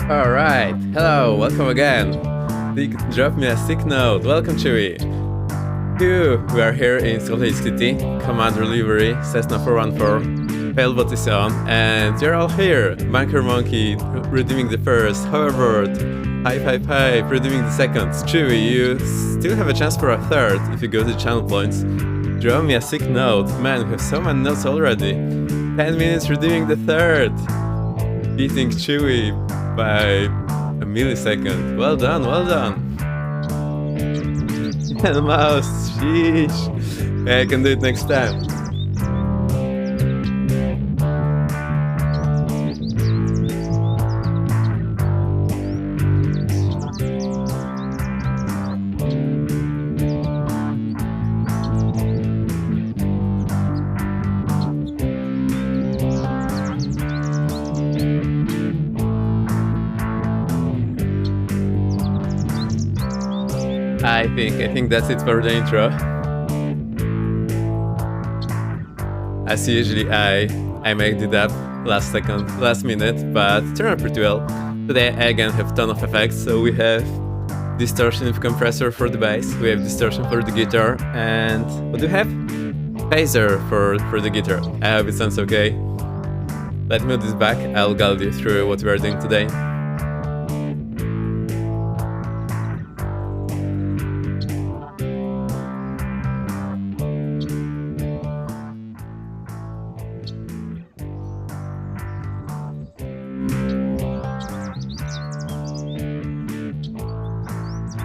Alright, hello, welcome again. Drop me a sick note. Welcome, Chewy. We are here in Salt Lake City. Commander livery, Cessna 414. FailBot is on, and you're all here. Banker Monkey redeeming the first. Hoverboard, Hi, redeeming the second. Chewy, you still have a chance for a third if you go to channel points. Drop me a sick note. Man, we have so many notes already. 10 minutes redeeming the third. Beating Chewy by a millisecond. Well done, well done. And mouse, sheesh. Yeah, I can do it next time. I think that's it for the intro. As usually, I made it up last minute, but turned out pretty well. Today I again have ton of effects, so we have distortion with compressor for the bass, we have distortion for the guitar, and what do we have? Phaser for the guitar. I hope it sounds okay. Let me move this back, I'll guide you through what we are doing today.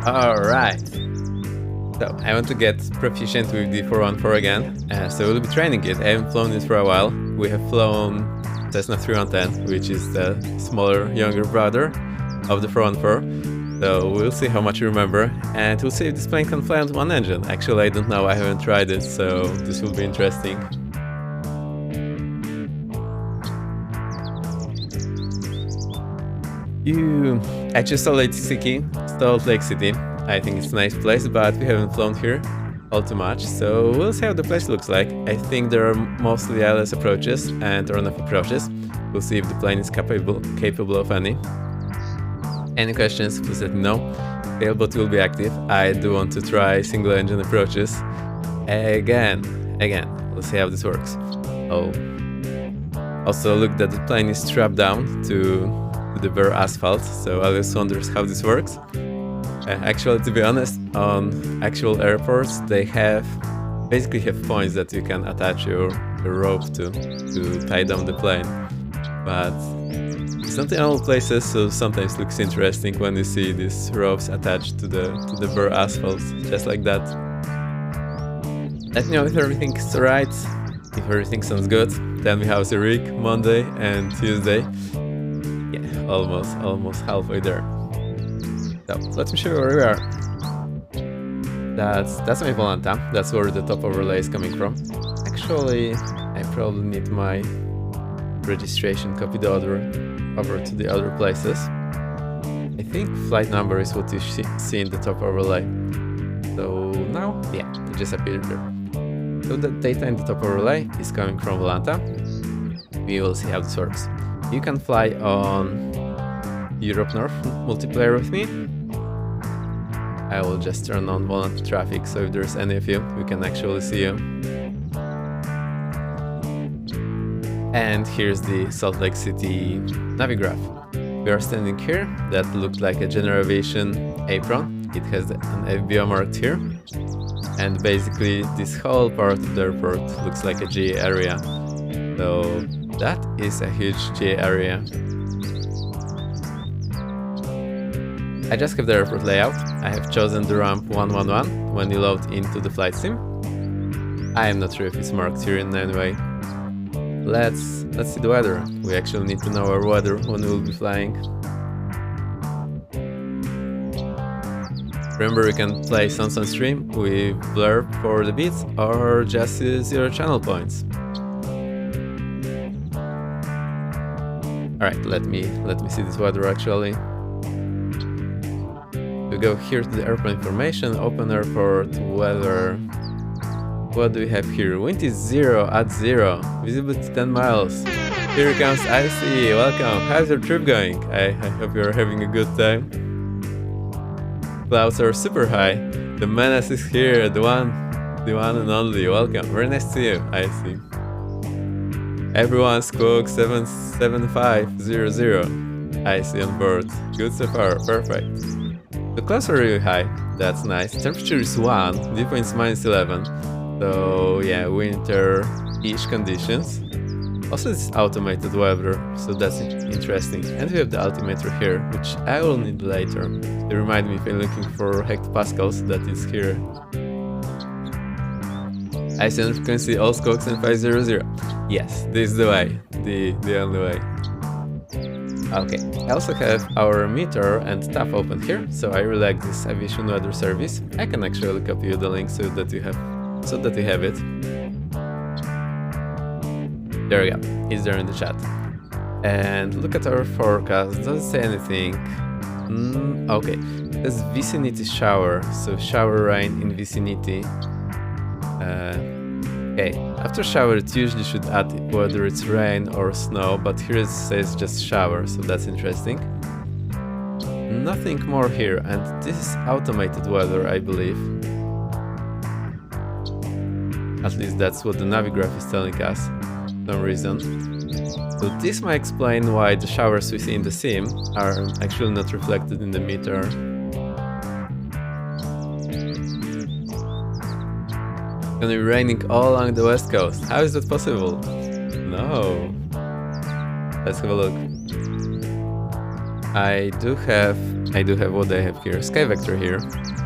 Alright, so I want to get proficient with the 414 again, so we'll be training it. I haven't flown it for a while. We have flown Cessna 310, which is the smaller, younger brother of the 414, so we'll see how much you remember, and we'll see if this plane can fly on one engine. Actually, I don't know, I haven't tried it, so this will be interesting. Actually, Salt Lake City. I think it's a nice place, but we haven't flown here all too much, so we'll see how the place looks like. I think there are mostly ILS approaches and runoff approaches. We'll see if the plane is capable of any. Any questions, please let me know. FailBot will be active. I do want to try single engine approaches. Again. We'll see how this works. Also look that the plane is strapped down to the bare asphalt, so I always wonders how this works. Actually, to be honest, on actual airports they basically have points that you can attach your rope to tie down the plane, but it's not in all places, so sometimes looks interesting when you see these ropes attached to the bare asphalt, just like that. Let me know if everything's right, if everything sounds good. Tell me how's your week, Monday and Tuesday. Yeah, almost halfway there. So let me show you where we are. That's my Volanta. That's where the top overlay is coming from. Actually, I probably need my registration copied over to the other places. I think flight number is what you see in the top overlay. So now, yeah, it just appeared there. So the data in the top overlay is coming from Volanta. We will see how this works. You can fly on Europe North multiplayer with me. I will just turn on Volanta traffic, so if there's any of you, we can actually see you. And here's the Salt Lake City Navigraph. We are standing here. That looks like a general aviation apron. It has an FBO marked here. And basically this whole part of the airport looks like a GA area. So that is a huge GA area. I just have the airport layout. I have chosen the ramp 111 when you load into the flight sim. I am not sure if it's marked here in any way. Let's see the weather. We actually need to know our weather when we'll be flying. Remember, you can play songs on stream with blur for the beats or just 0 channel points. Alright, let me see this weather actually. We go here to the airport information, open airport, weather. What do we have here? Wind is 0 at 0, visibility 10 miles. Here comes Icy, welcome. How's your trip going? I hope you're having a good time. Clouds are super high. The menace is here, the one and only. Welcome. Very nice to see you, Icy. Everyone's Cook 77500. Icy on board. Good so far, perfect. The clouds are really high, that's nice. Temperature is 1, dew point is -11. So yeah, winter-ish conditions. Also it's automated weather, so that's interesting. And we have the altimeter here, which I will need later to remind me if I'm looking for hectopascals, that is here. I send frequency all Scokes and 500. Yes, this is the way, the only way. Okay, I also have our meter and tab open here, so I really like this aviation weather service. I can actually copy you the link so that you have it. There we go, it's there in the chat. And look at our forecast, doesn't say anything. Okay, there's vicinity shower, so shower rain in vicinity. Okay, after shower it usually should add whether it's rain or snow, but here it says just shower, so that's interesting. Nothing more here, and this is automated weather, I believe. At least that's what the Navigraph is telling us, for some reason. So this might explain why the showers we see in the sim are actually not reflected in the meter. It's gonna be raining all along the west coast. How is that possible? No. Let's have a look. I do have what I have here, sky vector here,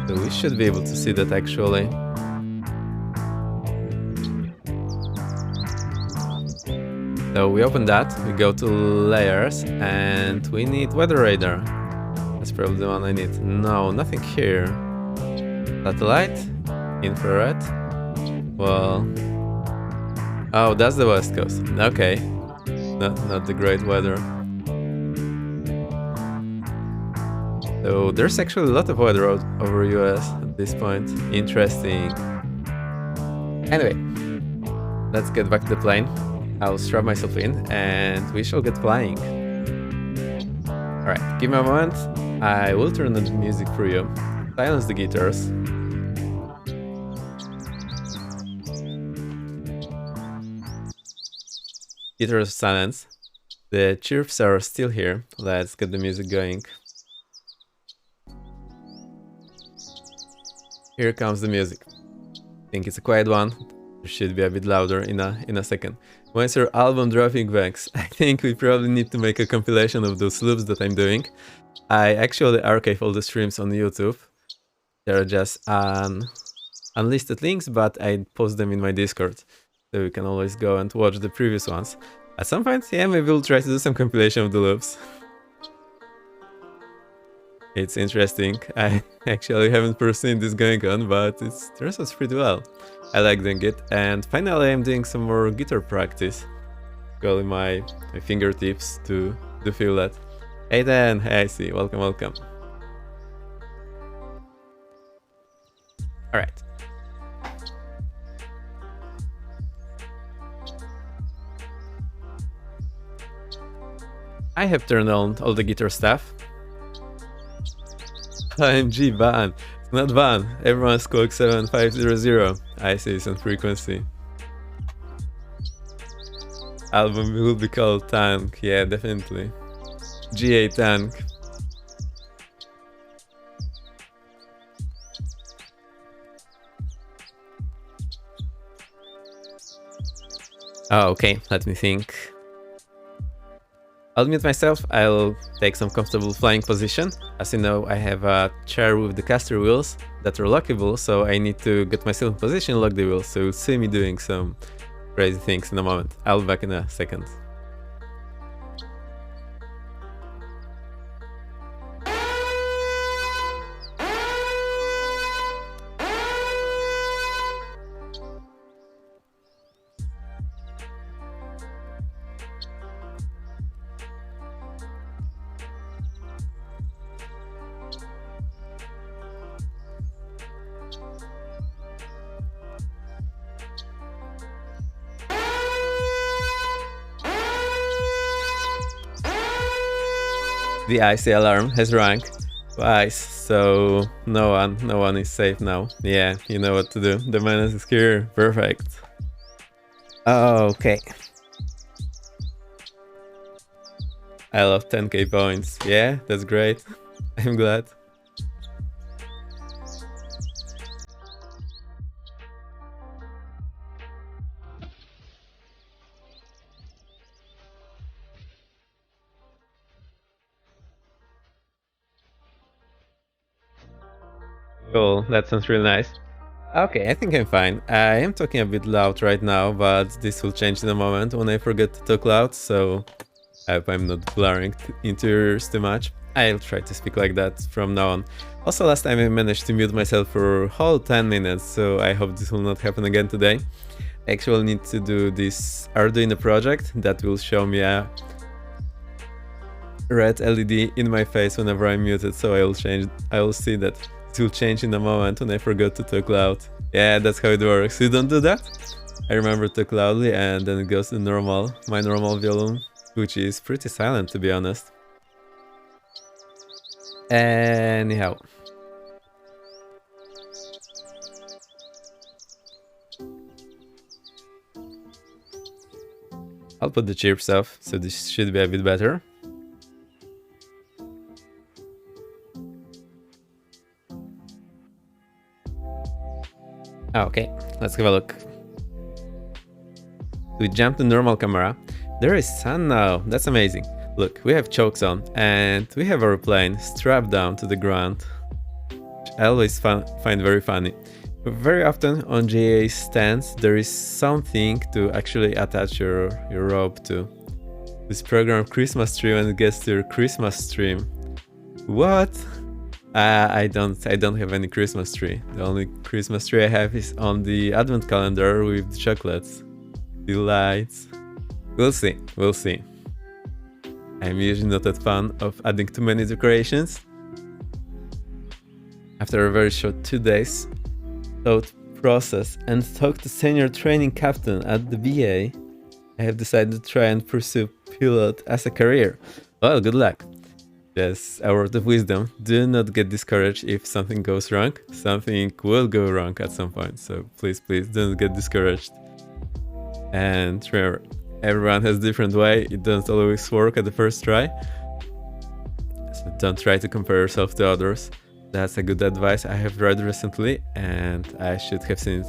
so we should be able to see that actually. So we open that, we go to layers, and we need weather radar. That's probably the one I need. No, nothing here. Satellite, infrared. Well, oh, that's the west coast. Okay, not the great weather. So there's actually a lot of weather over US at this point. Interesting. Anyway, let's get back to the plane. I'll strap myself in and we shall get flying. Alright, give me a moment. I will turn on the music for you. Silence the guitars. Guitars silence. The chirps are still here. Let's get the music going. Here comes the music. I think it's a quiet one. It should be a bit louder in a second. When's your album dropping, Vex? I think we probably need to make a compilation of those loops that I'm doing. I actually archive all the streams on YouTube. They're just unlisted links, but I post them in my Discord. So you can always go and watch the previous ones. At some point, yeah, maybe we'll try to do some compilation of the loops. It's interesting. I actually haven't foreseen this going on, but it turns out pretty well. I like doing it. And finally, I'm doing some more guitar practice. Calling my fingertips to feel that. Hey Dan, hey I see. Welcome, welcome. Alright. I have turned on all the guitar stuff. OMG, ban. It's not ban. Everyone's Coke 7500. I say it's on frequency. Album will be called Tank. Yeah, definitely. GA Tank. Oh, okay. Let me think. I'll mute myself, I'll take some comfortable flying position. As you know, I have a chair with the caster wheels that are lockable, so I need to get myself in position, lock the wheels, so you'll see me doing some crazy things in a moment. I'll be back in a second. The IC alarm has rung twice, so no one is safe now. Yeah, you know what to do. The menace is here. Perfect. Okay. I love 10k points. Yeah, that's great. I'm glad. Cool, that sounds really nice. Okay, I think I'm fine. I am talking a bit loud right now, but this will change in a moment when I forget to talk loud, so I hope I'm not blaring into your ears too much. I'll try to speak like that from now on. Also, last time I managed to mute myself for a whole 10 minutes, so I hope this will not happen again today. I actually need to do this Arduino project that will show me a red LED in my face whenever I'm muted, so I will see that it will change in a moment when I forgot to talk loud. Yeah, that's how it works. You don't do that? I remember to talk loudly and then it goes to my normal volume, which is pretty silent to be honest. Anyhow. I'll put the chirps off, so this should be a bit better. Okay, let's have a look. We jump to normal camera. There is sun now, that's amazing. Look, we have chokes on and we have our plane strapped down to the ground, which I always find very funny. Very often on GA stands there is something to actually attach your rope to. This program Christmas tree when it gets to your Christmas stream. What? I don't have any Christmas tree. The only Christmas tree I have is on the advent calendar with the chocolates, the lights. We'll see, we'll see. I'm usually not that fan of adding too many decorations. After a very short 2 days thought process and talk to senior training captain at the VA, I have decided to try and pursue pilot as a career. Well, good luck. Just a word of wisdom, do not get discouraged if something goes wrong. Something will go wrong at some point, so please don't get discouraged. And remember, everyone has a different way, it doesn't always work at the first try. So don't try to compare yourself to others. That's a good advice I have read recently and I should have seen it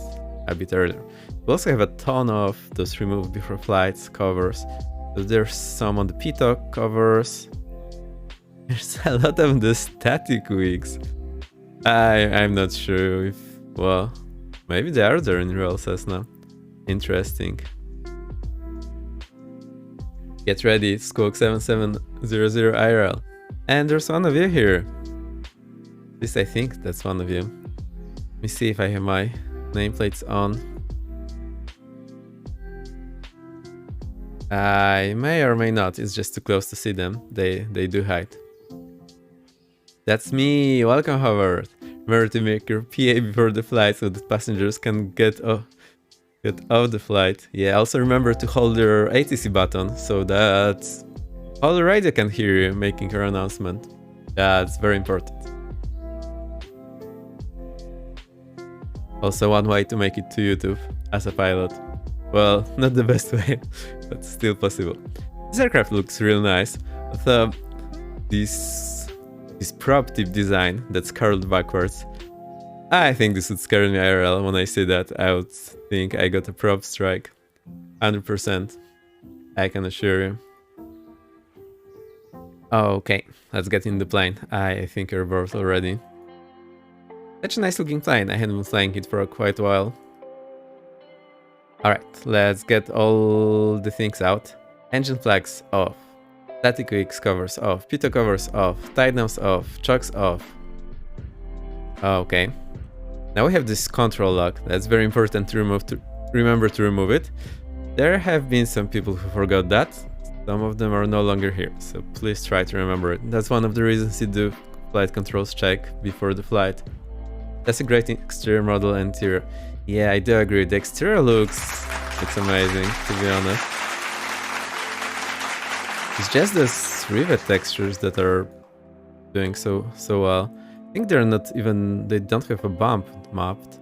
a bit earlier. We also have a ton of those remove before flights covers. So there's some on the PTOC covers. There's a lot of the static wigs. I'm not sure if, well, maybe they are there in real Cessna. Interesting. Get ready, Squawk 7700 IRL. And there's one of you here. At least I think that's one of you. Let me see if I have my nameplates on. I may or may not, it's just too close to see them. They do hide. That's me, welcome Howard. Remember to make your PA before the flight so that passengers can get off the flight. Yeah, also remember to hold your ATC button so that all the radio can hear you making your announcement. That's very important. Also one way to make it to YouTube as a pilot. Well, not the best way, but still possible. This aircraft looks real nice. So this prop tip design that's curled backwards. I think this would scare me IRL. When I say that, I would think I got a prop strike. 100%. I can assure you. Okay, let's get in the plane. I think you're bored already. Such a nice looking plane. I hadn't been flying it for quite a while. Alright, let's get all the things out. Engine flags off. Static wings covers off. Pitot covers off. Tight nose off. Chocks off. Okay. Now we have this control lock. That's very important to remember to remove it. There have been some people who forgot that. Some of them are no longer here, so please try to remember it. That's one of the reasons you do flight controls check before the flight. That's a great exterior model and interior. Yeah, I do agree. The exterior looks amazing, to be honest. It's just this these rivet textures that are doing so well. I think they're not even, they don't have a bump mapped.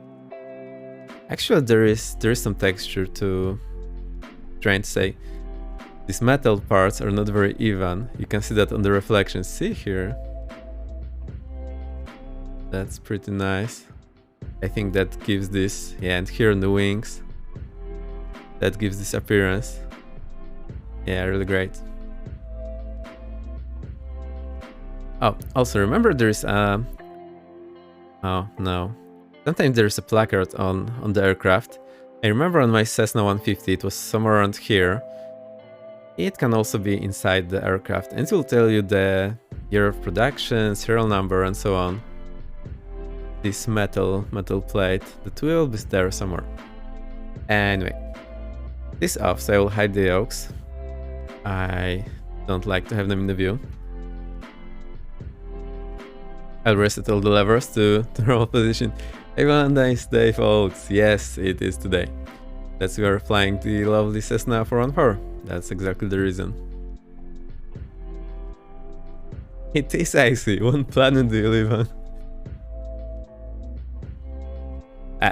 Actually, there is some texture to trying to say. These metal parts are not very even. You can see that on the reflection. See here? That's pretty nice. I think that gives this, yeah, and here on the wings, that gives this appearance. Yeah, really great. Oh, also remember there's a... Oh, no. Sometimes there's a placard on the aircraft. I remember on my Cessna 150, it was somewhere around here. It can also be inside the aircraft, and it will tell you the year of production, serial number, and so on. This metal plate, that will be there somewhere. Anyway, this off, so I will hide the yokes. I don't like to have them in the view. I'll reset all the levers to normal position. Have a nice day, folks. Yes, it is today. That's we are flying the lovely Cessna 414. That's exactly the reason. It is icy. What planet do you live on?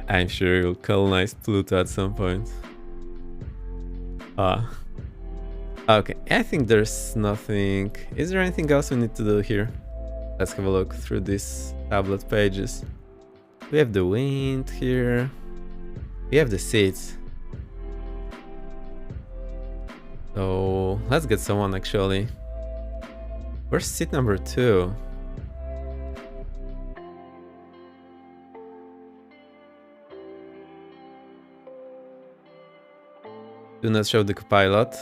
I'm sure you'll colonize Pluto at some point. Okay, I think there's nothing. Is there anything else we need to do here? Let's have a look through these tablet pages. We have the wind here. We have the seats. So let's get someone actually. Where's seat number 2? Do not show the copilot.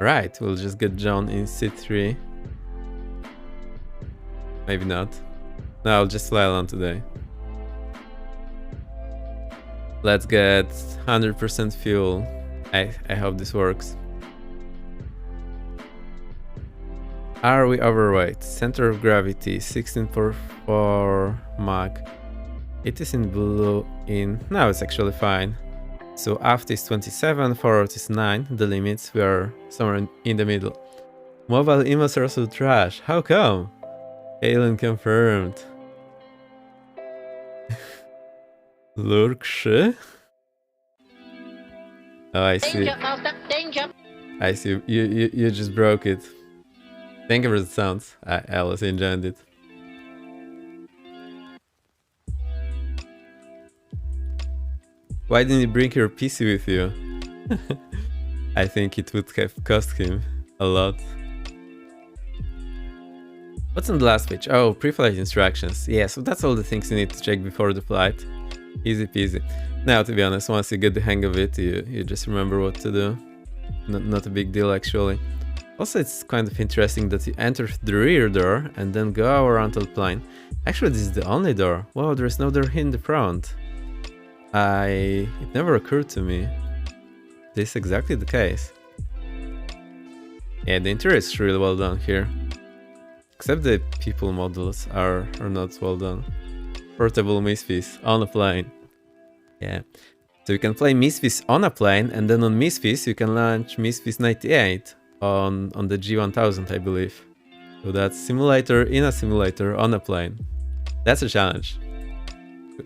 Right, we'll just get John in seat 3. Maybe not. No, I'll just fly alone today. Let's get 100% fuel. I hope this works. Are we overweight? Center of gravity 16.4 Mach. It is in blue in... No, it's actually fine. So aft is 27, forward is 9. The limits, we are somewhere in the middle. Mobile emails are also trash. How come? Alien confirmed. Lurkszy? Oh, I see. Danger, master, danger. I see. You just broke it. Thank you for the sounds. I also enjoyed it. Why didn't you bring your PC with you? I think it would have cost him a lot. What's on the last page? Oh, pre-flight instructions. Yeah, so that's all the things you need to check before the flight. Easy peasy. Now, to be honest, once you get the hang of it, you just remember what to do. Not a big deal, actually. Also, it's kind of interesting that you enter the rear door and then go around the plane. Actually, this is the only door. Wow, there's no door in the front. It never occurred to me. This is exactly the case. Yeah, the interior is really well done here. Except the people models are not well done. Portable Misfits on a plane. Yeah. So you can play Misfits on a plane, and then on Misfits you can launch Misfits 98 on the G1000, I believe. So that's simulator in a simulator on a plane. That's a challenge.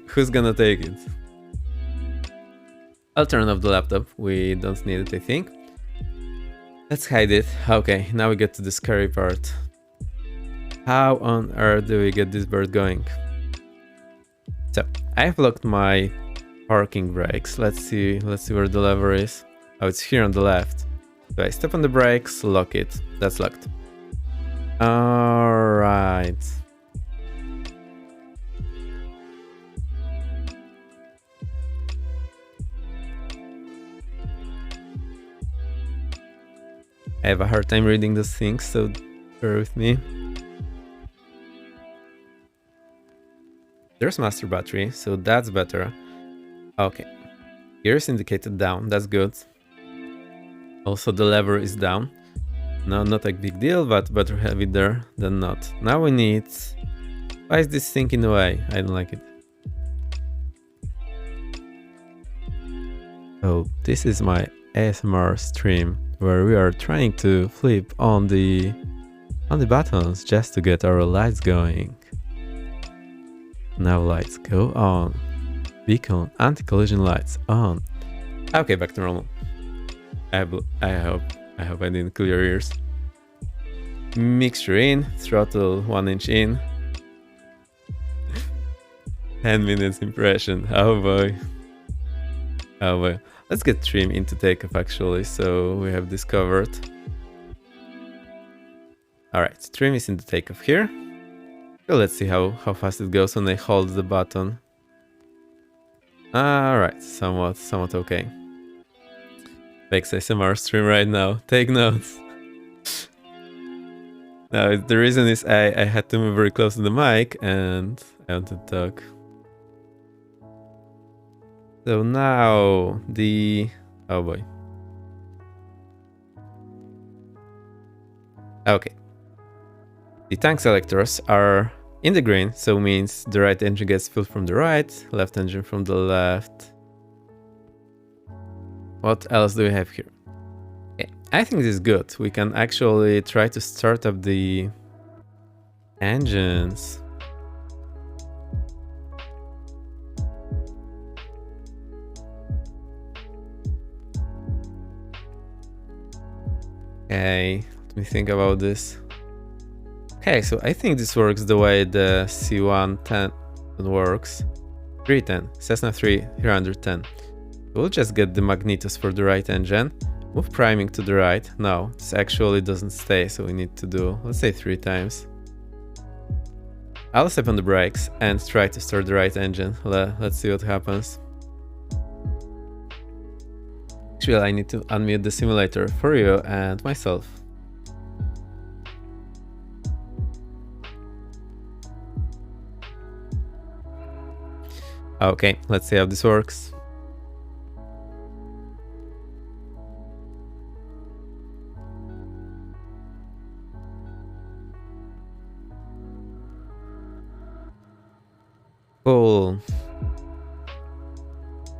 Who's gonna take it? I'll turn off the laptop. We don't need it, I think. Let's hide it. Okay, now we get to the scary part. How on earth do we get this bird going? So, I've locked my parking brakes. Let's see where the lever is. Oh, it's here on the left. So I step on the brakes, lock it. That's locked. Alright. I have a hard time reading those things, so bear with me. There's master battery, so that's better. Okay. Gears indicated down, that's good. Also the lever is down. No, not a big deal, but better have it there than not. Now we need... Why is this thing in the way? I don't like it. Oh, this is my ASMR stream. where we are trying to flip on the buttons just to get our lights going. Now lights go on. Beacon, anti-collision lights on. Okay, back to normal. I hope I didn't kill your ears. Mixture in, throttle 1 inch in. 10 minutes impression. Oh boy. Oh boy. Let's get trim into takeoff actually, so we have this covered. Alright, trim is in the takeoff here. So let's see how fast it goes when I hold the button. Alright, somewhat okay. Makes ASMR stream right now. Take notes. Now the reason is I had to move very close to the mic and I want to talk. So now the... oh boy. Okay. The tank selectors are in the green, so means the right engine gets filled from the right, left engine from the left. What else do we have here? Okay, I think this is good. We can actually try to start up the engines. Okay, let me think about this. Okay, so I think this works the way the C110 works. 310, Cessna 310. We'll just get the magnetos for the right engine. Move priming to the right. No, this actually doesn't stay, so we need to do, let's say 3 times. I'll step on the brakes and try to start the right engine. Let's see what happens. Actually, I need to unmute the simulator for you and myself. Okay, let's see how this works. Cool.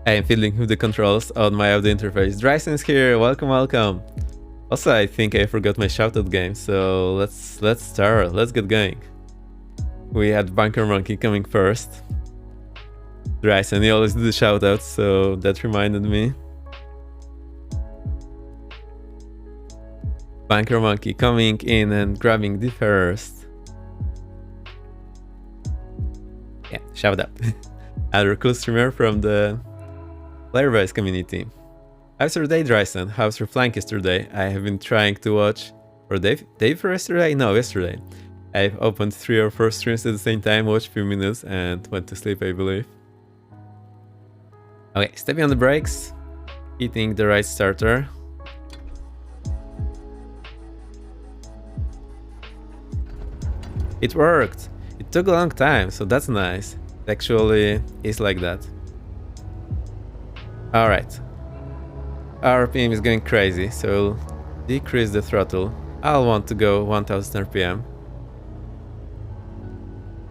I am fiddling with the controls on my audio interface. Drysen's here, welcome, welcome. Also, I think I forgot my shoutout game, so let's start. Let's get going. We had Bunker Monkey coming first. Drysen, he always do the shoutouts, so that reminded me. Bunker Monkey coming in and grabbing the first. Yeah, shout out. Other cool streamer from the player-based community. How's your day, Drysen? How's your flank yesterday? I have been trying to watch... or day for yesterday? No, yesterday. I've opened 3 or 4 streams at the same time, watched a few minutes, and went to sleep, I believe. Okay, stepping on the brakes. Hitting the right starter. It worked! It took a long time, so that's nice. It actually is like that. Alright. RPM is going crazy, so decrease the throttle. I'll want to go 1000 RPM.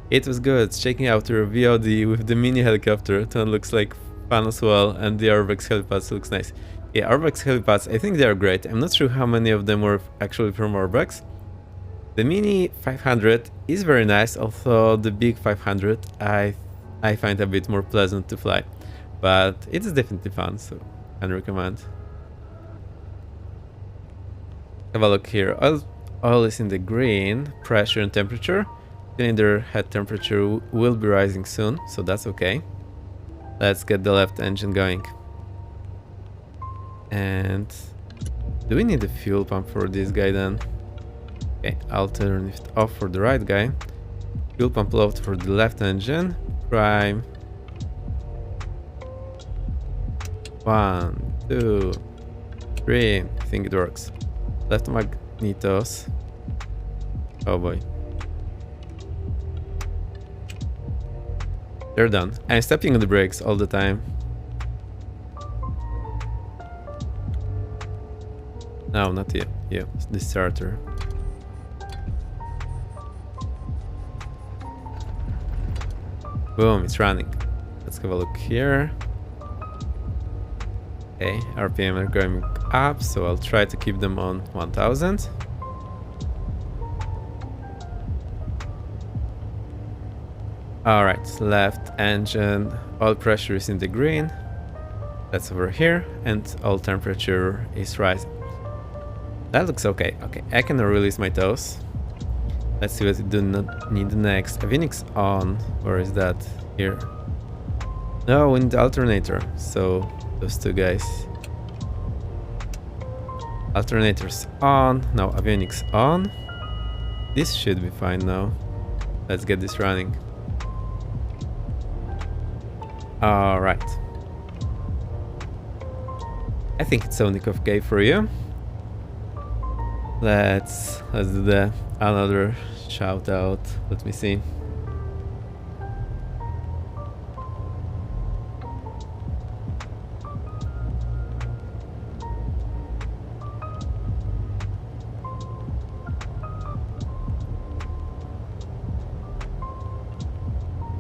It was good checking out your VOD with the mini helicopter. It looks like fun as well, and the Orbex helipads looks nice. Yeah, Orbex helipads, I think they are great. I'm not sure how many of them were actually from Orbex. The Mini 500 is very nice, although the big 500 I find a bit more pleasant to fly. But it is definitely fun, so I recommend. Have a look here. Oil is in the green, pressure and temperature. Cylinder head temperature will be rising soon, so that's okay. Let's get the left engine going. And do we need a fuel pump for this guy then? Okay, I'll turn it off for the right guy. Fuel pump load for the left engine. Prime. 1, 2, 3. I think it works. Left magnetos. Oh boy. They're done. I'm stepping on the brakes all the time. No, not yet. Yeah, it's the starter. Boom, it's running. Let's have a look here. Okay, RPM are going up, so I'll try to keep them on 1000. Alright, left engine, oil pressure is in the green. That's over here, and oil temperature is rising. That looks okay. Okay, I can release my toes. Let's see what we do not need next. Avionics on. Where is that? Here. No, we need the alternator. So those two guys. Alternators on. Now avionics on. This should be fine now. Let's get this running. Alright. I think it's Sonikov K for you. Let's do the another shout out. Let me see.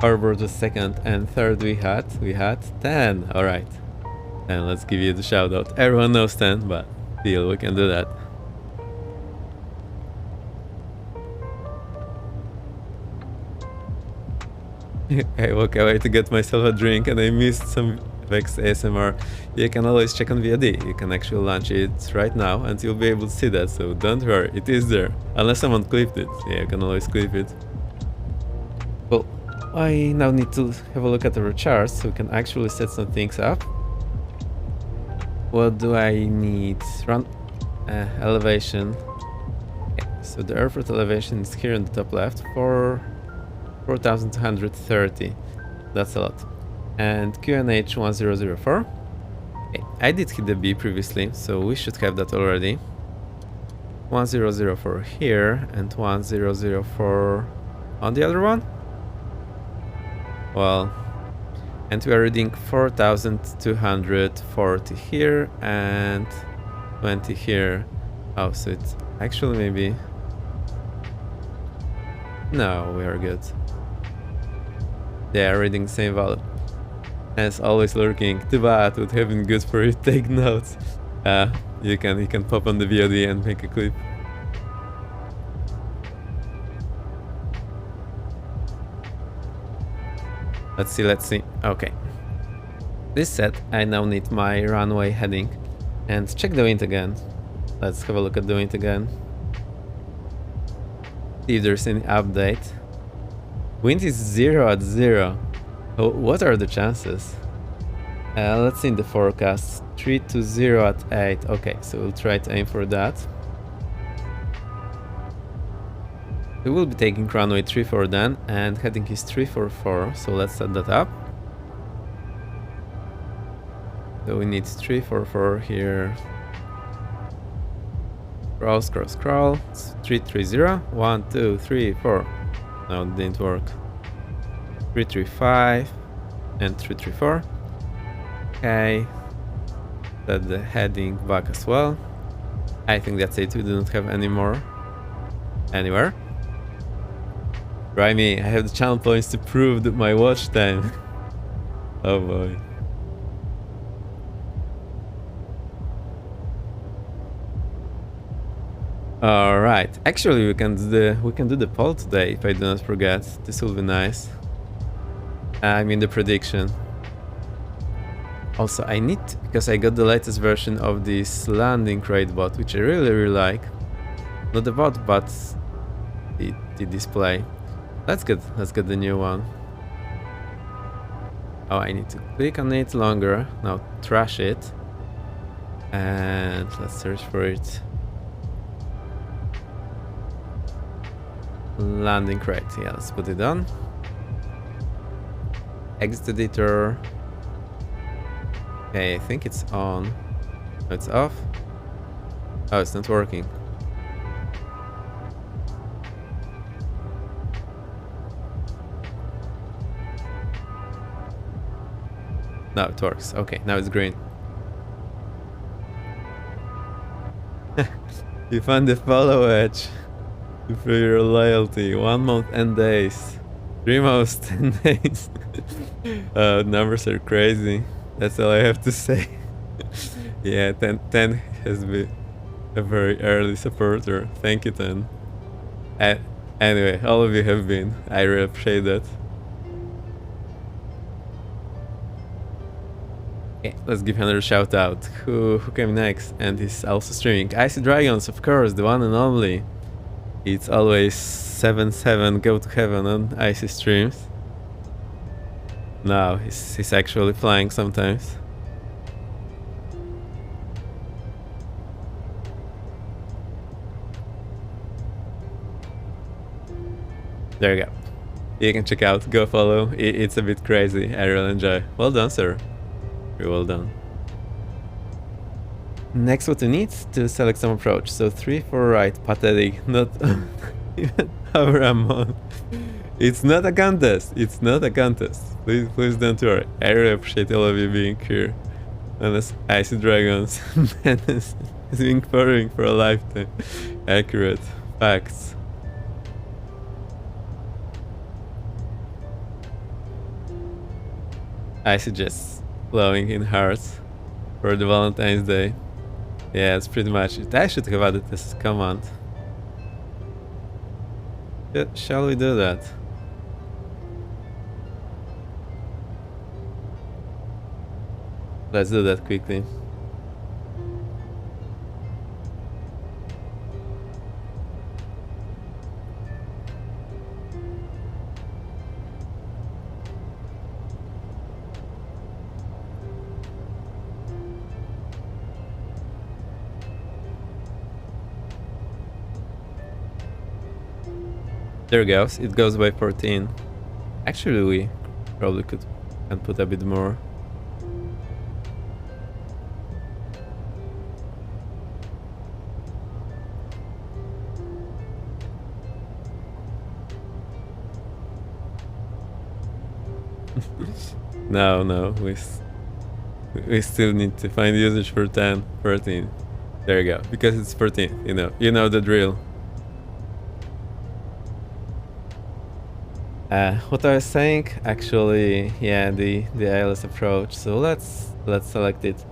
Over the second and third we had 10. All right, and let's give you the shout out. Everyone knows 10, but still we can do that. I walk away to get myself a drink and I missed some Vex ASMR. You can always check on VOD. You can actually launch it right now and you'll be able to see that, so don't worry, it is there. Unless someone clipped it. Yeah, you can always clip it. Well, I now need to have a look at our charts so we can actually set some things up. What do I need? Run elevation. Okay, so the airport elevation is here in the top left for 4,230. That's a lot. And QNH 1004. Okay, I did hit the B previously, so we should have that already. 1004 here and 1004 on the other one. Well, and we are reading 4,240 here and 20 here. Oh, so it's actually maybe... No, we are good. They are reading the same value. As always lurking, too bad, would have been good for you. Take notes. You can pop on the VOD and make a clip. Let's see. Okay. This set, I now need my runway heading. And check the wind again. Let's have a look at the wind again. See if there's any update. Wind is 0 at 0. Oh, what are the chances? Let's see in the forecast. 3 to 0 at 8. Okay, so we'll try to aim for that. We will be taking runway 34 then, and heading is 344, so let's set that up. So we need 344 here. Scroll, scroll, scroll. 330. 1, 2, 3, 4. No, it didn't work. 335 and 334. Okay. Set the heading back as well. I think that's it. We do not have any more anywhere. Try me. I have the channel points to prove that my watch time. Oh boy. All right. Actually, we can do the poll today if I do not forget. This will be nice. I mean the prediction. Also, I need, because I got the latest version of this landing crate bot, which I really like. Not the bot, but the display. Let's get the new one. Oh, I need to click on it longer. Now trash it. And let's search for it. Landing crate. Yeah, let's put it on. Exit editor. Okay, I think it's on. No, it's off. Oh, it's not working. No, it works. Okay, now it's green. You found the follow edge to prove your loyalty. 1 month and days. 3 months, 10 days. Numbers are crazy. That's all I have to say. Yeah, 10 has been a very early supporter. Thank you, Ten. Anyway, all of you have been. I really appreciate that. Okay, let's give another shout out. Who came next and is also streaming? Icy Dragons, of course, the one and only. It's always 7/7 go to heaven on Icy streams. No, he's actually flying sometimes. There you go. You can check out, go follow. It's a bit crazy. I really enjoy. Well done, sir. Very well done. Next, what you need to select some approach. So 3 for right, pathetic. Not even hover I'm on. It's not a contest. It's not a contest. Please don't worry. I really appreciate all of you being here. Unless Icy Dragons has been pouring for a lifetime. Accurate facts. I suggest glowing in hearts for the Valentine's Day. Yeah, it's pretty much it. I should have added this as a command. Shall we do that? Let's do that quickly. There it goes. It goes by 14. Actually, we probably can put a bit more. No, we still need to find usage for 10, 14. There you go, because it's 14, you know the drill. What I was saying, actually, yeah, the ILS approach. So let's select it.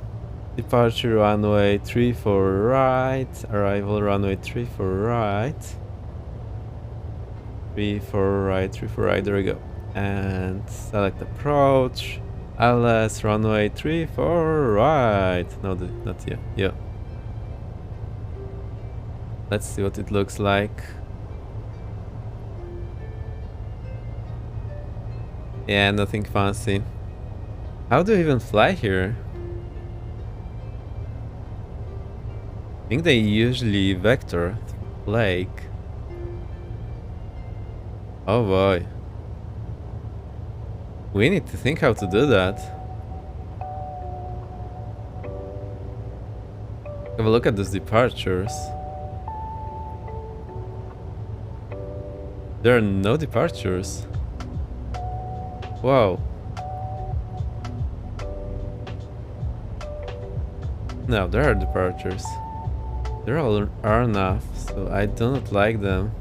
Departure runway 3 for right, arrival runway 3 for right. 3 for right, 3 for right, there we go. And select approach, ILS runway 3 for right. No, not yet, yeah. Let's see what it looks like. Yeah, nothing fancy. How do you even fly here? I think they usually vector lake. Oh boy. We need to think how to do that. Have a look at those departures. There are no departures. Wow. No, there are departures. There are enough, so I do not like them.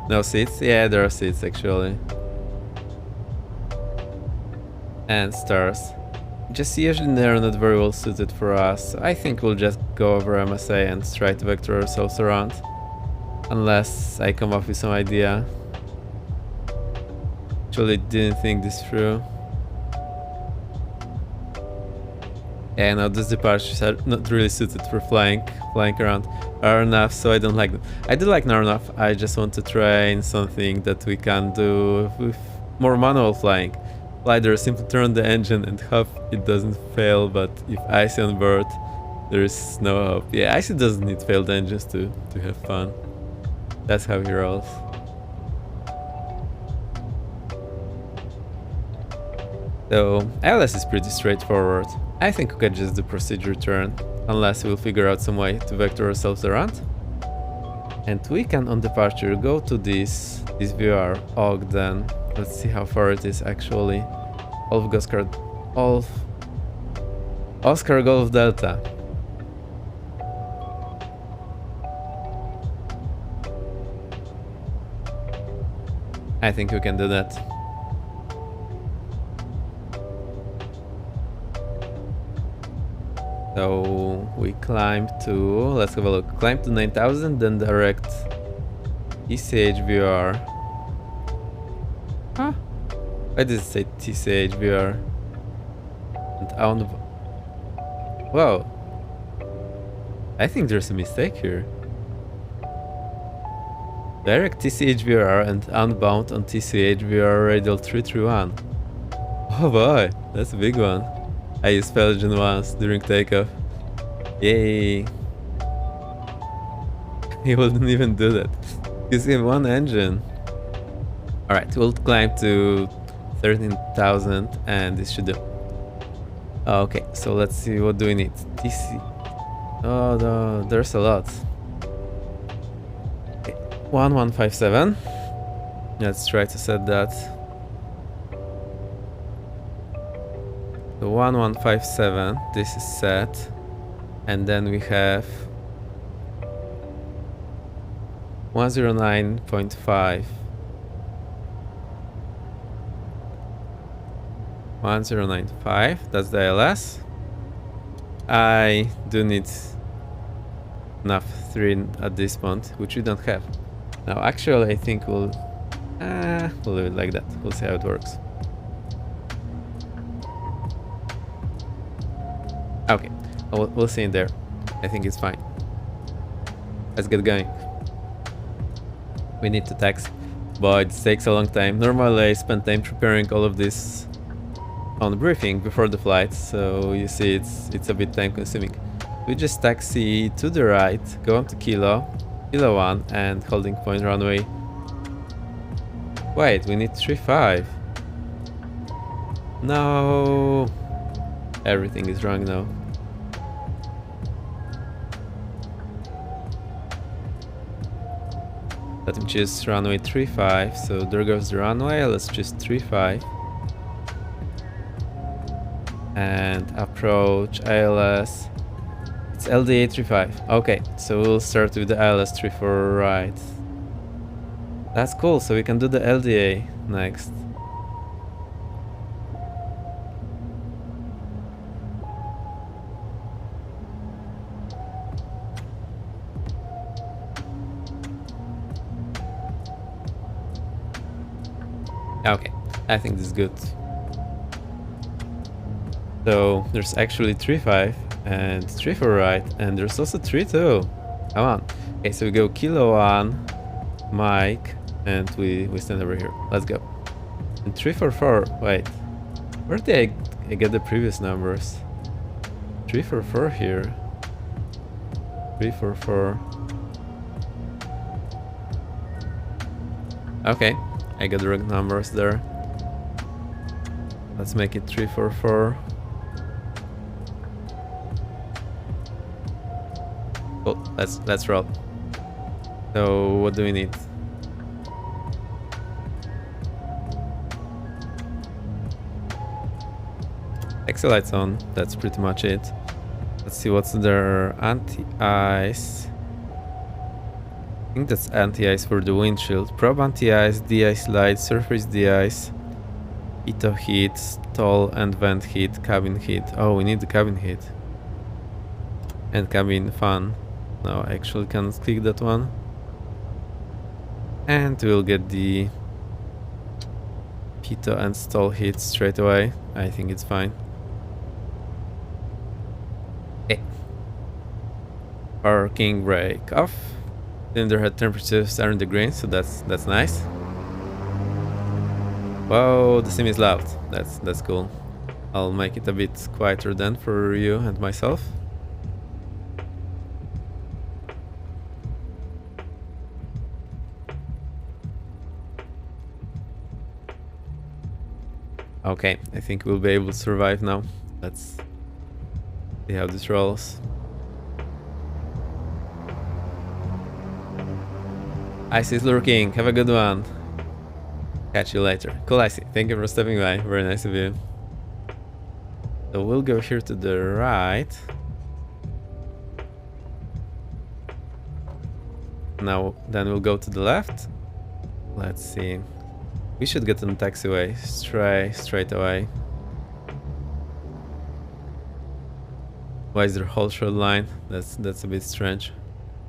No seats? Yeah, there are seats actually. And stars. Just usually they're not very well suited for us. I think we'll just go over MSA and try to vector ourselves around. Unless I come up with some idea. Actually didn't think this through. Yeah, no, these departures are not really suited for flying around Arnav, so I don't like them. I do like Narnav, I just want to train something that we can do with more manual flying. Glider, simply turn the engine and hope it doesn't fail, but if Icy on board, there is no hope. Yeah, Icy doesn't need failed engines to have fun. That's how he rolls. So, LS is pretty straightforward. I think we can just do procedure turn, unless we'll figure out some way to vector ourselves around. And we can on departure go to this VR Ogden. Let's see how far it is actually. Oscar Golf Delta. I think we can do that. So we climb to, let's have a look, climb to 9000, then direct TCHVR. Huh? Why does it say TCHVR? And on. Whoa. I think there's a mistake here. Direct TCHVR and unbound on TCHVR radial 331. Oh boy, that's a big one. I used FailBot once during takeoff. Yay! He wouldn't even do that. You see one engine. Alright, we'll climb to 13,000 and this should do. Okay, so let's see, what do we need? TC. Oh, no, there's a lot. Okay, 1157. Let's try to set that. So 1157, this is set. And then we have 109.5. 1095, that's the LS. I do need enough 3 at this point, which we don't have. Now actually I think we'll leave it like that. We'll see how it works. Okay, we'll see in there. I think it's fine. Let's get going. We need to taxi, but it takes a long time. Normally I spend time preparing all of this on the briefing before the flight, so you see it's a bit time consuming. We just taxi to the right, go on to Kilo 1 and holding point runway. Wait, we need 35. No, everything is wrong now. Let me choose runway 35, so there goes the runway, let's choose 35. And approach ILS. It's LDA 35. Okay, so we'll start with the ILS 34 right. That's cool, so we can do the LDA next. Okay, I think this is good. So there's actually 3.5 and 3.4 right, and there's also 3.2. Come on. Okay, so we go Kilo 1, Mike, and we stand over here. Let's go. And 3.44. Wait, where did I get the previous numbers? 3.44 here. 3.44. Okay, I got the wrong numbers there. Let's make it 3.44. Cool, let's roll. So what do we need? Exo lights on, that's pretty much it. Let's see what's their anti-ice. I think that's anti-ice for the windshield. Probe anti-ice, de-ice light, surface de-ice, Ito heat, stall and vent heat, cabin heat. Oh, we need the cabin heat. And cabin fan. No, I actually can't click that one. And we'll get the Ito and stall heat straight away. I think it's fine. Okay. Parking brake off. Cylinder head temperatures are in the green, so that's nice. Whoa, the sim is loud. That's cool. I'll make it a bit quieter then for you and myself. Okay, I think we'll be able to survive now. Let's see how this rolls. Ice is lurking. Have a good one. Catch you later. Cool, Icy. Thank you for stepping by. Very nice of you. So we'll go here to the right. Now, then we'll go to the left. Let's see. We should get on the taxiway straight away. Why is there whole shoreline? That's a bit strange.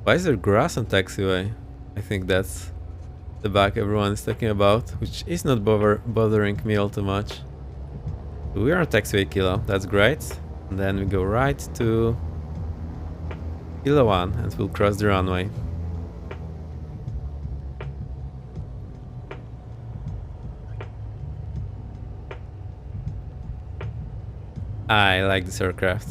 Why is there grass on taxiway? I think that's the bug everyone is talking about, which is not bothering me all too much. We are on taxiway Kilo, that's great. And then we go right to Kilo 1 and we'll cross the runway. I like this aircraft.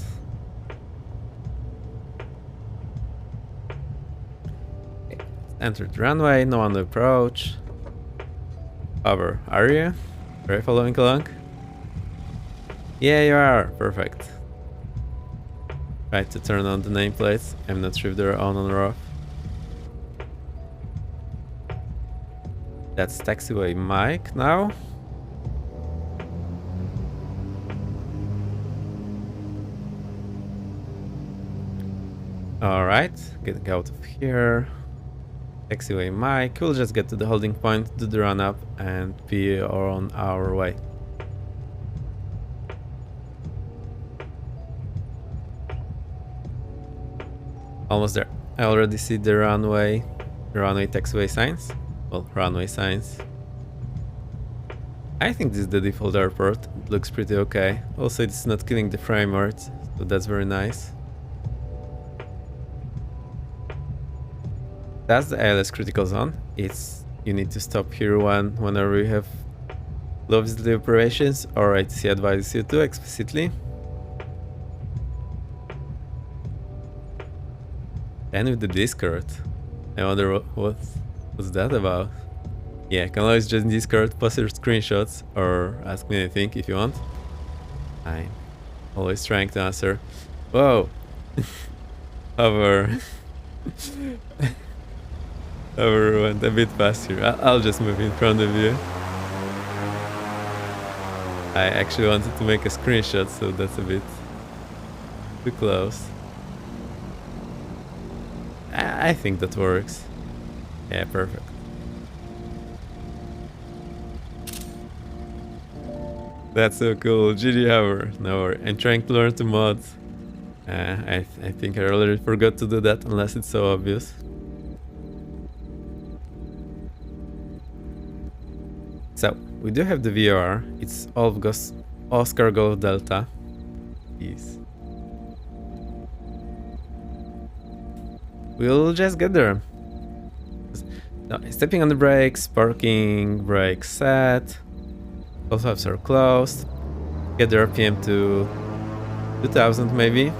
Okay, enter the runway, no one to approach. Hover, are you? Are you following along? Yeah, you are. Perfect. Right to turn on the nameplates. I'm not sure if they're on or off. That's taxiway Mike now. Alright, getting out of here. Taxiway Mike. We'll just get to the holding point, do the run up, and be on our way. Almost there. I already see the runway taxiway signs. Well, runway signs. I think this is the default airport. It looks pretty okay. Also, it's not killing the frame rate, so that's very nice. That's the ALS critical zone. You need to stop here whenever you have low visibility operations, or ATC advises you to explicitly. And with the Discord, I wonder what's that about. Yeah, you can always just in Discord post your screenshots or ask me anything if you want. I'm always trying to answer. Whoa! Hover. Hover went a bit past here. I'll just move in front of you. I actually wanted to make a screenshot, so that's a bit too close. I think that works. Yeah, perfect. That's so cool. GG Hover. No worry. I'm trying to learn to mod. I think I already forgot to do that unless it's so obvious. So, we do have the VOR. It's Oscar Golf Delta. Yes. We'll just get there. No, stepping on the brakes, parking, brake set. Both halves are closed. Get the RPM to 2000 maybe.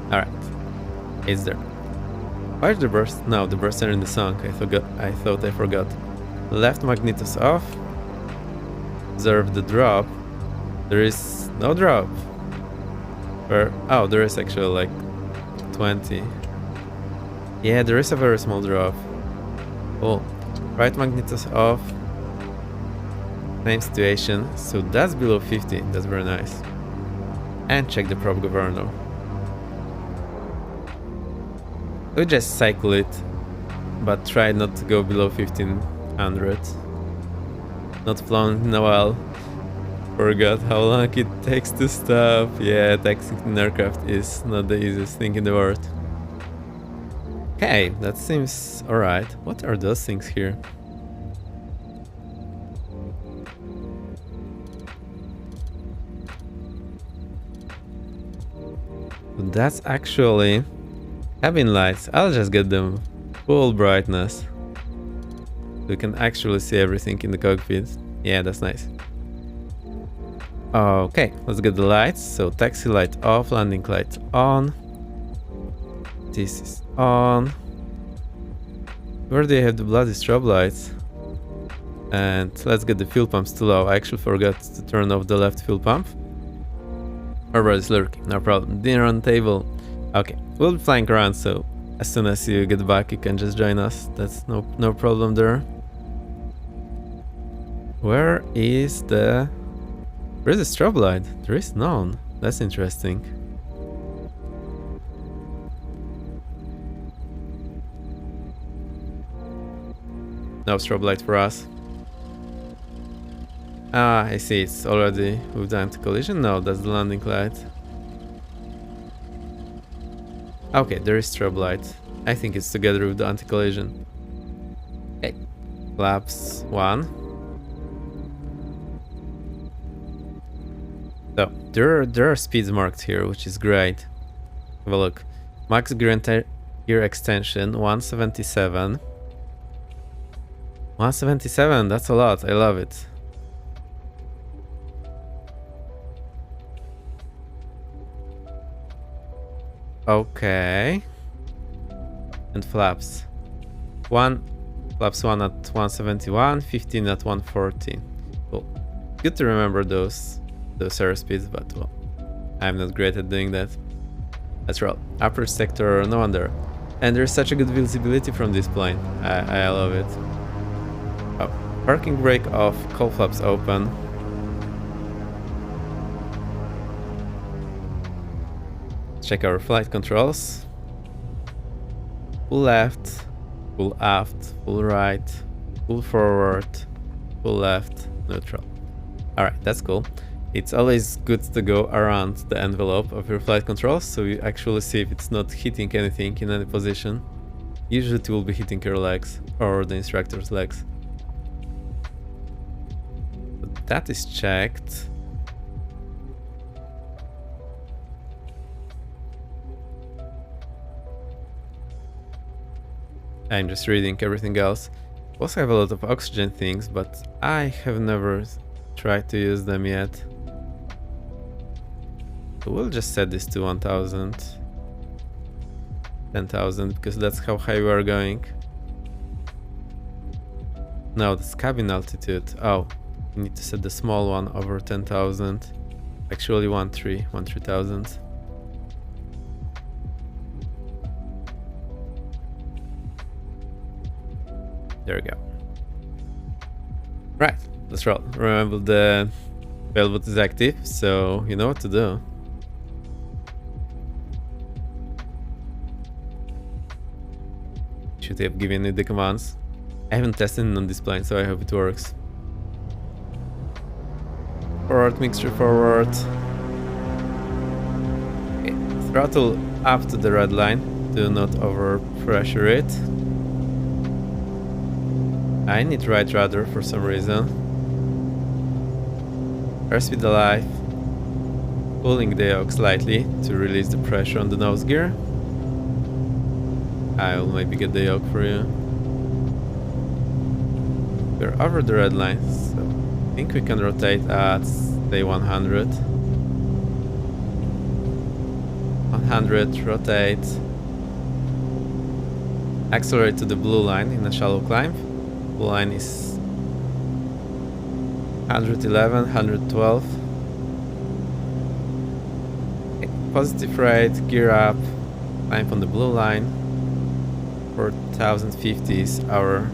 Alright. It's there. Why is the burst? No, the bursts are in the song. I thought I forgot. Left magnetos off. Observe the drop. There is no drop. Oh, there is actually like 20. Yeah, there is a very small drop. Oh, right magnetos off. Same situation. So that's below 50. That's very nice. And check the prop governor. We just cycle it, but try not to go below 1500. Not flown in a while. Forgot how long it takes to stop. Yeah, taxiing an aircraft is not the easiest thing in the world. Okay, that seems alright. What are those things here? That's actually cabin lights. I'll just get them full brightness. We can actually see everything in the cockpit. Yeah, that's nice. Okay, let's get the lights. So taxi light off, landing light on. This is on. Where do you have the bloody strobe lights? And let's get the fuel pumps too low. I actually forgot to turn off the left fuel pump. Everybody's lurking, no problem. Dinner on the table. Okay, we'll be flying around, so as soon as you get back you can just join us. That's no problem there. Where is the strobe light? There is none. That's interesting. No strobe light for us. Ah, I see, it's already with the anti-collision. No, that's the landing light. Okay, there is strobe light. I think it's together with the anti-collision. Okay, flaps 1. So, there are speeds marked here, which is great. Have a look. Max gear extension, 177. 177, that's a lot, I love it. Okay. And flaps. Flaps 1 at 171, 15 at 114. Cool. Good to remember those airspeeds, but well, I'm not great at doing that. That's right. Upper sector, no wonder. And there's such a good visibility from this plane. I love it. Oh, parking brake off, cowl flaps open. Check our flight controls. Full left, full aft, full right, full forward, full left, neutral. Alright, that's cool. It's always good to go around the envelope of your flight controls so you actually see if it's not hitting anything in any position. Usually it will be hitting your legs or the instructor's legs. But that is checked. I'm just reading everything else. We also have a lot of oxygen things, but I have never tried to use them yet. So we'll just set this to 1000. 10,000, because that's how high we are going. No, that's cabin altitude. Oh, we need to set the small one over 10,000. Actually 13,000. There we go. Right, let's roll. Remember the FailBot is active, so you know what to do. Should have given you the commands. I haven't tested it on this plane, so I hope it works. Forward, mixture forward. Okay. Throttle up to the red line. Do not overpressure it. I need right rudder for some reason. Airspeed alive. Pulling the yoke slightly to release the pressure on the nose gear. I'll maybe get the yoke for you. We're over the red line, so I think we can rotate at say 100. 100, rotate. Accelerate to the blue line in a shallow climb. Blue line is 111, 112. Okay, positive rate, gear up, climb on the blue line. 4050 is our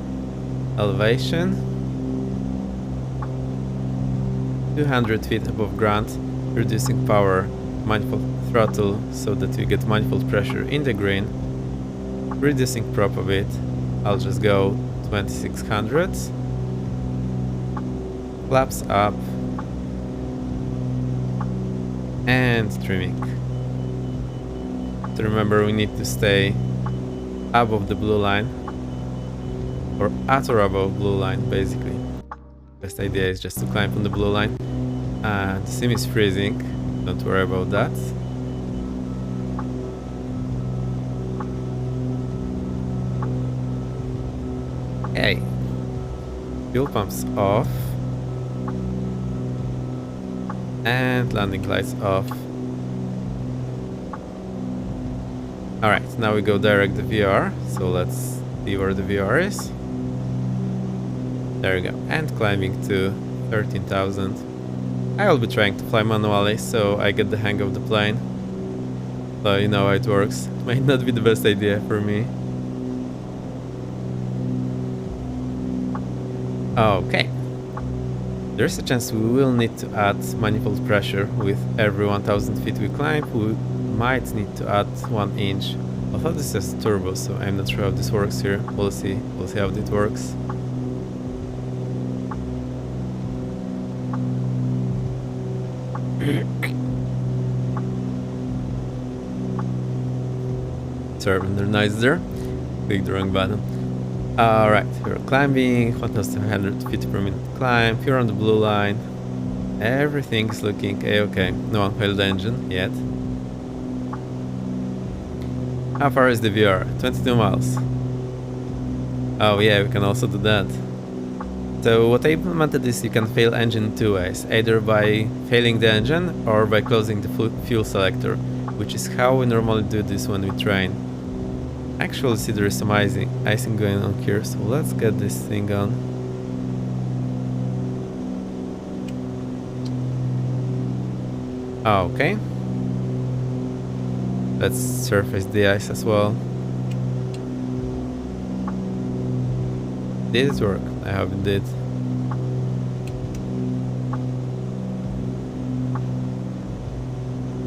elevation. 200 feet above ground, reducing power, manifold throttle so that we get manifold pressure in the green. Reducing prop a bit. I'll just go 2600. Flaps up. And trimming. To remember, we need to stay above the blue line. Or at or above blue line, basically. Best idea is just to climb on the blue line. The sim is freezing. Don't worry about that. Okay. Fuel pumps off. And landing lights off. Alright, now we go direct the VR. So let's see where the VR is. There we go. And climbing to 13,000. I will be trying to fly manually, so I get the hang of the plane. So you know how it works. It might not be the best idea for me. Okay. There's a chance we will need to add manifold pressure with every 1000 feet we climb. We might need to add 1 inch. Although this is turbo, so I'm not sure how this works here. We'll see how it works. turbine. They're nice there. Click the wrong button. Alright, we're climbing, 1750 per minute climb. Here on the blue line. Everything's looking okay. No one failed the engine yet. How far is the VR? 22 miles. Oh yeah, we can also do that. So what I implemented is you can fail engine two ways, either by failing the engine or by closing the fuel selector, which is how we normally do this when we train. Actually, see, there is some icing going on here, so let's get this thing on. Okay. Let's surface the ice as well. Did it work? I hope it did.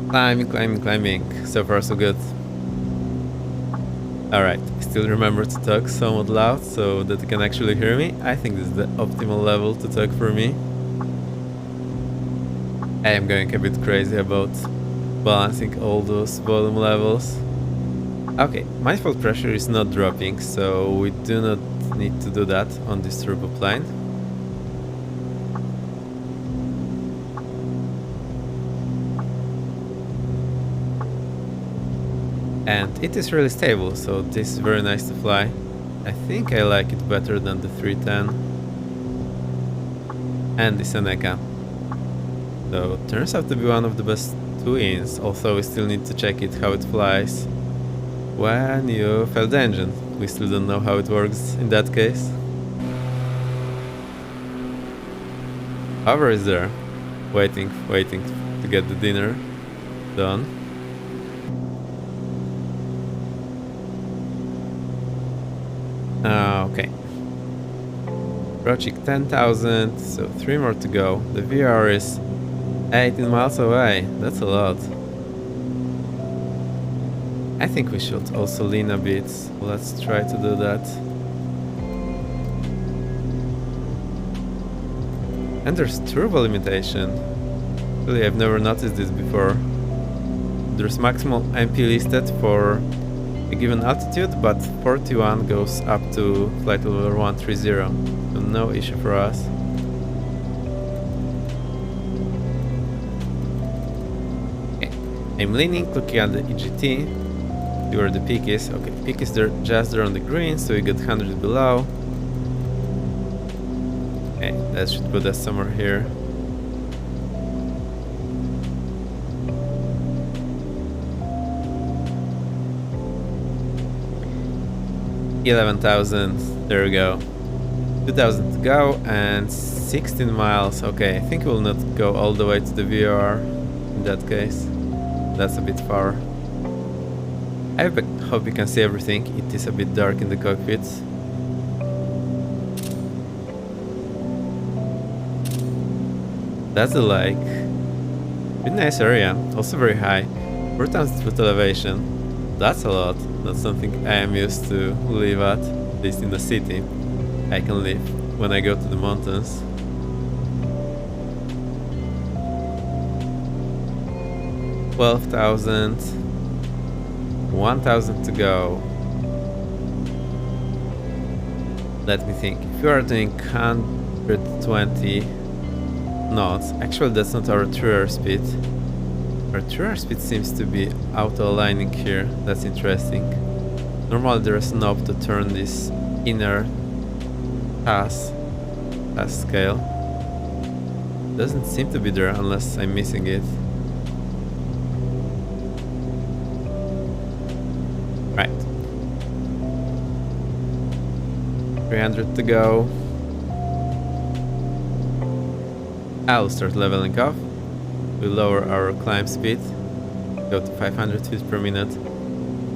Climbing, climbing, climbing. So far so good. Alright, still remember to talk somewhat loud so that you can actually hear me. I think this is the optimal level to talk for me. I am going a bit crazy about balancing all those volume levels. Okay, manifold pressure is not dropping, so we do not need to do that on this turboplane. And it is really stable, so this is very nice to fly. I think I like it better than the 310 and the Seneca. So it turns out to be one of the best twins, although we still need to check it how it flies when you fail the engine. We still don't know how it works in that case. Hover is there, waiting to get the dinner done. Okay. Approaching 10,000, so 3 more to go. The VR is 18 miles away, that's a lot. I think we should also lean a bit. Let's try to do that. And there's turbo limitation. Really, I've never noticed this before. There's maximal MP listed for a given altitude, but 41 goes up to flight level 130, so no issue for us. Okay. I'm leaning, looking at the EGT. See where the peak is. Okay, peak is there, just there on the green, so we got 100 below. Okay, that should put us somewhere here. $11,000, there we go. 2,000 to go and 16 miles. Okay, I think we'll not go all the way to the VR in that case. That's a bit far. I hope you can see everything. It is a bit dark in the cockpit. That's the lake. Pretty nice area, also very high. 4,000 foot elevation. That's a lot. Not something I am used to live at least in the city. I can live when I go to the mountains. $12,000. 1,000 to go. Let me think. If you are doing 120 knots, actually that's not our true airspeed. Our true airspeed seems to be auto-aligning here. That's interesting. Normally there is a knob to turn this inner pass scale. Doesn't seem to be there unless I'm missing it. Right. 300 to go. I'll start leveling off. We lower our climb speed. Go to 500 feet per minute.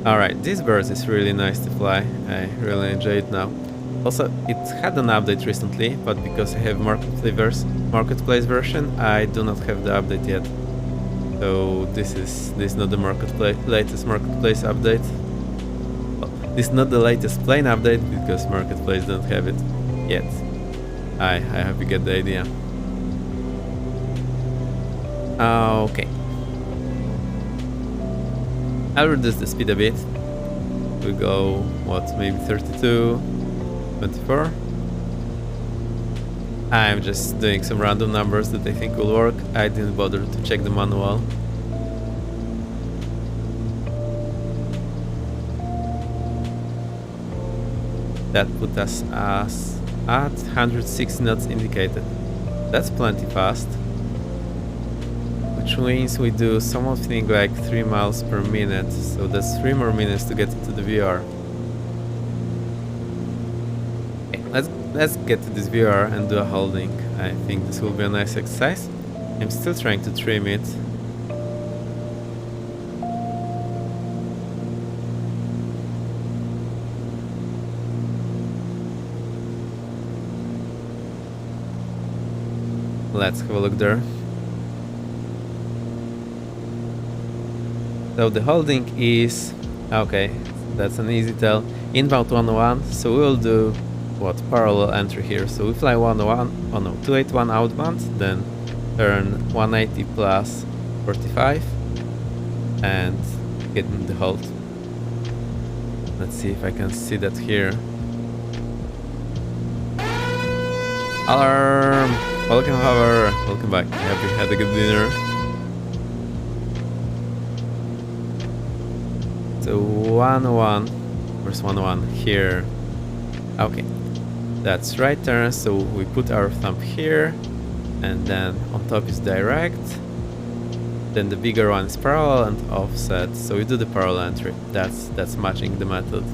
Alright, this bird is really nice to fly. I really enjoy it now. Also, it had an update recently, but because I have marketplace version, I do not have the update yet. So this is not the latest marketplace update. This is not the latest plane update because Marketplace don't have it yet. I hope you get the idea. Okay. I'll reduce the speed a bit. We go, what, maybe 32, 24. I'm just doing some random numbers that I think will work. I didn't bother to check the manual. That put us at 160 knots indicated. That's plenty fast. Which means we do something like 3 miles per minute. So that's 3 more minutes to get into the VR. Okay, let's get to this VR and do a holding. I think this will be a nice exercise. I'm still trying to trim it. Let's have a look there. So the holding is okay. That's an easy tell. Inbound 101. So we will do what, parallel entry here. So we fly 101. Oh no, 281 outbound. Then turn 180 plus 45 and get in the hold. Let's see if I can see that here. Alarm! Welcome, hover. Welcome back. I hope you had a good dinner. So 101. Where's 101? Here. Okay. That's right turn. So we put our thumb here, and then on top is direct. Then the bigger one is parallel and offset. So we do the parallel entry. That's matching the method.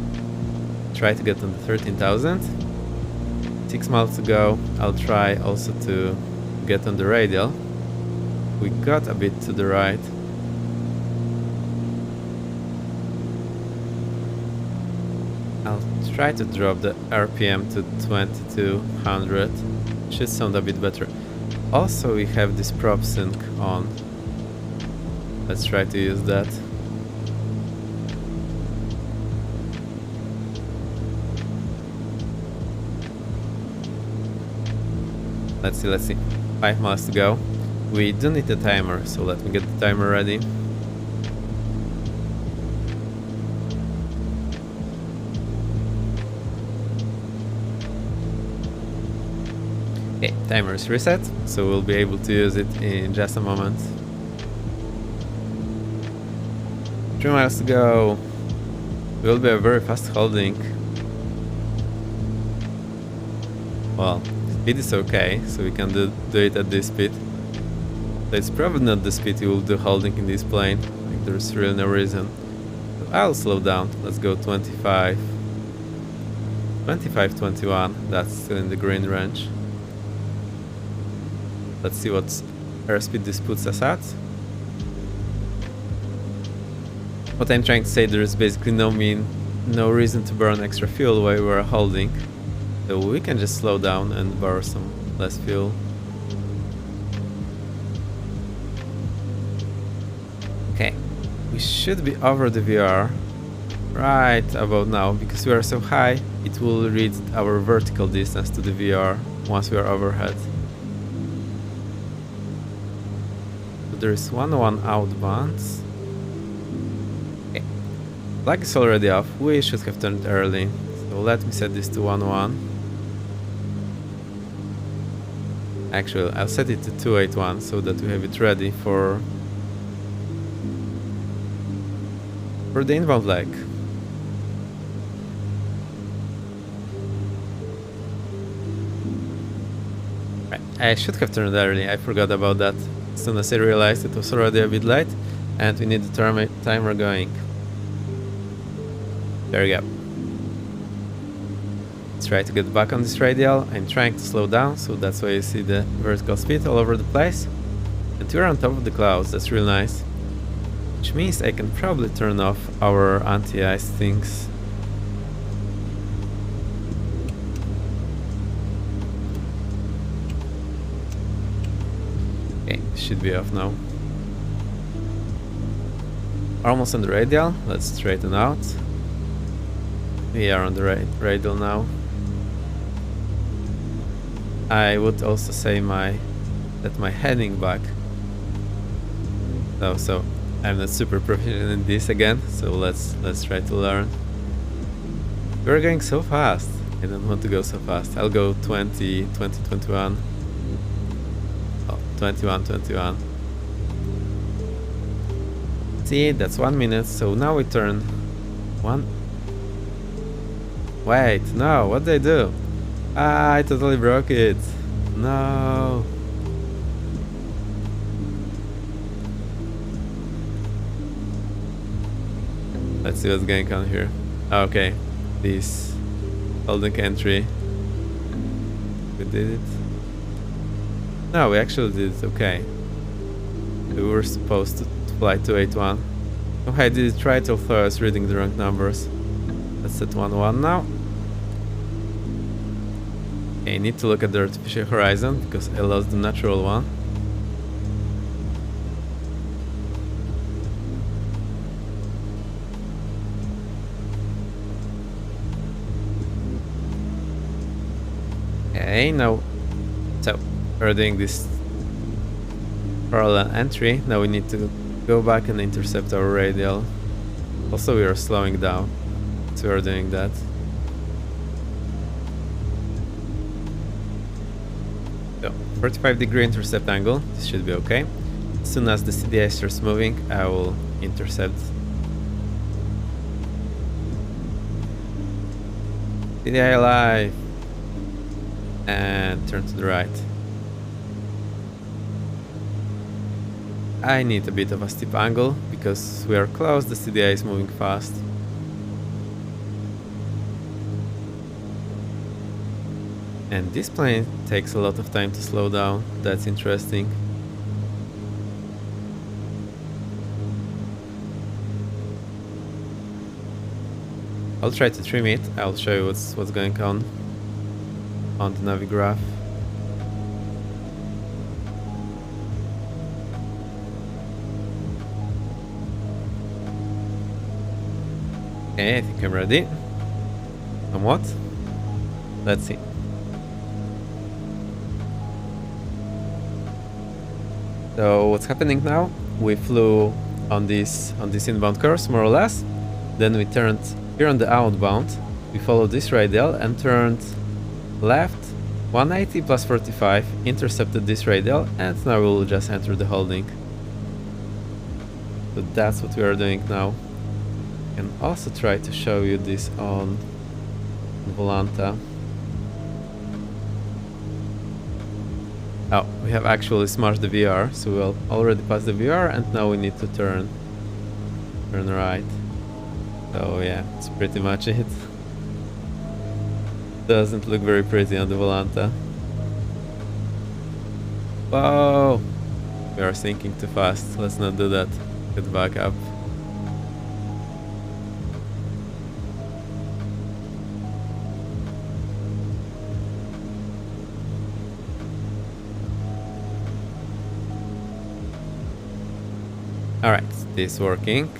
Try to get on the 13,000. 6 miles to go. I'll try also to get on the radial. We got a bit to the right. I'll try to drop the RPM to 2200. Should sound a bit better. Also, we have this prop sync on. Let's try to use that. Let's see. 5 miles to go. We do need a timer, so let me get the timer ready. Okay, timer is reset, so we'll be able to use it in just a moment. 3 miles to go. Will be a very fast holding. Well, speed is okay, so we can do it at this speed. So it's probably not the speed you will do holding in this plane. Like, there's really no reason. So I'll slow down. Let's go 25. 25, 21. That's still in the green range. Let's see what airspeed this puts us at. What I'm trying to say, there is basically no reason to burn extra fuel while we're holding. So we can just slow down and borrow some less fuel. Okay, we should be over the VR right about now, because we are so high, it will read our vertical distance to the VR once we are overhead. So there is 101 outbound. Okay, flag is already off. We should have turned early. So let me set this to 101. Actually, I'll set it to 281 so that we have it ready for the inbound leg. Right. I should have turned early, I forgot about that. As soon as I realized it was already a bit late and we need the timer going. There we go. Let's try to get back on this radial. I'm trying to slow down, so that's why you see the vertical speed all over the place. And we're on top of the clouds, that's real nice. Which means I can probably turn off our anti-ice things. Okay, should be off now. Almost on the radial, let's straighten out. We are on the radial now. I would also say that my heading back. So I'm not super proficient in this again, so let's try to learn. We're going so fast. I don't want to go so fast. I'll go 20, 20, 21. Oh, 21, 21. See, that's 1 minute. So now we turn one. Wait, no, what did I do? Ah, I totally broke it. No. Let's see what's going on here. Okay, this holding entry. We did it. No, we actually did it. Okay. We were supposed to fly to 81. Oh, I did it right, although I was reading the wrong numbers. Let's set 1-1 now. Okay, I need to look at the artificial horizon because I lost the natural one. Okay, now, so we're doing this parallel entry. Now we need to go back and intercept our radial. Also, we are slowing down, so we're doing that. So, 45-degree intercept angle. This should be okay. As soon as the CDI starts moving, I will intercept. CDI alive. And turn to the right. I need a bit of a steep angle because we are close, the CDI is moving fast. And this plane takes a lot of time to slow down, that's interesting. I'll try to trim it, I'll show you what's going on the Navigraph. Okay, I think I'm ready. Somewhat. Let's see. So what's happening now? We flew on this inbound course, more or less. Then we turned here on the outbound. We followed this radial and turned left 180 plus 45, intercepted this radial, and now we'll just enter the holding. So that's what we are doing now. And also try to show you this on Volanta. Oh, we have actually smashed the VR, so we'll already pass the VR, and now we need to turn right. So yeah, it's pretty much it. Doesn't look very pretty on the Volanta. Whoa! We are sinking too fast. Let's not do that. Get back up. Alright, this is working.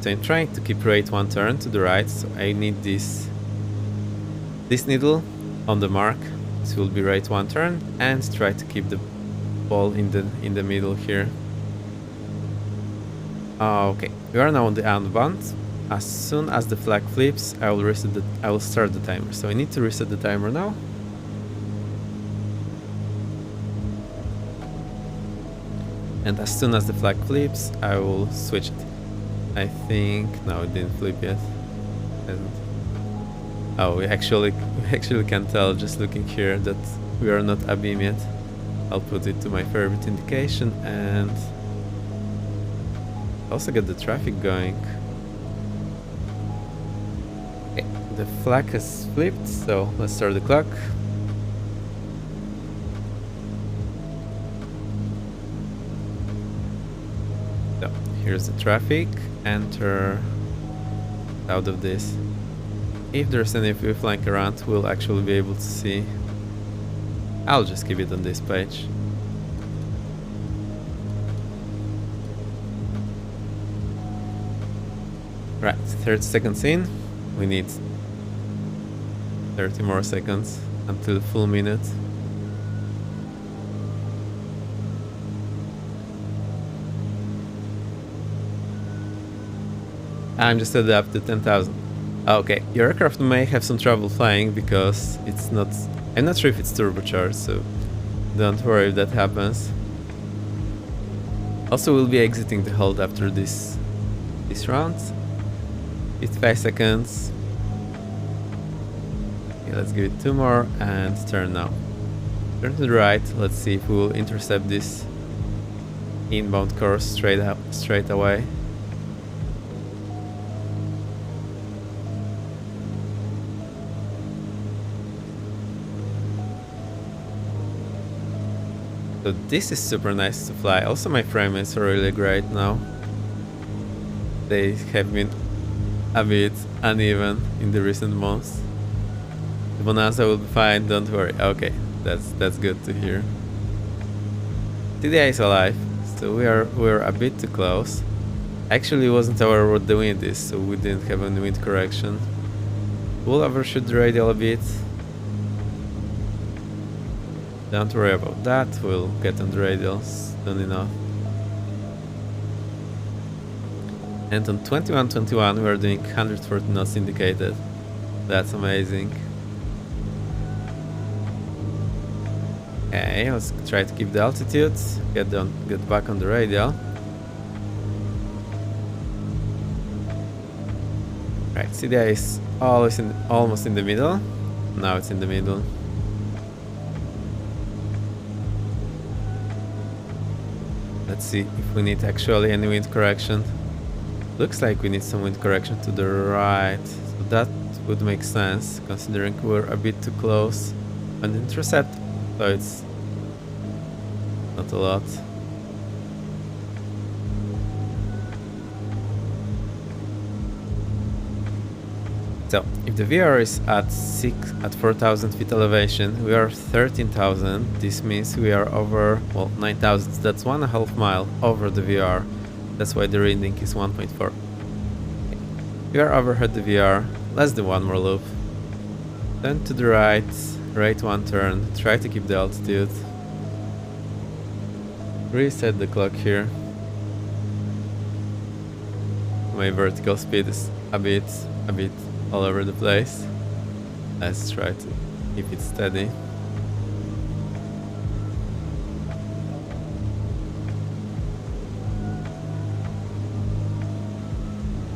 So I'm trying to keep rate one turn to the right, so I need this needle on the mark. This will be rate one turn, and try to keep the ball in the middle here. Okay, we are now on the outbound. As soon as the flag flips, I will start the timer. So I need to reset the timer now. And as soon as the flag flips, I will switch it. I think no, it didn't flip yet. And oh, we actually can tell just looking here that we are not abeam yet. I'll put it to my favorite indication and also get the traffic going. Okay, the flag has flipped, so let's start the clock. So here's the traffic. Enter out of this. If there's any view flying around, we'll actually be able to see. I'll just keep it on this page. Right, 30 seconds in. We need 30 more seconds until the full minute. I'm just at up to 10,000. Okay, your aircraft may have some trouble flying because it's not... I'm not sure if it's turbocharged, so don't worry if that happens. Also, we'll be exiting the hold after this round. 55 seconds. Okay, let's give it 2 more and turn now. Turn to the right. Let's see if we'll intercept this inbound course straight away. So this is super nice to fly. Also, my frame is really great now. They have been a bit uneven in the recent months. The bonanza will be fine, don't worry. Okay, that's good to hear. TDI is alive, so we're a bit too close. Actually, wasn't aware what the wind is, so we didn't have any wind correction. We'll overshoot the radial a bit. Don't worry about that, we'll get on the radials soon enough. And on 2121 we're doing 140 knots indicated. That's amazing. Okay, let's try to keep the altitude, get back on the radial. Right, CDI is almost in the middle. Now it's in the middle. Let's see if we need actually any wind correction. Looks like we need some wind correction to the right. So that would make sense, considering we're a bit too close on the intercept. So it's not a lot. So if the VR is at 4,000 feet elevation, we are 13,000. This means we are over, well, 9,000. That's 1.5 mile over the VR. That's why the reading is 1.4. We are overhead the VR. Let's do one more loop. Then to the right one turn. Try to keep the altitude. Reset the clock here. My vertical speed is a bit all over the place. Let's try to keep it steady.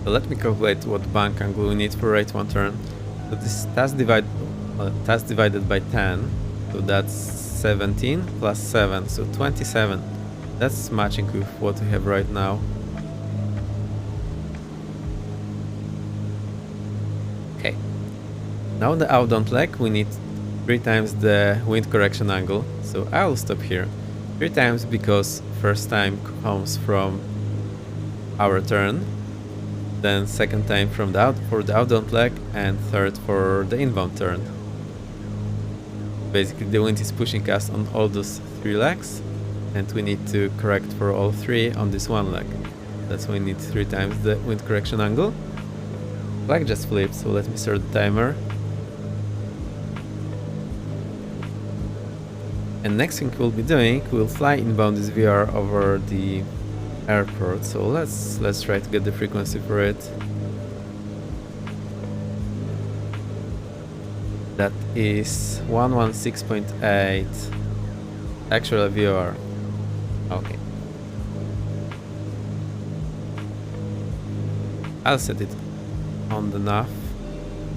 So let me calculate what bank angle we need for right one turn. So this task divided by 10, so that's 17 plus 7, so 27. That's matching with what we have right now. Okay. Now the outbound leg, we need 3 times the wind correction angle. So I'll stop here. 3 times because first time comes from our turn. Then second time for the outbound leg, and third for the inbound turn. Basically the wind is pushing us on all those 3 legs, and we need to correct for all 3 on this one leg. That's why we need 3 times the wind correction angle. Flag just flipped, so let me start the timer. And next thing we'll be doing, we'll fly inbound this VR over the airport. So let's try to get the frequency for it. That is 116.8 actual VR. Okay. I'll set it on the nav.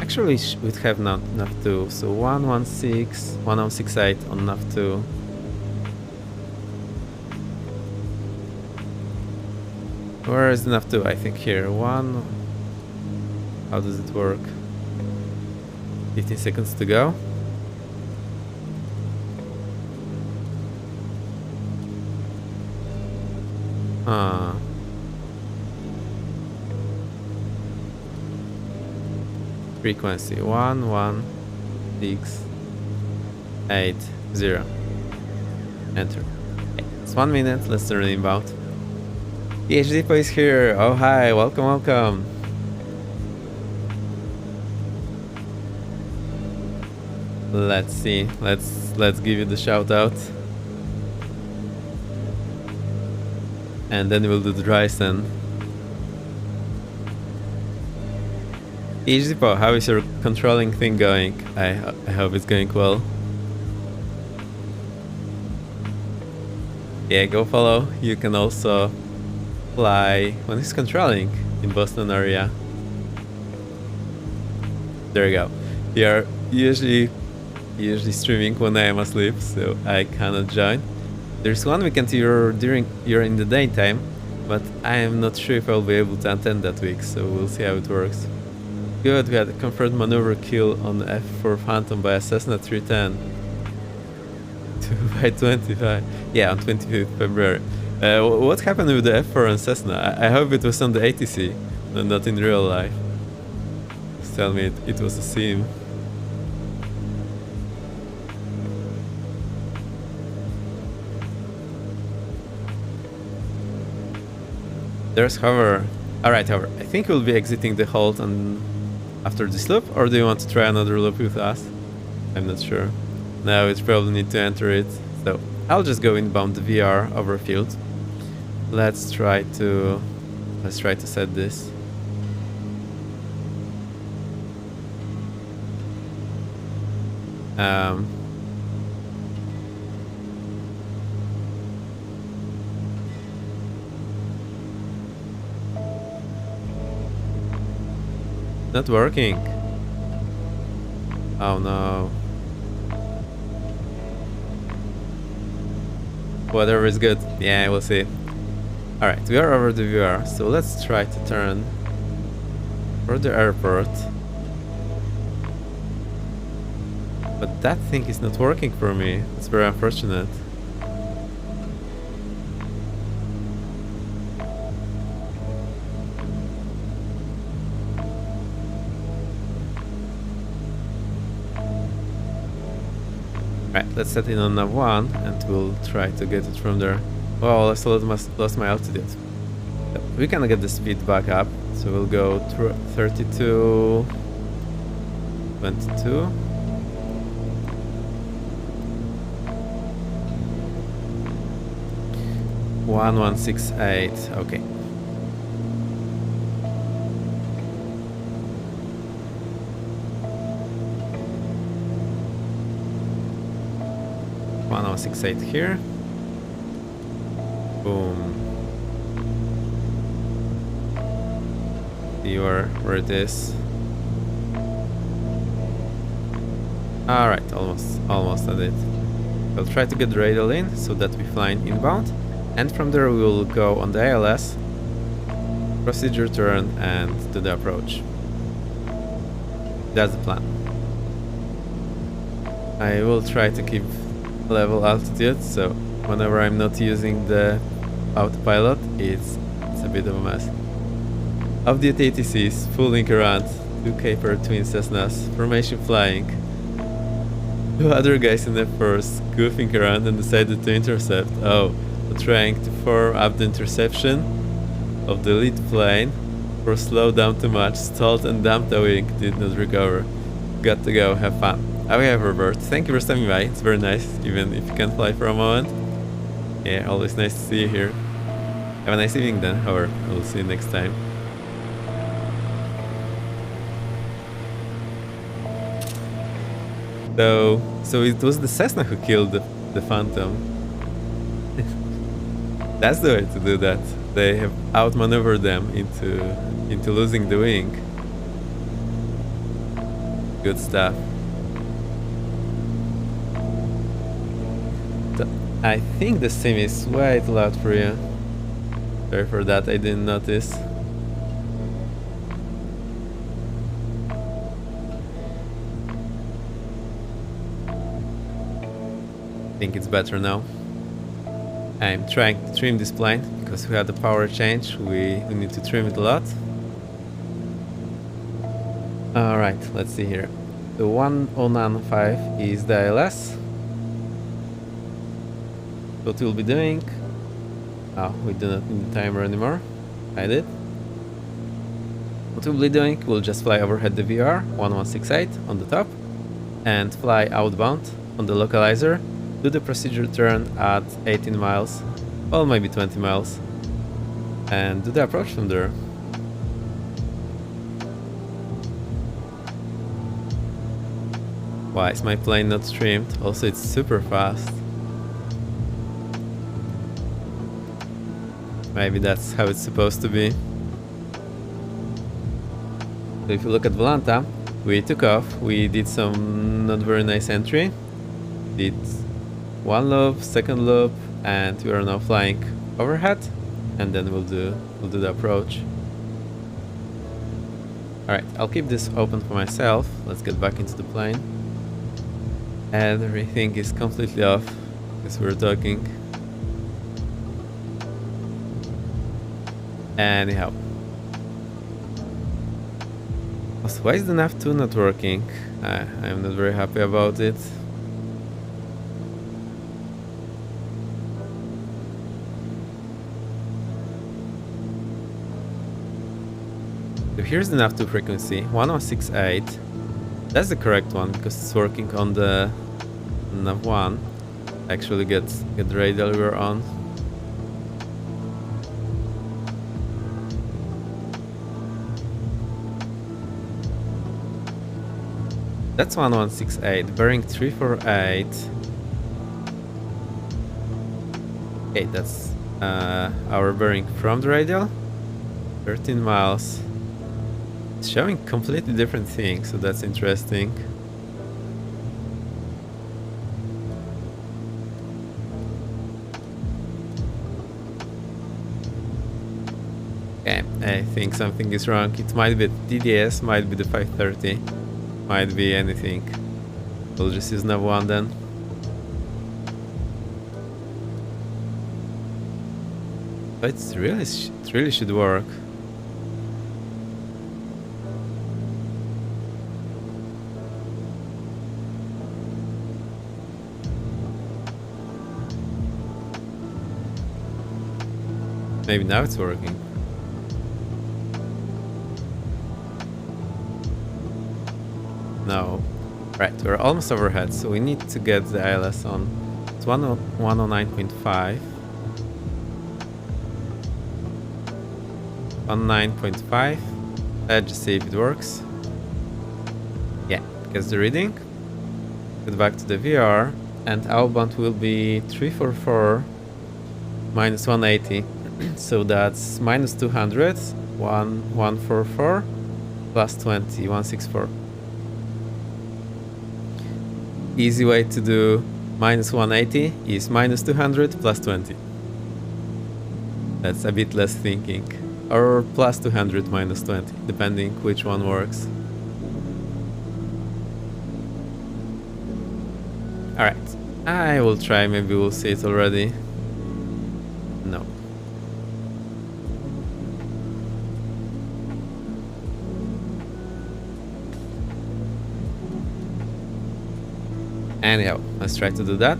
Actually, we'd have nav 2, so 116.8 on nav 2. Where is the nav 2? I think here. How does it work? 15 seconds to go. Frequency 11680. Enter. Okay, it's 1 minute. Let's turn inbound. PhD is here. Oh hi, welcome. Let's see. Let's give you the shout out. And then we'll do the dry send. Easy Paul, how is your controlling thing going? I hope it's going well. Yeah, go follow. You can also fly when it's controlling in Boston area. There you go. We are usually streaming when I am asleep, so I cannot join. There's one weekend you're in the daytime, but I am not sure if I'll be able to attend that week, so we'll see how it works. Good, we had a confirmed maneuver kill on the F4 Phantom by a Cessna 310. 2 by 25. Yeah, on 25th February. What happened with the F4 and Cessna? I hope it was on the ATC and not in real life. Just tell me it was a sim. There's hover. Alright, hover. I think we'll be exiting the hold after this loop, or do you want to try another loop with us? I'm not sure. No, it's probably need to enter it. So I'll just go inbound the VR over field. Let's try to set this. Not working. Oh no. Whatever is good. Yeah, we'll see. Alright, we are over the VR, so let's try to turn for the airport. But that thing is not working for me. It's very unfortunate. Right, let's set in on nav 1 and we'll try to get it from there. Oh, I still lost my altitude. So we can get the speed back up, so we'll go through 32, 22. One 168. Okay. One 168 here. Boom. See where it is. Alright, almost at it. We'll try to get the radial in so that we fly inbound, and from there we will go on the ALS, procedure turn, and do the approach. That's the plan. I will try to keep level altitude, so whenever I'm not using the autopilot, it's a bit of a mess. Off-duty ATCs, fooling around, 2K per twin Cessnas, formation flying. Two other guys in the first goofing around and decided to intercept. Oh, trying to form up the interception of the lead plane, or slow down too much, stalled and dumped a wing, did not recover. Got to go, have fun. Okay, Robert, thank you for stopping by. It's very nice, even if you can't fly for a moment. Yeah, always nice to see you here. Have a nice evening then, or we'll see you next time. So it was the Cessna who killed the Phantom. That's the way to do that. They have outmaneuvered them into losing the wing. Good stuff. I think the sim is way too loud for you. Sorry for that, I didn't notice. I think it's better now. I'm trying to trim this plane because we had the power change. We need to trim it a lot. Alright, let's see here. The 1095 is the ILS. What we'll be doing... Oh, we do not need the timer anymore. I did. What we'll be doing, we'll just fly overhead the VR 1168 on the top and fly outbound on the localizer. Do the procedure turn at 18 miles, well, maybe 20 miles, and do the approach from there. Why is my plane not trimmed? Also, it's super fast. Maybe that's how it's supposed to be. So if you look at Volanta, we took off, we did some not very nice entry, did one loop, second loop, and we are now flying overhead, and then we'll do the approach. Alright, I'll keep this open for myself. Let's get back into the plane. And everything is completely off because we're talking. Anyhow. So why is the nav2 not working? I'm not very happy about it. So here's the nav2 frequency, 1068. That's the correct one because it's working on the nav1. Actually get the radial we're on. That's 1168, bearing 348. Okay, that's our bearing from the radial. 13 miles. It's showing completely different things, so that's interesting. Okay, I think something is wrong. It might be DDS, might be the 530. Might be anything. We'll just use nav1 then. But it really should work. Maybe now it's working. No. Right, we're almost overhead, so we need to get the ILS on. It's 109.5. 19.5. Let's just see if it works. Yeah, gets the reading. Get back to the VR, and our band will be 344 minus 180. So that's minus 200, 144 plus 20, 164. Easy way to do minus 180 is minus 200 plus 20. That's a bit less thinking. Or plus 200 minus 20, depending which one works. Alright, I will try, maybe we'll see it already. No. Anyhow, let's try to do that.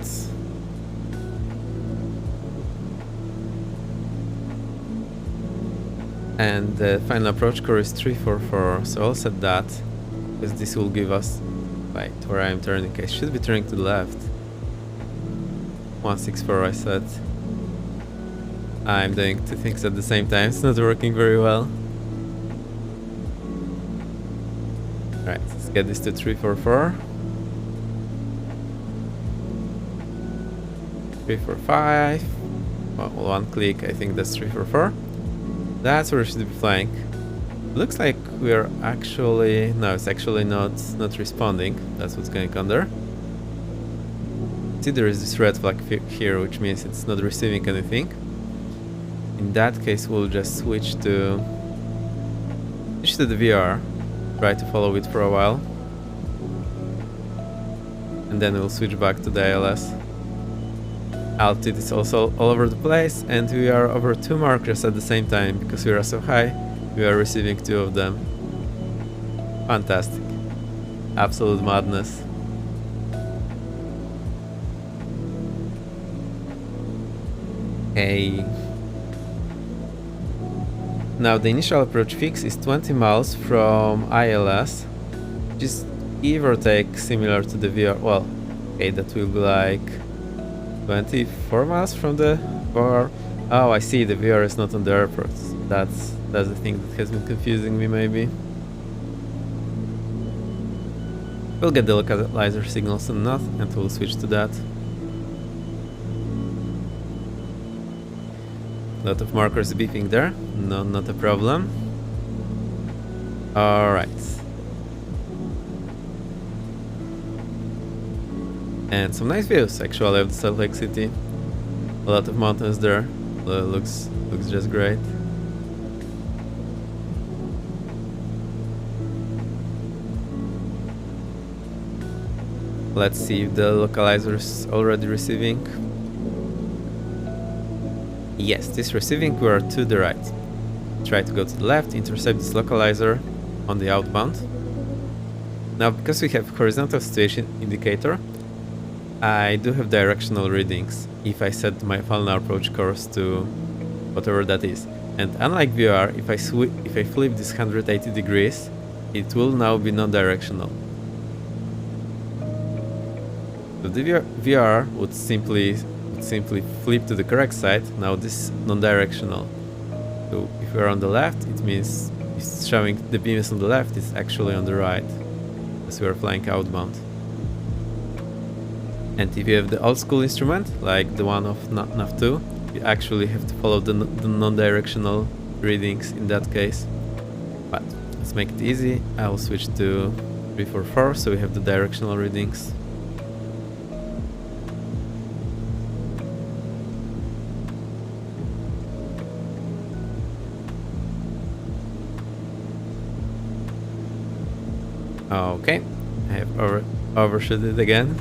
And the final approach core is 344, so I'll set that, because this will give us, wait, where I'm turning, I should be turning to the left. 164 I set. I'm doing two things at the same time, it's not working very well. Alright, let's get this to 344. 345. Well, one click, I think that's 344. That's where we should be flying. Looks like we're actually... No, it's actually not responding. That's what's going on there. See, there is this red flag here, which means it's not receiving anything. In that case, we'll just switch to the VR. Try to follow it for a while. And then we'll switch back to the ILS. Altitude is also all over the place, and we are over two markers at the same time because we are so high. We are receiving two of them. Fantastic. Absolute madness. Okay. Now the initial approach fix is 20 miles from ILS, which is give or take similar to the VR. Well, okay, that will be like 24 miles from the VR. Oh, I see, the VR is not on the airport. That's the thing that has been confusing me, maybe. We'll get the localizer signal soon enough and we'll switch to that. A lot of markers beeping there. No, not a problem. Alright. And some nice views actually of the Salt Lake City. A lot of mountains there. Looks just great. Let's see if the localizer is already receiving. Yes, this receiving. We are to the right. Try to go to the left, intercept this localizer on the outbound. Now, because we have horizontal situation indicator, I do have directional readings if I set my final approach course to whatever that is. And unlike VR, if I flip this 180 degrees, it will now be non-directional. So the VR would simply flip to the correct side. Now this is non-directional. So if we're on the left, it means it's showing the beam is on the left, it's actually on the right, as we are flying outbound. And if you have the old school instrument, like the one of NAV2, you actually have to follow the non-directional readings in that case. But let's make it easy. I'll switch to 344, so we have the directional readings. Okay, I have overshot it again.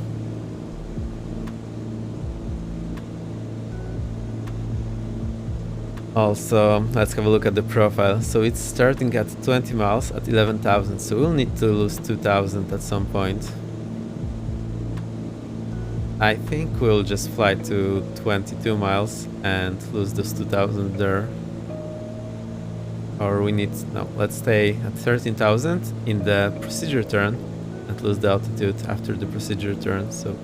Also, let's have a look at the profile. So it's starting at 20 miles at 11,000, so we'll need to lose 2,000 at some point. I think we'll just fly to 22 miles and lose those 2,000 there. Or we need, no, let's stay at 13,000 in the procedure turn and lose the altitude after the procedure turn, so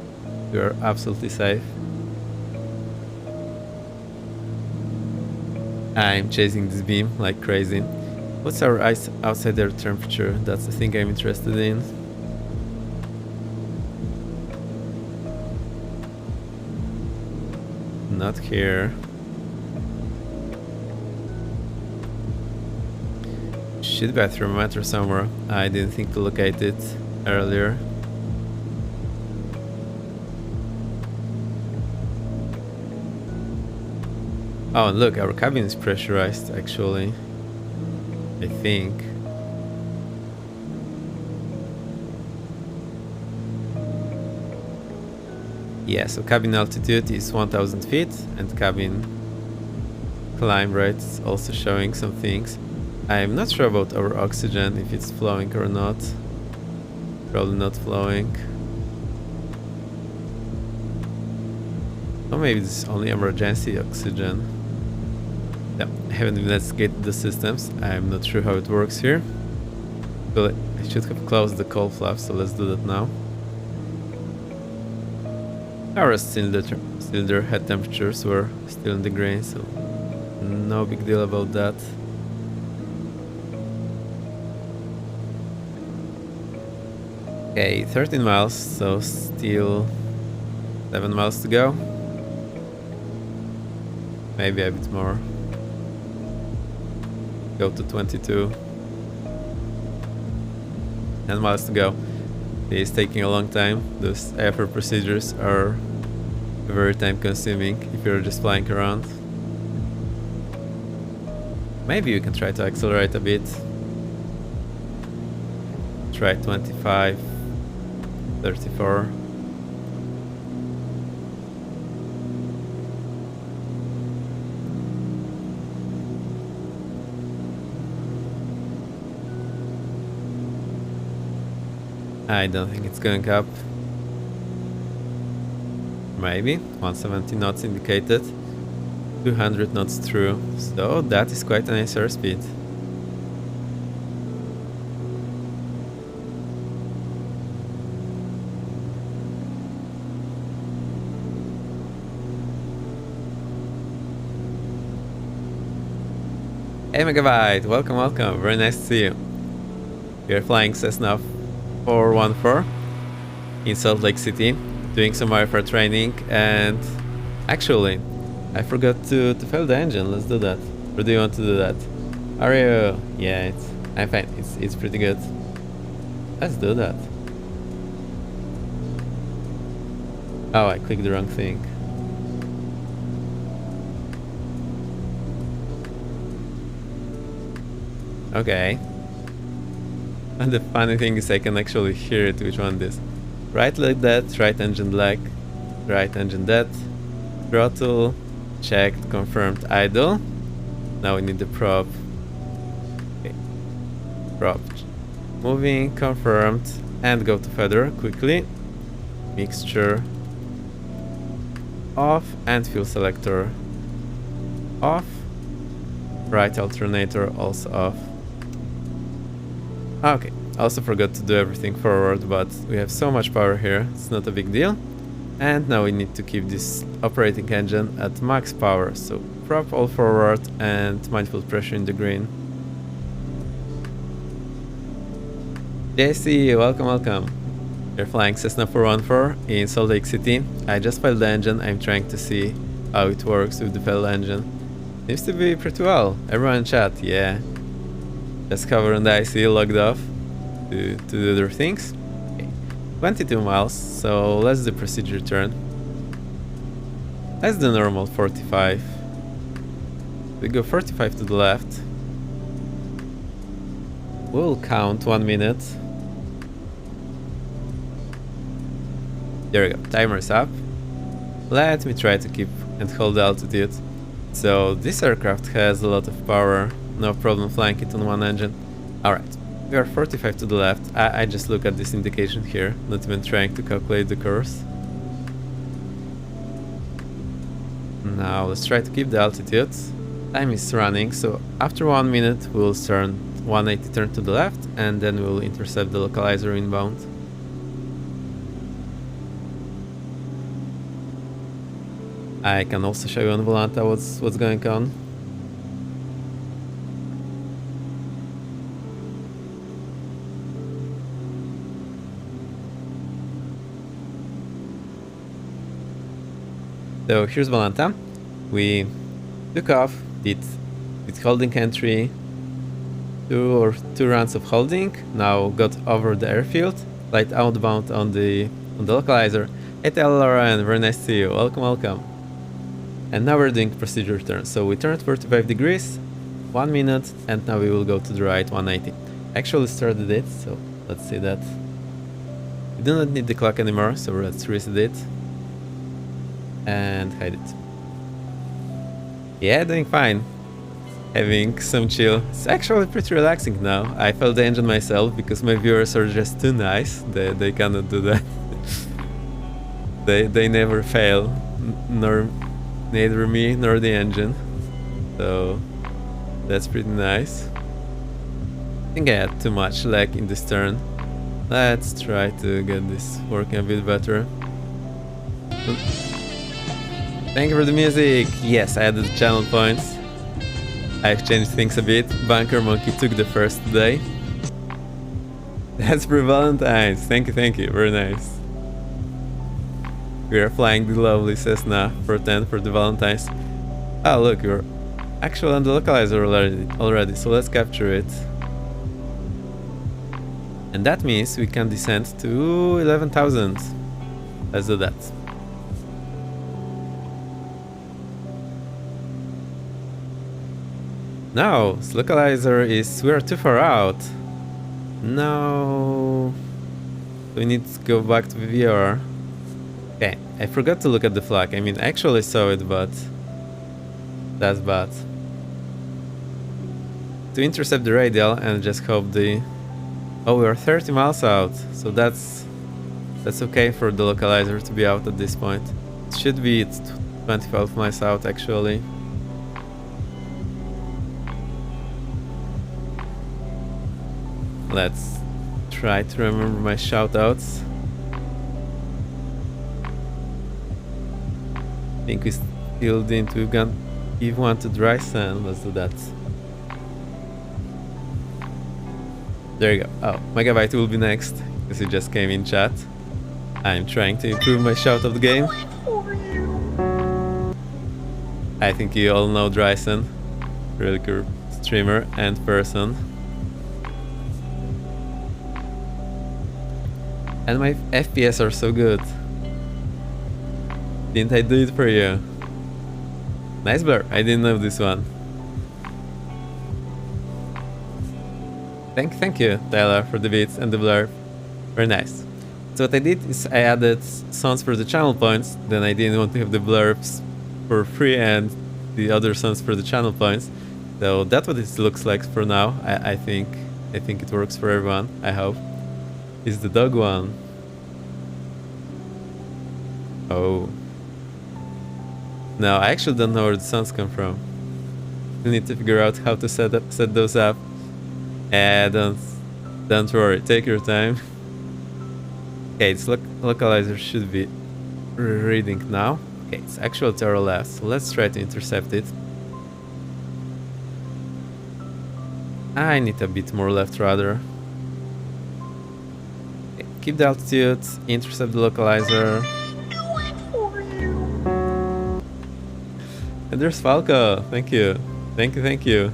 we are absolutely safe. I'm chasing this beam like crazy. What's our outside air temperature? That's the thing I'm interested in. Not here. Should be a thermometer somewhere. I didn't think to locate it earlier. Oh, and look, our cabin is pressurized actually, I think. Yeah, so cabin altitude is 1000 feet and cabin climb rate is also showing some things. I'm not sure about our oxygen, if it's flowing or not. Probably not flowing. Or maybe this is only emergency oxygen. Yeah, I haven't investigated the systems. I'm not sure how it works here. But I should have closed the cold flap, so let's do that now. Our cylinder head temperatures were still in the green, so no big deal about that. Okay, 13 miles, so still 7 miles to go. Maybe a bit more. Go to 22. 10 miles to go. It's taking a long time. Those IFR procedures are very time consuming if you're just flying around. Maybe you can try to accelerate a bit. Try 25, 34. I don't think it's going up. Maybe 170 knots indicated, 200 knots through, so that is quite a nice airspeed. Hey Megabyte, welcome, welcome, very nice to see you. We are flying Cessna 414 in Salt Lake City doing some IFR training, and actually I forgot to fail the engine. Let's do that. Or do you want to do that? Are you? Yeah, I'm fine. It's pretty good. Let's do that. Oh, I clicked the wrong thing. Okay. And the funny thing is I can actually hear it, which one this. Right leg dead, right engine black, right engine dead, throttle, checked, confirmed, idle. Now we need the prop. Okay. Prop. Moving, confirmed, and go to feather quickly. Mixture off, and fuel selector off. Right alternator also off. Okay, also forgot to do everything forward, but we have so much power here, it's not a big deal. And now we need to keep this operating engine at max power, so prop all forward and mindful pressure in the green. JC, welcome. You're flying Cessna 414 in Salt Lake City. I just failed the engine, I'm trying to see how it works with the failed engine. Seems to be pretty well. Everyone in chat, yeah. Just cover and IC logged off to do other things. Okay. 22 miles, so let's do procedure turn. Let's do normal 45. We go 45 to the left. We'll count 1 minute. There we go, timer is up. Let me try to keep and hold the altitude. So this aircraft has a lot of power, no problem flying it on one engine. Alright, we are 45 to the left. I just look at this indication here, not even trying to calculate the course. Now let's try to keep the altitude. Time is running, so after 1 minute we'll turn 180 turn to the left, and then we'll intercept the localizer inbound. I can also show you on Volanta what's going on. So here's Volanta. We took off, did holding entry, two rounds of holding. Now got over the airfield, flight outbound on the localizer. Hey Lauren, very nice to see you. Welcome. And now we're doing procedure turn. So we turned 45 degrees, 1 minute, and now we will go to the right 180. Actually started it, so let's see that. We do not need the clock anymore, so let's reset it. And hide it. Yeah, doing fine. Having some chill. It's actually pretty relaxing now. I felt the engine myself because my viewers are just too nice. They cannot do that. they never fail, neither me nor the engine, so that's pretty nice. I think I had too much lag in this turn. Let's try to get this working a bit better. Thank you for the music. Yes, I added channel points. I've changed things a bit. Bunker Monkey took the first day. That's for Valentine's. Thank you, very nice. We are flying the lovely Cessna 410 for the Valentine's. Oh look, we're actually on the localizer already, so let's capture it. And that means we can descend to 11,000. Let's do that. No, this localizer is... we are too far out. No. We need to go back to VVR. Okay, I forgot to look at the flag. I mean, I actually saw it, but that's bad. To intercept the radial and just hope the... oh, we are 30 miles out, so that's okay for the localizer to be out at this point. It should be 25 miles out, actually. Let's try to remember my shoutouts. I think we still didn't. We're gonna give one to Dry Sand. Let's do that. There you go. Oh, Megabyte will be next because he just came in chat. I'm trying to improve my shout of the game. I think you all know Dryson. Really good streamer and person. And my FPS are so good. Didn't I do it for you? Nice blur. I didn't know this one. Thank you, Tyler, for the beats and the blur. Very nice. So what I did is I added sounds for the channel points. Then I didn't want to have the blurbs for free and the other sounds for the channel points. So that's what it looks like for now. I think it works for everyone. I hope. Is the dog one? Oh. No, I actually don't know where the sounds come from. You need to figure out how to set those up. Don't worry, take your time. Okay, its localizer should be reading now. Okay, it's actually to our left, so let's try to intercept it. I need a bit more left rudder. Okay, keep the altitude, intercept the localizer. And there's Falco, thank you. Thank you.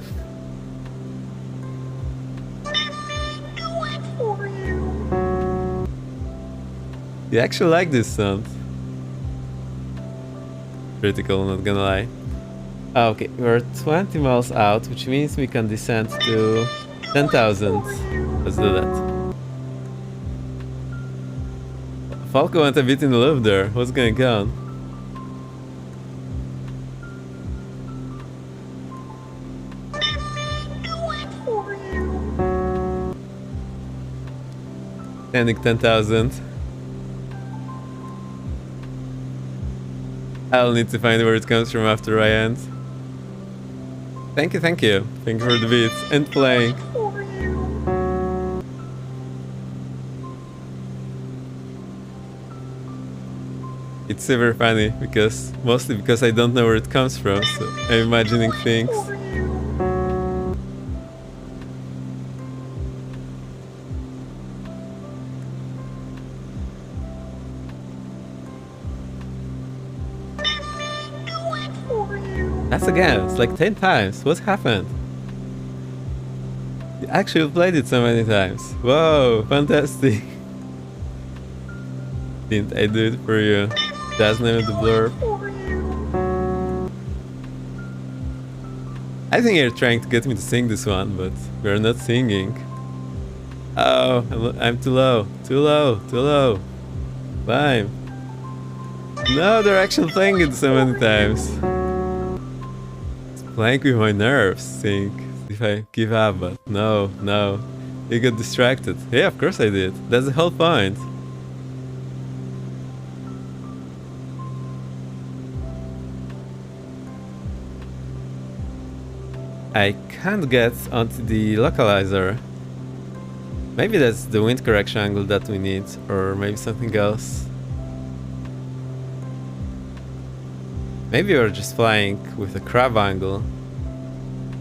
You actually like this sound. Pretty cool, not gonna lie. Okay, we're 20 miles out, which means we can descend to 10,000. Let's do that. Falco went a bit in the loop there. What's going on? Standing 10,000. I'll need to find where it comes from after I end. Thank you. Thank you for the beats and playing. It's super funny mostly because I don't know where it comes from, so I'm imagining things. That's again, it's like 10 times. What happened? You actually played it so many times. Whoa, fantastic. Didn't I do it for you? That's name of the blurb. I think you're trying to get me to sing this one, but we're not singing. Oh, I'm too low. Too low. Climb. No, they're actually playing it so many times. Playing with my nerves, think if I give up, but no, you got distracted. Yeah, of course I did. That's the whole point. I can't get onto the localizer. Maybe that's the wind correction angle that we need, or maybe something else. Maybe we're just flying with a crab angle.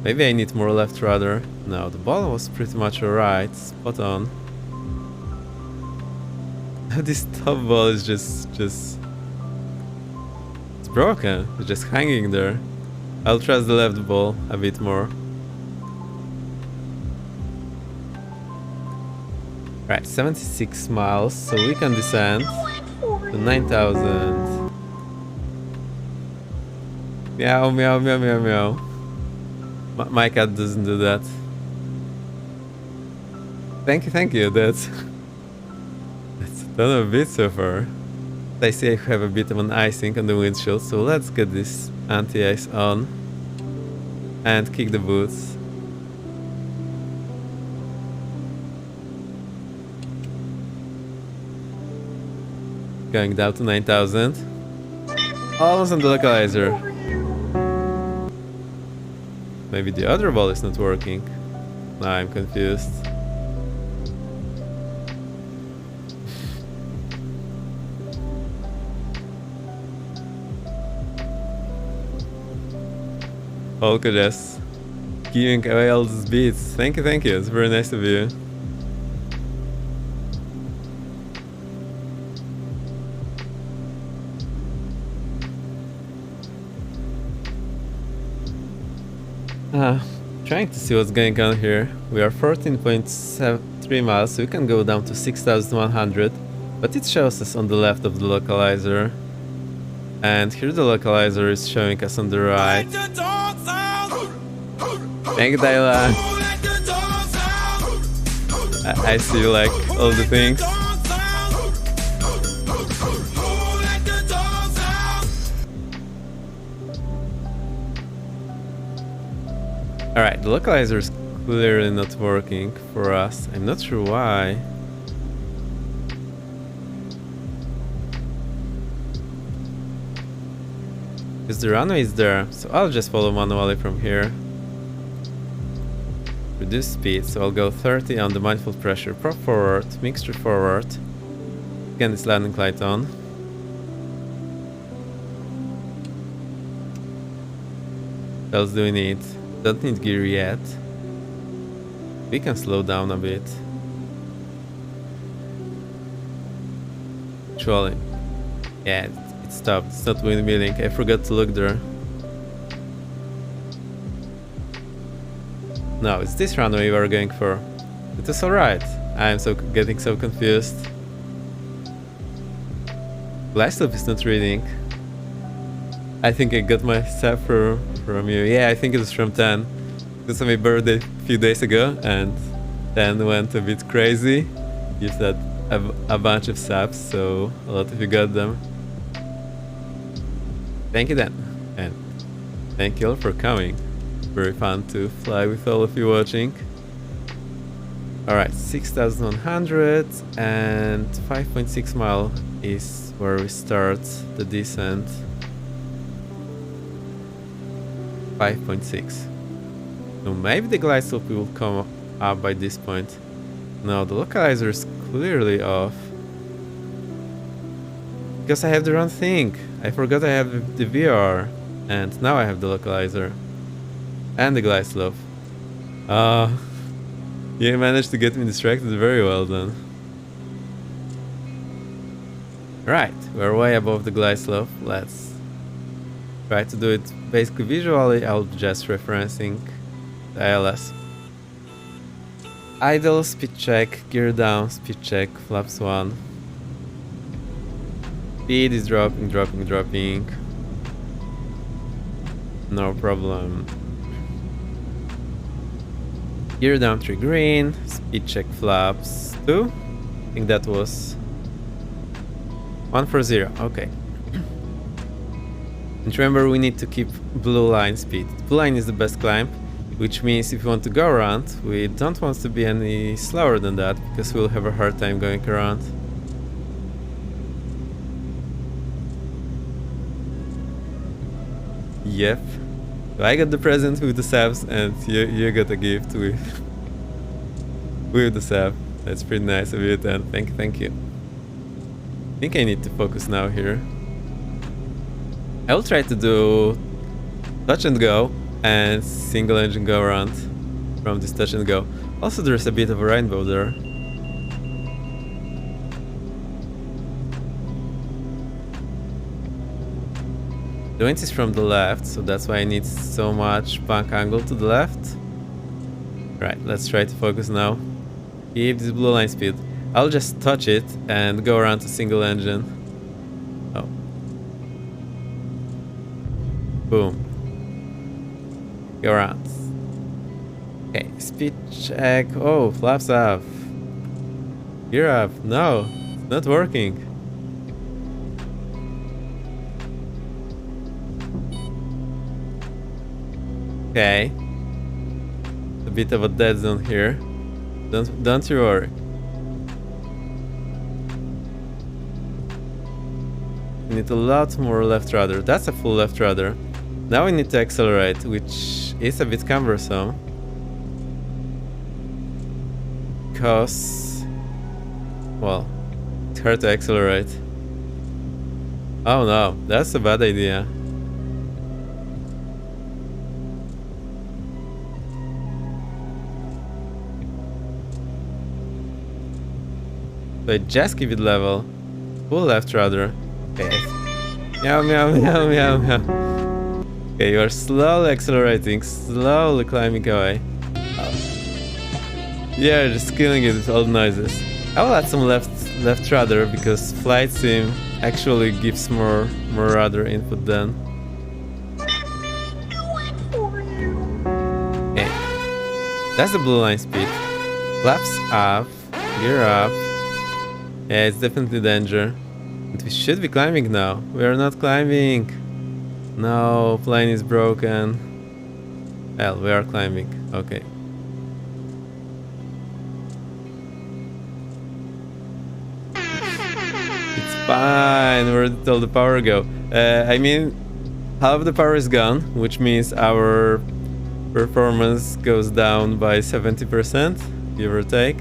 Maybe I need more left rudder. No, the ball was pretty much alright. Spot on. This top ball is just... It's broken. It's just hanging there. I'll trust the left ball a bit more. Right, 76 miles, so we can descend to 9,000. Meow. My cat doesn't do that. Thank you. That's a ton of bits so far. I see I have a bit of an icing on the windshield, so let's get this anti-ice on and kick the boots. Going down to 9,000. Almost on the localizer. Maybe the other ball is not working. Now I'm confused. Holka just giving away all these beats. Thank you. It's very nice of you. Trying to see what's going on here. We are 14.3 miles, so we can go down to 6,100, but it shows us on the left of the localizer. And here the localizer is showing us on the right. Magdala. I see like all the things. Alright, the localizer is clearly not working for us. I'm not sure why. Because the runway is there, so I'll just follow manually from here. Reduce speed, so I'll go 30 on the manifold pressure. Prop forward, mixture forward. Again, this landing light on. What else do we need? Don't need gear yet. We can slow down a bit. Actually, yeah, it stopped. It's not windmilling. I forgot to look there. No, it's this runway we are going for. It was alright. I'm getting so confused. Glide slope is not reading. I think I got my stuff from you. Yeah, I think it was from 10. It was my birthday a few days ago, and 10 went a bit crazy. You said a bunch of subs, so a lot of you got them. Thank you then, and thank you all for coming. Very fun to fly with all of you watching. Alright, 6,100 and 5.6 mile is where we start the descent. 5.6. So maybe the glide slope will come up by this point. No, the localizer is clearly off. Because I have the wrong thing. I forgot I have the VR. And now I have the localizer. And the glide slope. You managed to get me distracted very well then. Right, we're way above the glide slope. Let's try to do it basically visually. I'll just referencing the ILS. Idle, speed check, gear down, speed check, flaps 1. Speed is dropping. No problem. Gear down 3 green, speed check flaps 2. I think that was 140, okay. And remember, we need to keep blue line speed. Blue line is the best climb, which means if we want to go around, we don't want to be any slower than that, because we'll have a hard time going around. Yep. So I got the present with the subs, and you got a gift with the sub. That's pretty nice of you, then. Thank you. I think I need to focus now here. I will try to do touch and go and single engine go around from this touch and go. Also, there's a bit of a rainbow there. The wind is from the left, so that's why I need so much bank angle to the left. Right, let's try to focus now. Keep this blue line speed. I'll just touch it and go around to single engine. Oh. Boom. Go around. Okay, speed check. Oh, flaps up. Gear up. No, it's not working. Okay. A bit of a dead zone here. Don't you worry. We need a lot more left rudder. That's a full left rudder. Now we need to accelerate, which is a bit cumbersome. Because, well, it's hard to accelerate. Oh no, that's a bad idea. So I just keep it level. Full left rudder. Okay. Meow meow meow meow meow. Okay, you are slowly accelerating, slowly climbing away. Yeah, just killing it with all the noises. I will add some left rudder because flight sim actually gives more rudder input than. Okay, that's the blue line speed. Flaps up, gear up. Yeah, it's definitely danger. But we should be climbing now. We are not climbing. No, plane is broken. Well, we are climbing. Okay. It's fine. Where did all the power go? I mean, half the power is gone, which means our performance goes down by 70%, give or take.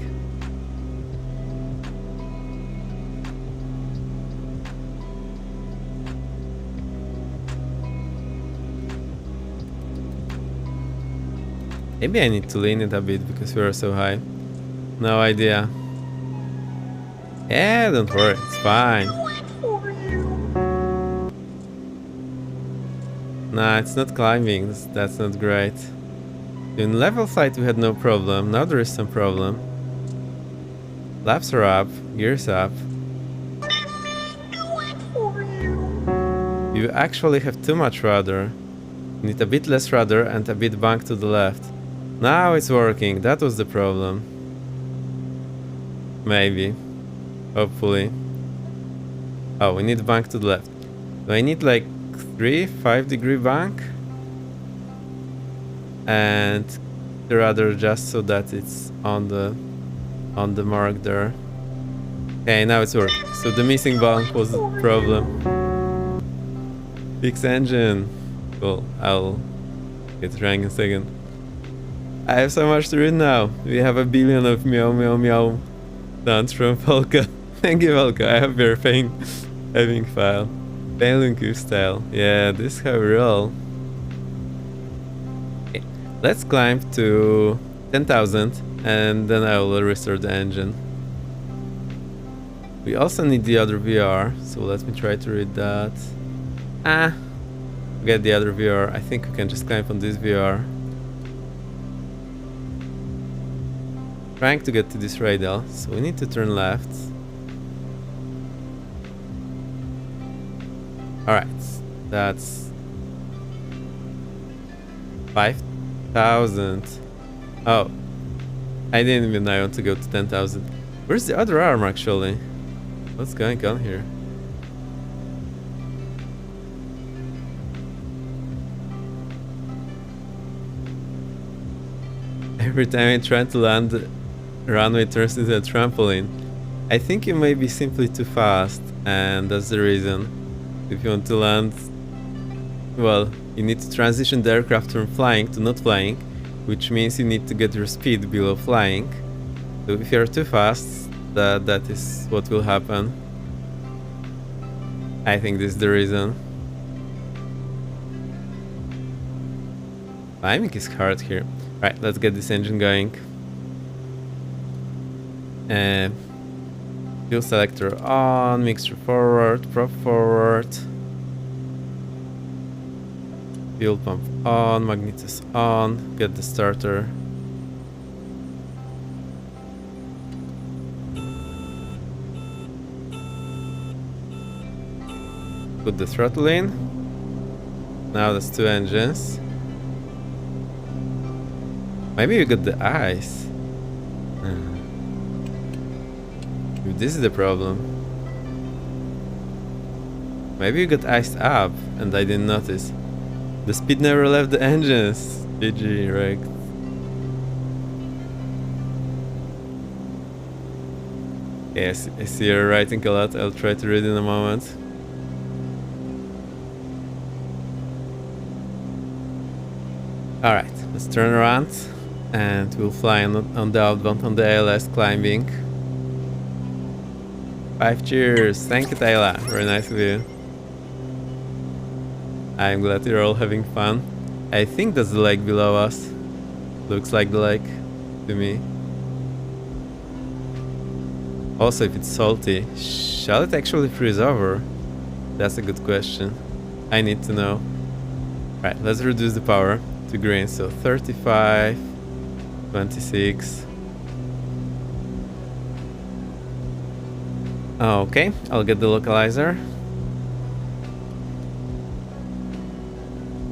Maybe I need to lean it a bit because we are so high. No idea. Yeah, don't worry, it's fine. Nah, it's not climbing, that's not great. In level flight we had no problem, now there is some problem. Laps are up, gears up. You actually have too much rudder. You need a bit less rudder and a bit bank to the left. Now it's working, that was the problem. Maybe. Hopefully. Oh, we need bank to the left. Do I need like 5 degree bank? And the rudder just so that it's on the mark there. Okay, now it's working. So the missing bank was the problem. Fix engine. Cool, I'll get trying in a second. I have so much to read now. We have a billion of meow meow meow dance from Volka. Thank you, Volka. I have your having file. Failing Q style. Yeah, this is how we roll. Okay, let's climb to 10,000 and then I will restore the engine. We also need the other VR, so let me try to read that. Get the other VR. I think we can just climb on this VR. Trying to get to this radial, so we need to turn left. Alright, that's 5,000. Oh, I didn't even know I want to go to 10,000. Where's the other arm actually? What's going on here? Every time I try to land, the runway turns into a trampoline. I think you may be simply too fast, and that's the reason. If you want to land, well, you need to transition the aircraft from flying to not flying, which means you need to get your speed below flying. So if you're too fast, that is what will happen. I think this is the reason. Climbing is hard here. Right, let's get this engine going. Fuel selector on, mixture forward, prop forward. Fuel pump on, magnetos on, get the starter. Put the throttle in. Now there's 2 engines. Maybe we got the ice. This is the problem. Maybe we got iced up and I didn't notice. The speed never left the engines. GG, wrecked. Yes, I see you're writing a lot. I'll try to read in a moment. Alright, let's turn around. And we'll fly on the outbound on the ALS climbing. 5 cheers! Thank you, Taylor. Very nice of you. I'm glad you're all having fun. I think that's the lake below us. Looks like the lake to me. Also, if it's salty, shall it actually freeze over? That's a good question. I need to know. Right, let's reduce the power to green. So 35, 26. Okay, I'll get the localizer.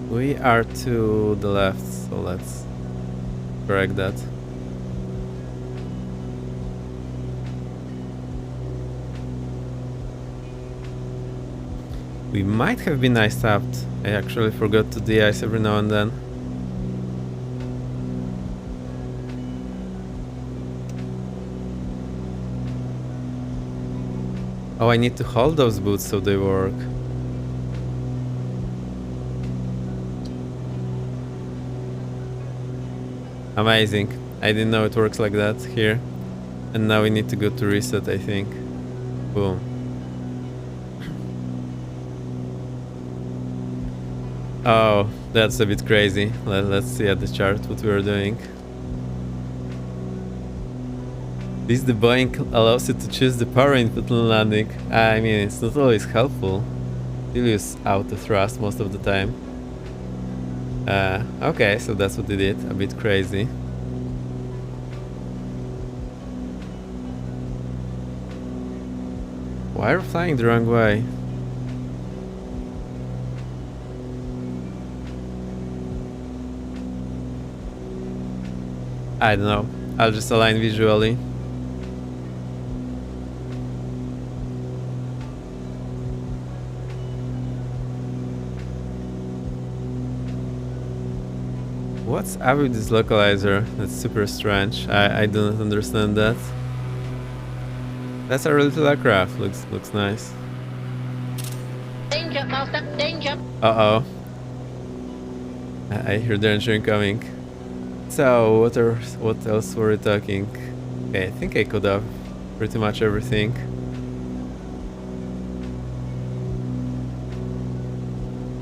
We are to the left, so let's correct that. We might have been iced up. I actually forgot to de-ice every now and then. Oh, I need to hold those boots so they work. Amazing. I didn't know it works like that here. And now we need to go to reset, I think. Boom. Oh, that's a bit crazy. Let's see at the chart what we are doing. This debugging allows you to choose the power input on landing. I mean, it's not always helpful. You use auto thrust most of the time. Okay, so that's what they did. A bit crazy. Why are we flying the wrong way? I don't know. I'll just align visually. What's up with this localizer? That's super strange. I don't understand that. That's a little aircraft. Looks nice. Danger, master, danger. Uh-oh. I hear the engine coming. So, what else were we talking? Okay, I think I could have pretty much everything.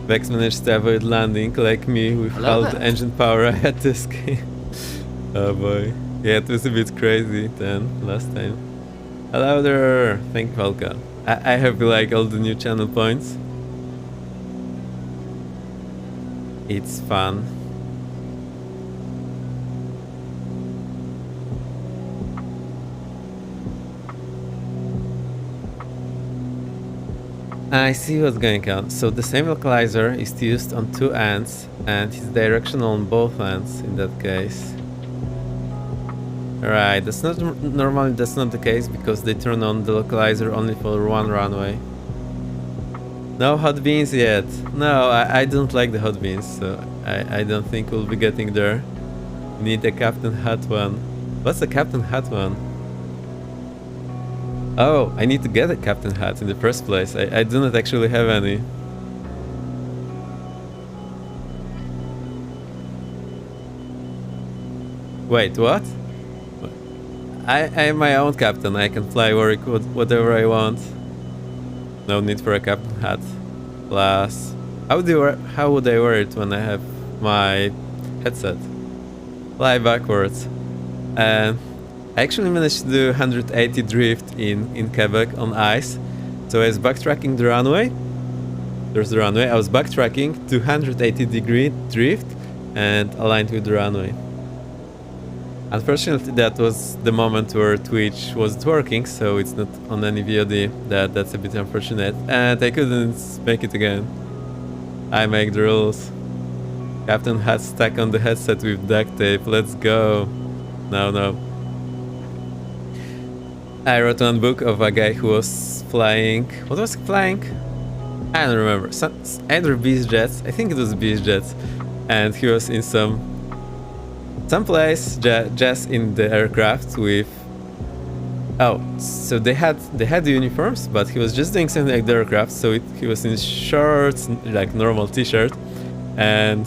Vex managed to avoid landing, like me, with all the engine power I had to escape. Oh boy. Yeah, it was a bit crazy then, last time. Hello there! Thank you, Valka. I have like all the new channel points. It's fun. I see what's going on. So the same localizer is used on two ends and it's directional on both ends in that case. Right, that's not normally that's not the case because they turn on the localizer only for one runway. No hot beans yet. No, I don't like the hot beans, so I don't think we'll be getting there. We need a Captain Hot one. What's a Captain Hot one? Oh, I need to get a Captain Hat in the first place. I do not actually have any. Wait, what? I am my own captain. I can fly whatever I want. No need for a Captain Hat. Plus, how would I wear it when I have my headset? Fly backwards. I actually managed to do 180 drift in Quebec on ice. So I was backtracking the runway. There's the runway. I was backtracking to 180-degree drift and aligned with the runway. Unfortunately, that was the moment where Twitch wasn't working, so it's not on any VOD. That's a bit unfortunate. And I couldn't make it again. I make the rules. Captain Hat stuck on the headset with duct tape. Let's go. No. I wrote one book of a guy who was flying. What was he flying? I don't remember. Either Beast Jets. I think it was Beast Jets. And he was in some place just in the aircraft with. Oh, so they had the uniforms, but he was just doing something like the aircraft. So he was in shorts, like normal T-shirt, and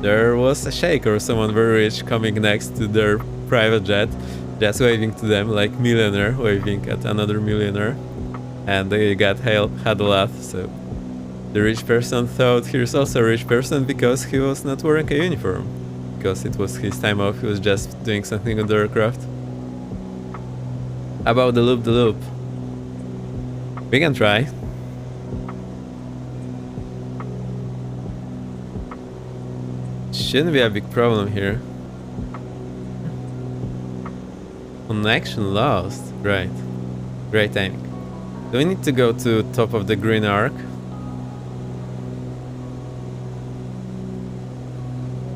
there was a sheikh or someone very rich coming next to their private jet. Just waving to them like millionaire waving at another millionaire, and they had a laugh. So the rich person thought he was also a rich person because he was not wearing a uniform, because it was his time off. He was just doing something on the aircraft. About the loop, we can try. Shouldn't be a big problem here. Connection lost. Right. Great timing. Do we need to go to top of the green arc?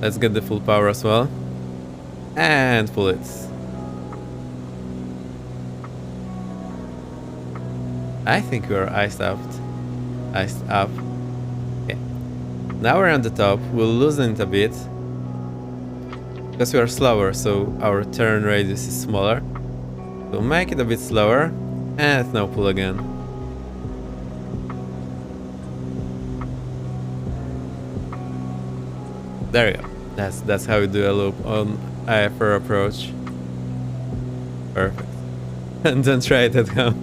Let's get the full power as well. And pull it. I think we are iced up. Iced up. Okay. Now we're on the top. We'll loosen it a bit. Because we are slower, so our turn radius is smaller. So make it a bit slower. And now pull again. There you go. That's how we do a loop on IFR approach. Perfect. And don't try it at home.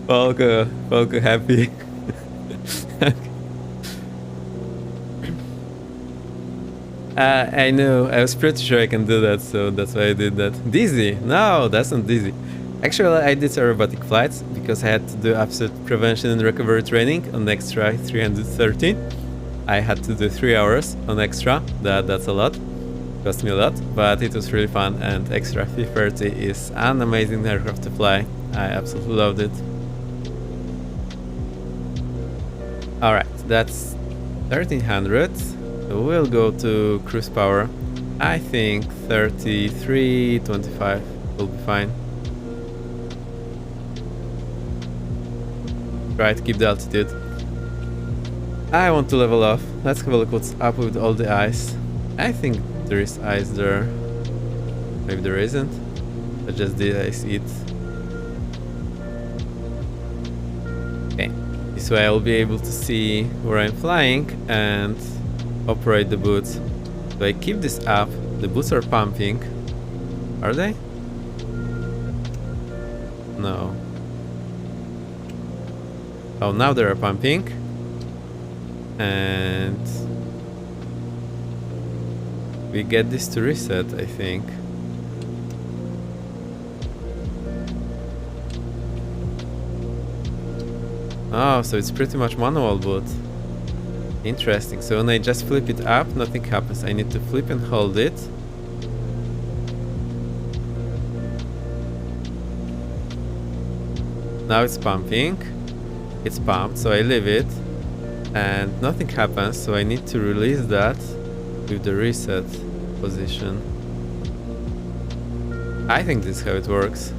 Falco happy. I knew, I was pretty sure I can do that, so that's why I did that. Dizzy? No, that's not dizzy. Actually, I did aerobatic flights because I had to do absolute prevention and recovery training on extra 313. I had to do 3 hours on extra, that's a lot. Cost me a lot, but it was really fun, and extra 330 is an amazing aircraft to fly. I absolutely loved it. Alright, that's 1300. So we'll go to cruise power. I think 3325 will be fine. Try to keep the altitude. I want to level off. Let's have a look what's up with all the ice. I think there is ice there. Maybe there isn't. I just did ice it. Okay. This way I'll be able to see where I'm flying and operate the boots. So I keep this up. The boots are pumping. Are they? No. Oh, now they are pumping. And we get this to reset, I think. Oh, so it's pretty much manual boot. Interesting. So when I just flip it up, nothing happens. I need to flip and hold it. Now it's pumping. It's pumped, so I leave it. And nothing happens, so I need to release that with the reset position. I think this is how it works.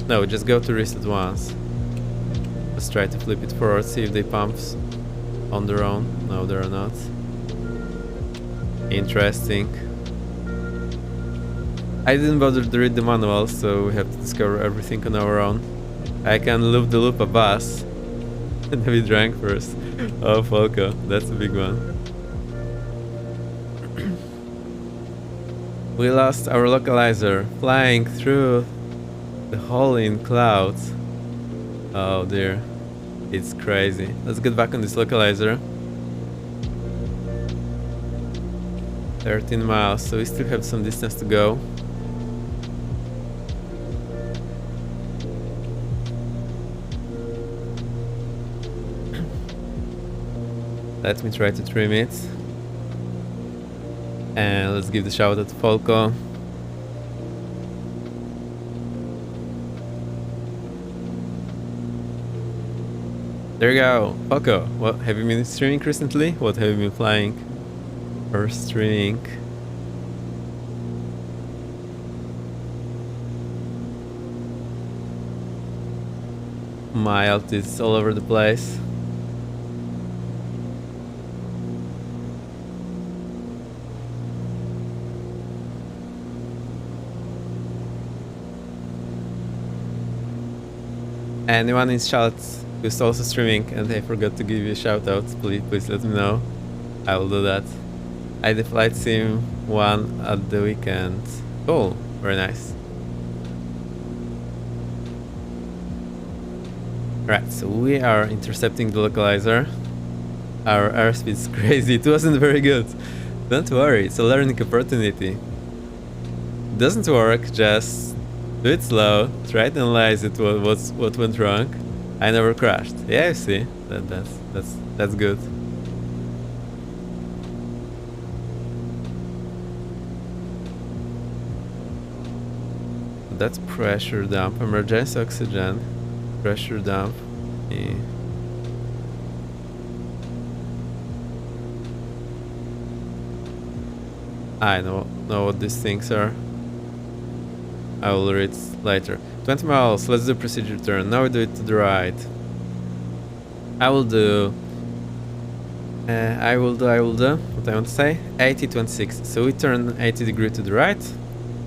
No, just go to reset once. Let's try to flip it forward, see if they pump on their own. No, they're not. Interesting. I didn't bother to read the manual, so we have to discover everything on our own. I can loop the loop a bus. And we drank first. Oh, Falco, that's a big one. We lost our localizer, flying through the hole in clouds. Oh dear, it's crazy. Let's get back on this localizer. 13 miles, so we still have some distance to go. Let me try to trim it. And let's give the shout out to Falco. There you go, Falco. What have you been streaming recently? What have you been flying or streaming? My altitude is all over the place. Anyone in chat who's also streaming and I forgot to give you a shout out, please let me know. I will do that. I did flight sim 1 at the weekend. Cool, very nice. Right, so we are intercepting the localizer. Our airspeed is crazy, it wasn't very good. Don't worry, it's a learning opportunity. It doesn't work, just do it slow, try to analyze it, what went wrong. I never crashed. Yeah, you see, that's good. that's pressure dump, emergency oxygen, pressure dump. I know what these things are. I will read later. 20 miles, let's do procedure turn. Now we do it to the right. I will do what I want to say, 80, 26. So we turn 80 degree to the right,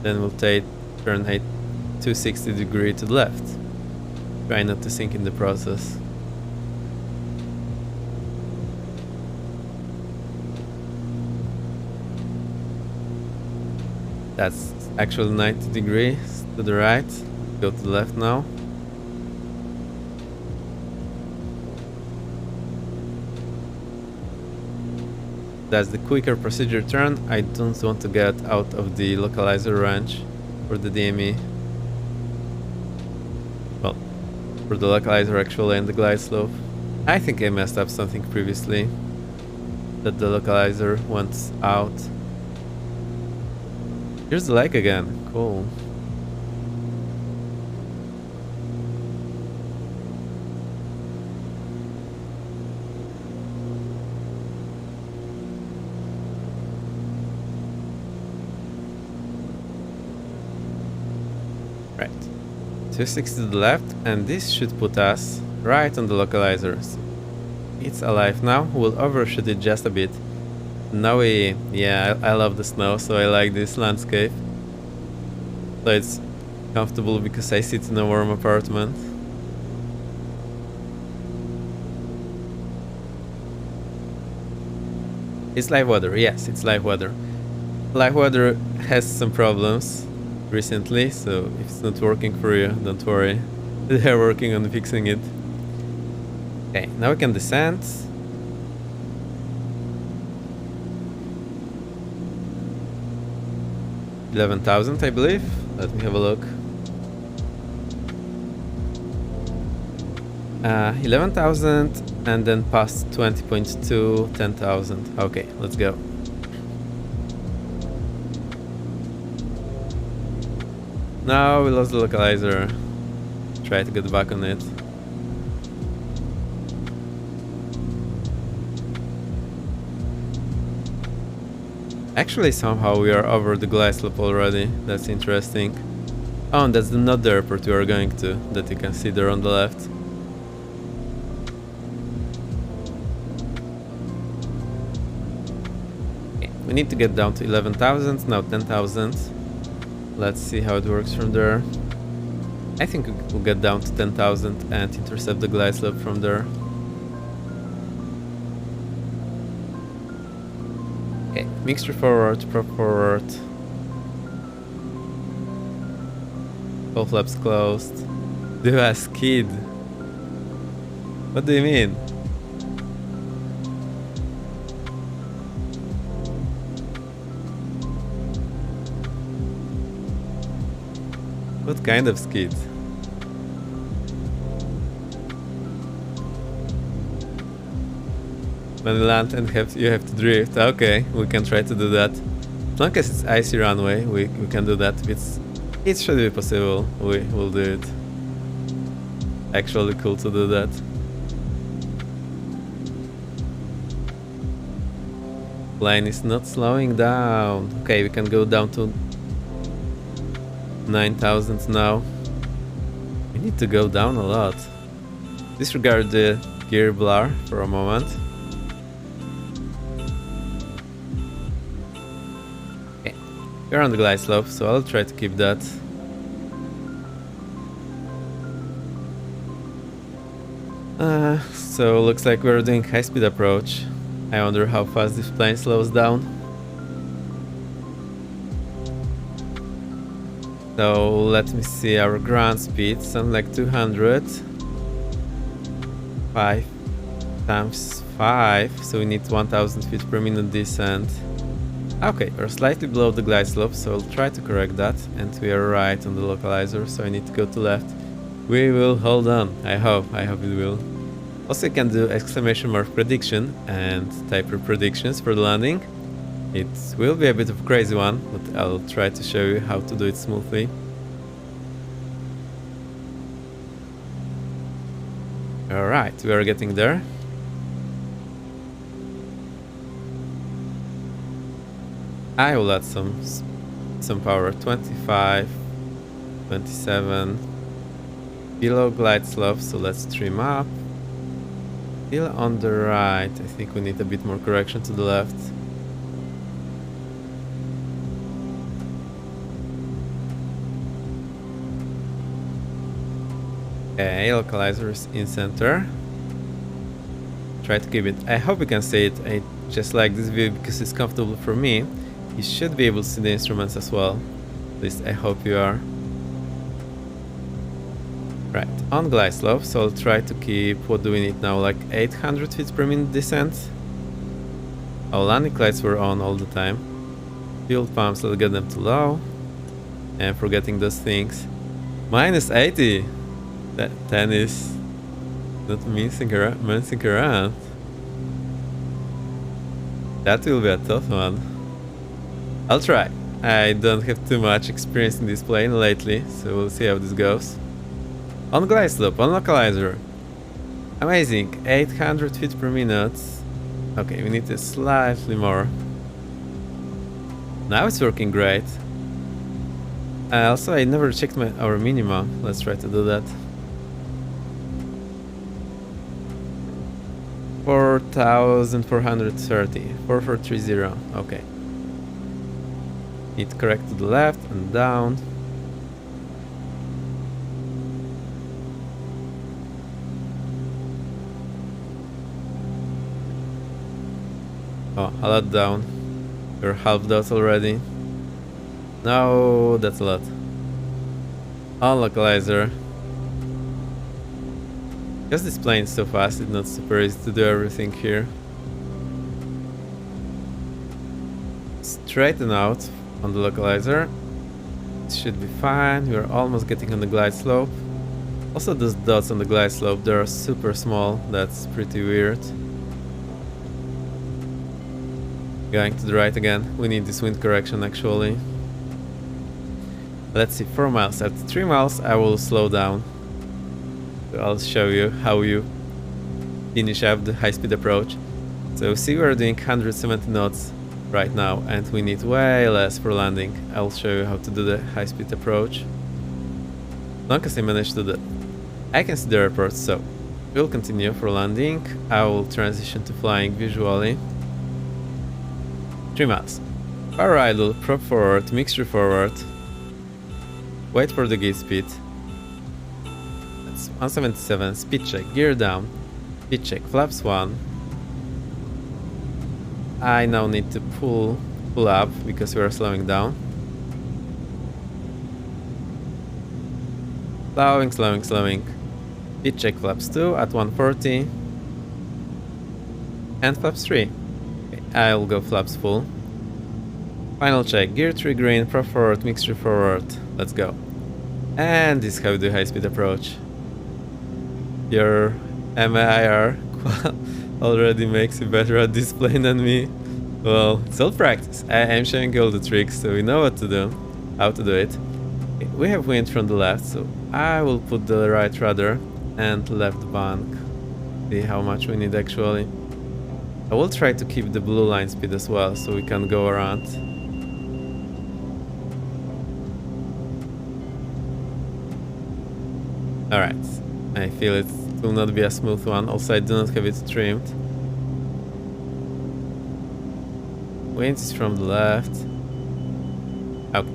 then we'll turn 260 degree to the left. Try not to sink in the process. That's actually 90 degrees to the right. Go to the left now. That's the quicker procedure turn. I don't want to get out of the localizer range for the DME. Well, for the localizer actually and the glide slope. I think I messed up something previously. That the localizer went out. Here's the lake again. Cool. Right. 260 to the left, and this should put us right on the localizers. It's alive now. We'll overshoot it just a bit. Snowy, yeah, I love the snow, so I like this landscape. So it's comfortable because I sit in a warm apartment. It's live weather, yes, it's live weather. Live weather has some problems recently, so if it's not working for you, don't worry. They're working on fixing it. Okay, now we can descend. 11,000, I believe. Let me have a look. 11,000 and then past 20.2, 10,000. Okay, let's go. Now we lost the localizer. Try to get back on it. Actually, somehow we are over the glide slope already. That's interesting. Oh, and that's not the airport we are going to, that you can see there on the left. Okay, we need to get down to 11,000, now 10,000. Let's see how it works from there. I think we'll get down to 10,000 and intercept the glide slope from there. Okay, mixture forward, prop forward. All flaps closed. Do a skid. What do you mean? What kind of skid? When you land and you have to drift. Okay, we can try to do that. As long as it's icy runway, we can do that. It should be possible. We will do it. Actually cool to do that. Plane is not slowing down. Okay, we can go down to 9,000 now. We need to go down a lot. Disregard the gear blur for a moment. Okay, we're on the glide slope, so I'll try to keep that. So looks like we're doing high-speed approach. I wonder how fast this plane slows down. So let me see our ground speed, something like 200. 5 times 5, so we need 1000 feet per minute descent. Okay, we're slightly below the glide slope, so I'll try to correct that. And we are right on the localizer, so I need to go to left. We will hold on, I hope it will. Also, you can do exclamation mark prediction and type your predictions for the landing. It will be a bit of a crazy one, but I'll try to show you how to do it smoothly. Alright, we are getting there. I will add some power. 25, 27. Below glide slope, so let's trim up. Still on the right. I think we need a bit more correction to the left. Okay, localizer is in center. Try to keep it. I hope you can see it. I just like this view because it's comfortable for me. You should be able to see the instruments as well. At least I hope you are. Right, on glide slope, so I'll try to keep, what do we need now, like 800 feet per minute descent. Our landing lights were on all the time. Fuel pumps, I'll get them to low. And forgetting those things. Minus 80! That 10 is not messing around. That will be a tough one. I'll try. I don't have too much experience in this plane lately, so we'll see how this goes. On glide slope, on localizer. Amazing, 800 feet per minute. Okay, we need it slightly more. Now it's working great. Also, I never checked our minima. Let's try to do that. 4,430. 4430. Okay. Need correct to the left and down. Oh, a lot down. We're half dot already. No, that's a lot. On localizer. Because this plane is so fast, it's not super easy to do everything here. Straighten out on the localizer. It should be fine. We're almost getting on the glide slope. Also, those dots on the glide slope, they are super small. That's pretty weird. Going to the right again. We need this wind correction actually. Let's see, 4 miles. At 3 miles I will slow down. So I'll show you how you finish up the high-speed approach. So see, we're doing 170 knots right now and we need way less for landing. I'll show you how to do the high-speed approach. As long as I manage to do that. I can see the airport, so we'll continue for landing. I will transition to flying visually. 3 miles. Power idle, prop forward, mixture forward. Wait for the gate speed. That's 177. Speed check, gear down. Speed check, flaps 1. I now need to pull up because we are slowing down. Slowing. Speed check, flaps 2 at 140. And flaps 3. I'll go flaps full. Final check, gear 3 green, prop forward, mixture forward. Let's go. And this is how we do high speed approach. Your MIR already makes you better at this plane than me. Well, it's all practice. I am showing you all the tricks so we know what to do, how to do it. Okay, we have wind from the left, so I will put the right rudder and left bank. See how much we need actually. I will try to keep the blue line speed as well, so we can go around. Alright, I feel it will not be a smooth one, also I do not have it trimmed. Wind is from the left. Okay,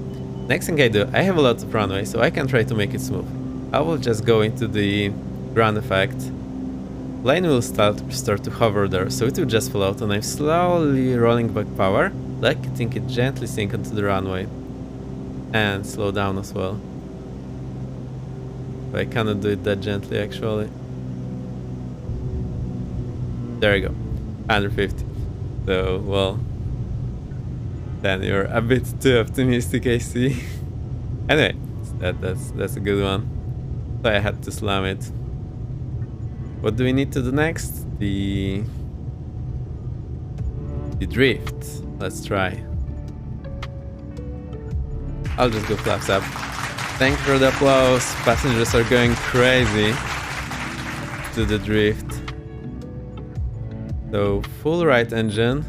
next thing I do, I have a lot of runway, so I can try to make it smooth. I will just go into the ground effect. Plane will start to hover there, so it will just float, and I'm slowly rolling back power, letting it gently sink onto the runway. And slow down as well. But I cannot do it that gently actually. There you go. 150. So, well, then you're a bit too optimistic, I see. Anyway, that's a good one. So I had to slam it. What do we need to do next? The drift. Let's try. I'll just go flaps up. Thank you for the applause. Passengers are going crazy. do the drift. So full right engine.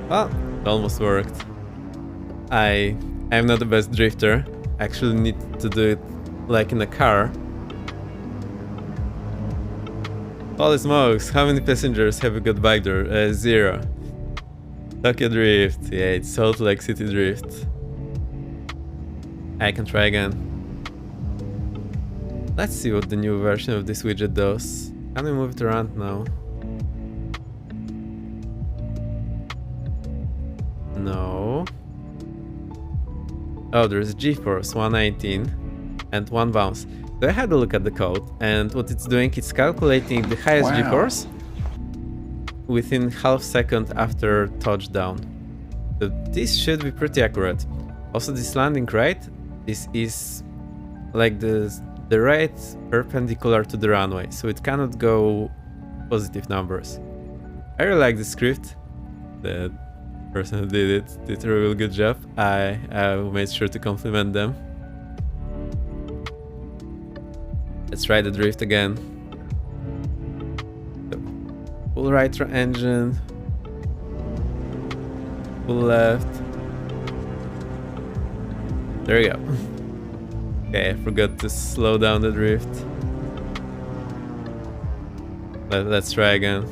Well, it almost worked. I'm not the best drifter. I actually need to do it like in a car. Holy smokes, how many passengers have we got back there? 0. Tokyo Drift. Yeah, it's Salt Lake City Drift. I can try again. Let's see what the new version of this widget does. Can we move it around now? No. Oh, there's G-force 119 and 1 bounce. So I had a look at the code, and what it's doing, it's calculating the highest G-force within half second after touchdown. So this should be pretty accurate. Also, this landing rate, this is like the rate perpendicular to the runway, so it cannot go positive numbers. I really like the script. The person who did it did a really good job. I made sure to compliment them. Let's try the drift again. So, full right engine, full left. There we go. Okay, I forgot to slow down the drift. Let's try again.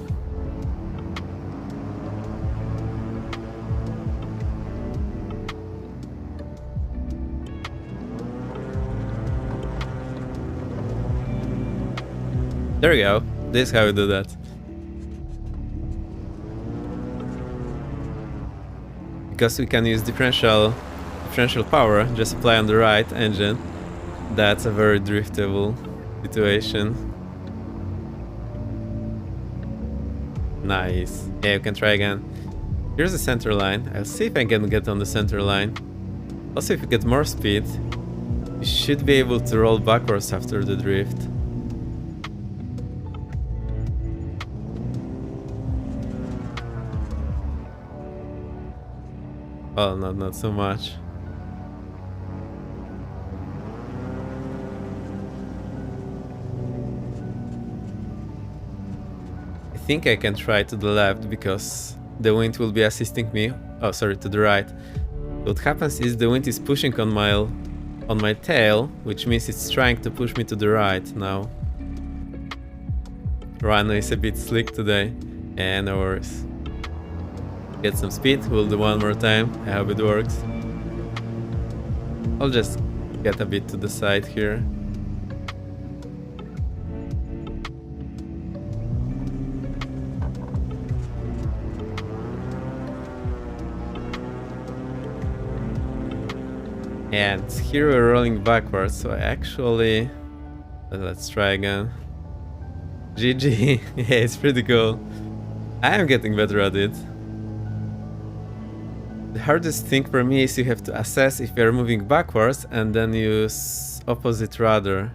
There we go. This is how we do that. Because we can use differential power, just apply on the right engine. That's a very driftable situation. Nice. Yeah, you can try again. Here's the center line. I'll see if I can get on the center line. Also, if you get more speed, you should be able to roll backwards after the drift. Well, not so much. I think I can try to the left because the wind will be assisting me. Oh, sorry, to the right. What happens is the wind is pushing on my tail, which means it's trying to push me to the right now. Runway is a bit slick today. Yeah, no worries. Get some speed, we'll do one more time. I hope it works. I'll just get a bit to the side here. And here we're rolling backwards, so I actually... Let's try again. GG. Yeah, it's pretty cool. I am getting better at it. The hardest thing for me is you have to assess if you're moving backwards and then use opposite rudder.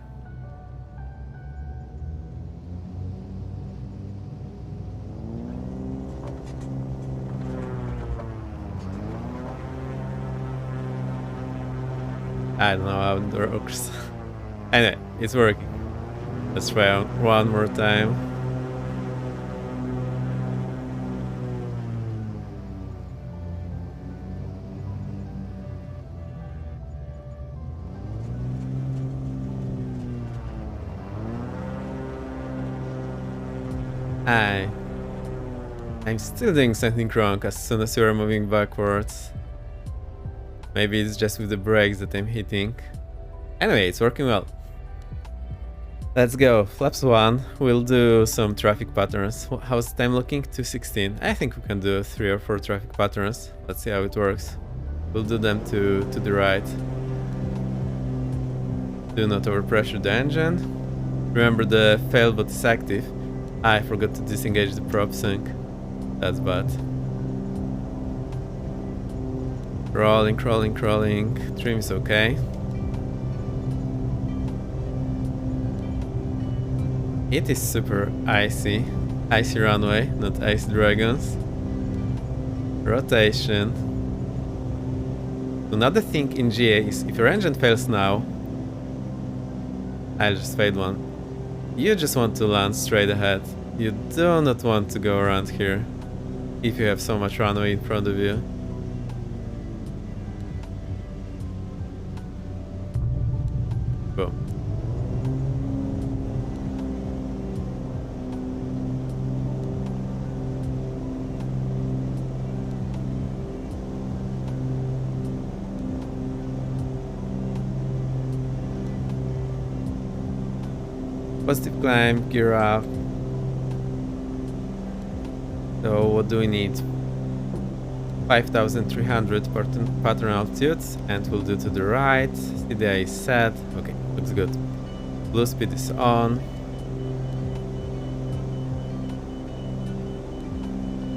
I don't know how it works. Anyway, it's working. Let's try one more time. I'm still doing something wrong as soon as you are moving backwards. Maybe it's just with the brakes that I'm hitting. Anyway, it's working well. Let's go. Flaps 1. We'll do some traffic patterns. How's the time looking? 2:16. I think we can do 3 or 4 traffic patterns. Let's see how it works. We'll do them to the right. Do not overpressure the engine. Remember, the FailBot is active. I forgot to disengage the prop sync. That's bad. Rolling, crawling, crawling. Trim is okay. It is super icy. Icy runway, not icy dragons. Rotation. Another thing in GA is if your engine fails now, I just failed one. You just want to land straight ahead. You do not want to go around here if you have so much runway in front of you. Boom. Positive climb, gear up. So what do we need? 5,300 pattern altitudes, and we'll do to the right. CDI is set. Okay, looks good. Blue speed is on.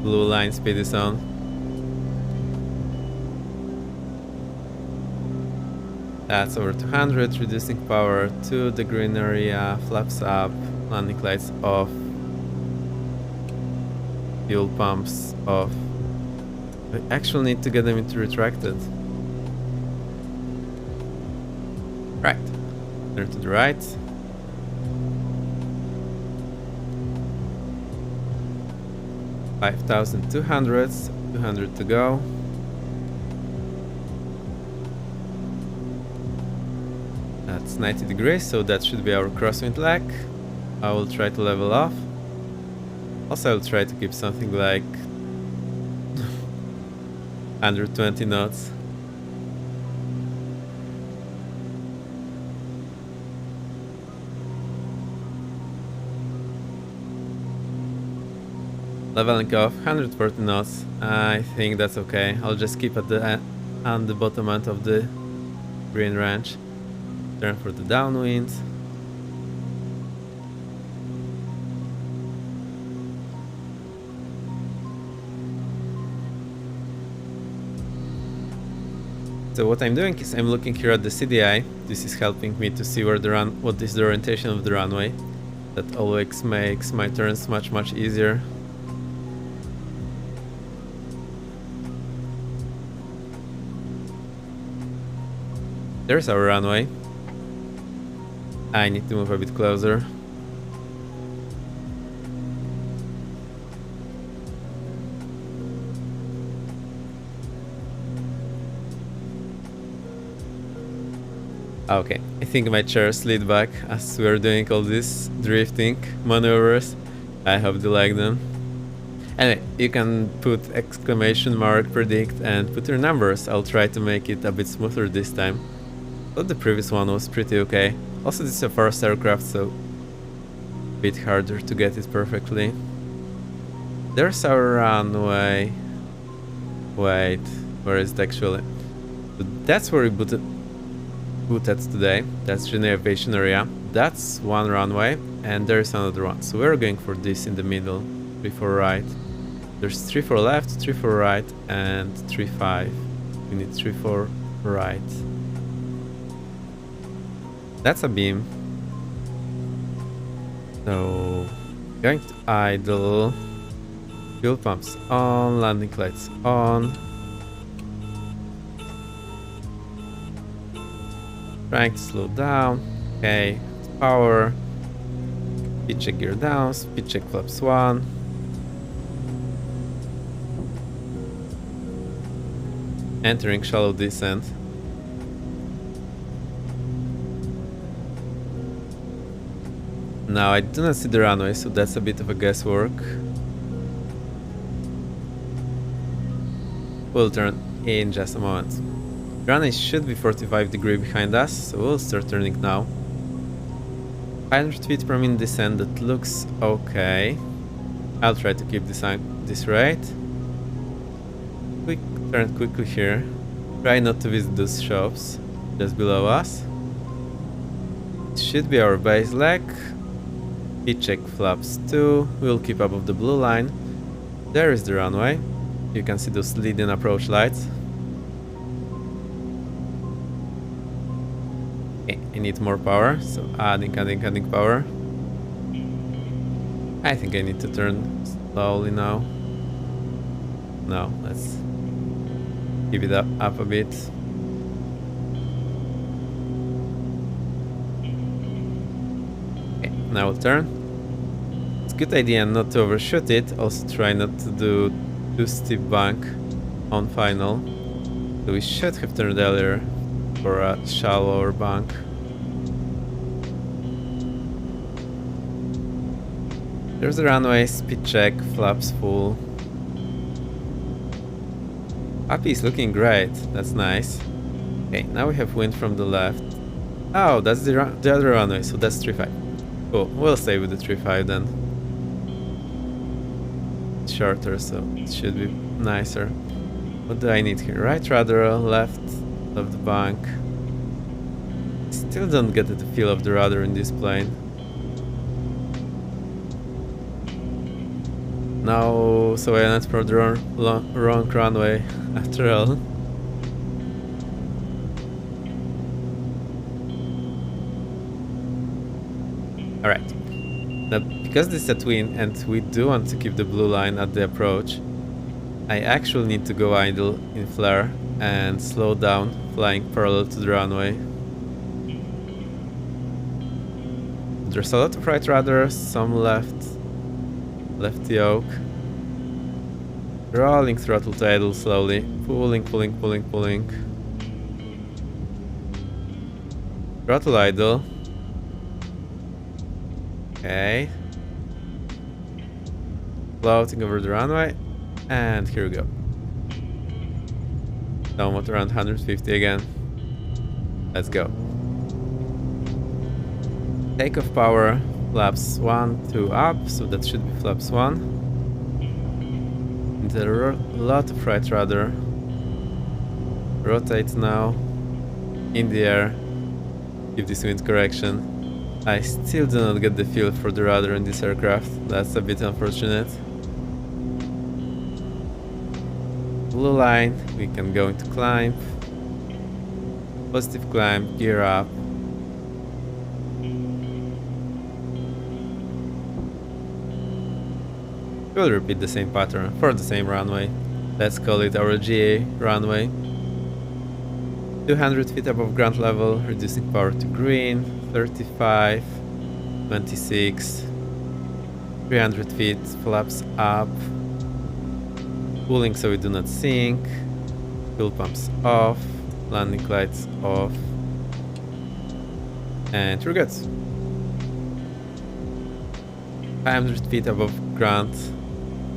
Blue line speed is on. That's over 200, reducing power to the green area, flaps up, landing lights off, fuel pumps off. We actually need to get them into retracted. Right, turn to the right. $5,200, 200 to go. That's 90 degrees, so that should be our crosswind leg. I will try to level off. Also, I'll try to keep something like under 20 knots. Leveling off 140 knots. I think that's okay. I'll just keep at the on the bottom end of the green range. Turn for the downwind. So what I'm doing is I'm looking here at the CDI. This is helping me to see where what is the orientation of the runway. That always makes my turns much easier. There's our runway. I need to move a bit closer. Okay, I think my chair slid back as we are doing all these drifting maneuvers. I hope you like them. Anyway, you can put exclamation mark, predict, and put your numbers. I'll try to make it a bit smoother this time. But the previous one was pretty okay. Also, this is a first aircraft, so a bit harder to get it perfectly. There's our runway. Wait, where is it actually? So that's where we booted today. That's the aviation area. That's one runway, and there's another one. So we're going for this in the middle, 3-4 right. There's 3-4 left, 3-4 right, and 3-5. We need 3-4 right. That's a beam. So going to idle. Fuel pumps on, landing lights on. Trying to slow down. Okay, power. Speed check gear down, speed check flaps 1. Entering shallow descent. Now I do not see the runway, so that's a bit of a guesswork. We'll turn in just a moment. The runway should be 45 degrees behind us, so we'll start turning now. 500 feet per minute descent, that looks okay. I'll try to keep this rate. Quick turn quickly here. Try not to visit those shops just below us. It should be our base leg. Speed check flaps 2. We'll keep above the blue line. There is the runway. You can see those leading approach lights. Okay, I need more power, so adding power. I think I need to turn slowly now. No, let's keep it up a bit. now we'll turn. It's a good idea not to overshoot it, also try not to do too steep bank on final. So we should have turned earlier for a shallower bank. There's the runway, speed check, flaps full. Happy is looking great, that's nice. Okay, now we have wind from the left. Oh, that's the other runway, so that's 3.5. Cool, we'll stay with the 3.5 then. It's shorter, so it should be nicer. What do I need here? Right rudder, left of the bank. Still don't get the feel of the rudder in this plane. No, so I went for the wrong runway after all. Alright. Now, because this is at wind and we do want to keep the blue line at the approach, I actually need to go idle in flare and slow down, flying parallel to the runway. There's a lot of right rudder, some left yoke. Rolling throttle to idle slowly, pulling. Throttle idle. Okay. Floating over the runway, and here we go. Somewhat around 150 again. Let's go. Takeoff power, flaps 1, 2 up, so that should be flaps 1. And a lot of right rudder. Rotate now. In the air. Give this wind correction. I still do not get the feel for the rudder in this aircraft. That's a bit unfortunate. Blue line, we can go into climb. Positive climb, gear up. We'll repeat the same pattern for the same runway. Let's call it our GA runway. 200 feet above ground level, reducing power to green, 35, 26, 300 feet, flaps up, pulling so we do not sink, fuel pumps off, landing lights off, and we're good. 500 feet above ground,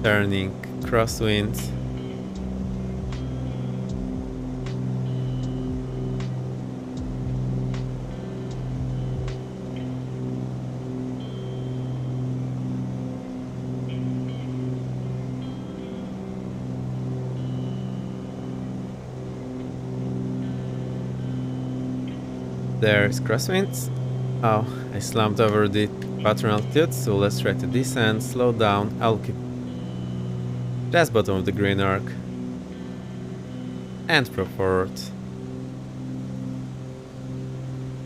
turning crosswind. There's crosswinds. Oh, I slumped over the pattern altitude, so let's try to descend, slow down. I'll keep just bottom of the green arc. And prop forward.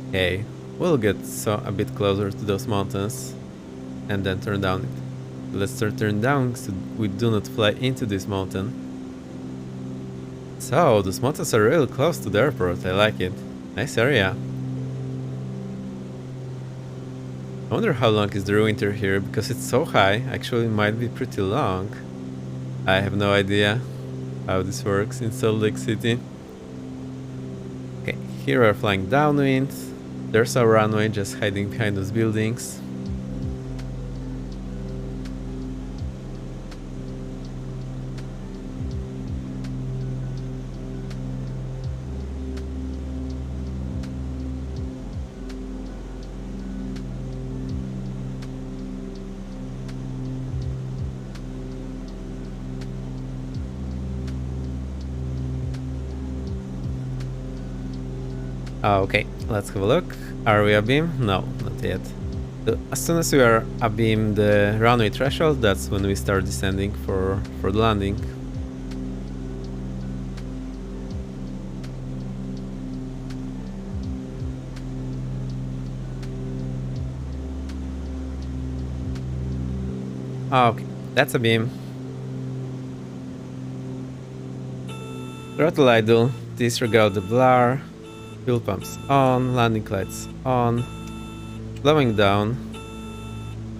Okay, we'll get a bit closer to those mountains and then turn down it. Let's start turning down so we do not fly into this mountain. So, those mountains are really close to the airport, I like it. Nice area. I wonder how long is the winter here, because it's so high. Actually, it might be pretty long. I have no idea how this works in Salt Lake City. Okay, here we're flying downwind. There's our runway just hiding behind those buildings. Okay, let's have a look. Are we abeam? No, not yet. So as soon as we are abeam the runway threshold, that's when we start descending for the landing. Okay, that's a beam. Throttle idle, disregard the blur. Fuel pumps on, landing lights on, slowing down,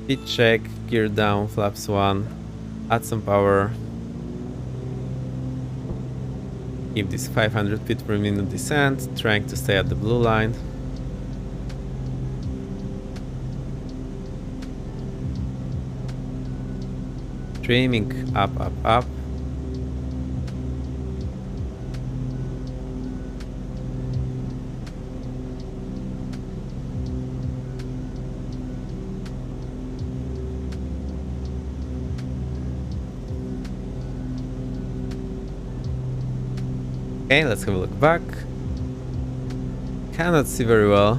Speed check, gear down, flaps 1, add some power. Keep this 500 feet per minute descent, trying to stay at the blue line. Trimming up, up, up. Okay, let's have a look back. Cannot see very well.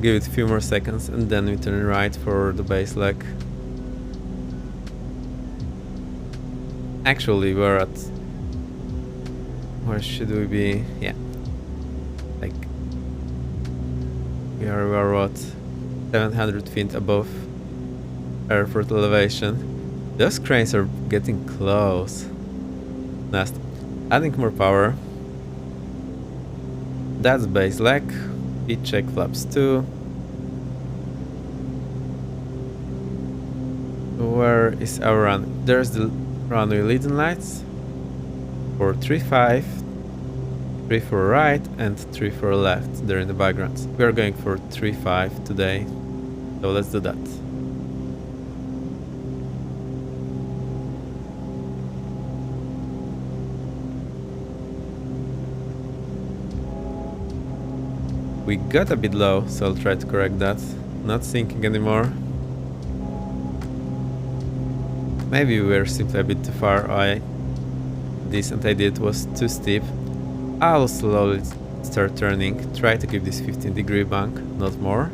Give it a few more seconds and then we turn right for the base leg. Actually, we're at... Where should we be? Yeah. Like... We are what? 700 feet above airport elevation. Those cranes are getting close. Next, adding more power. That's base leg. Speed check flaps 2. Where is our run? There's the runway leading lights. 435, 34 right, and 34 left. They're in the background. We are going for 35 today. So let's do that. We got a bit low, so I'll try to correct that. Not sinking anymore. Maybe we were simply a bit too far away. Descent I did was too steep. I'll slowly start turning. Try to keep this 15-degree bank, not more.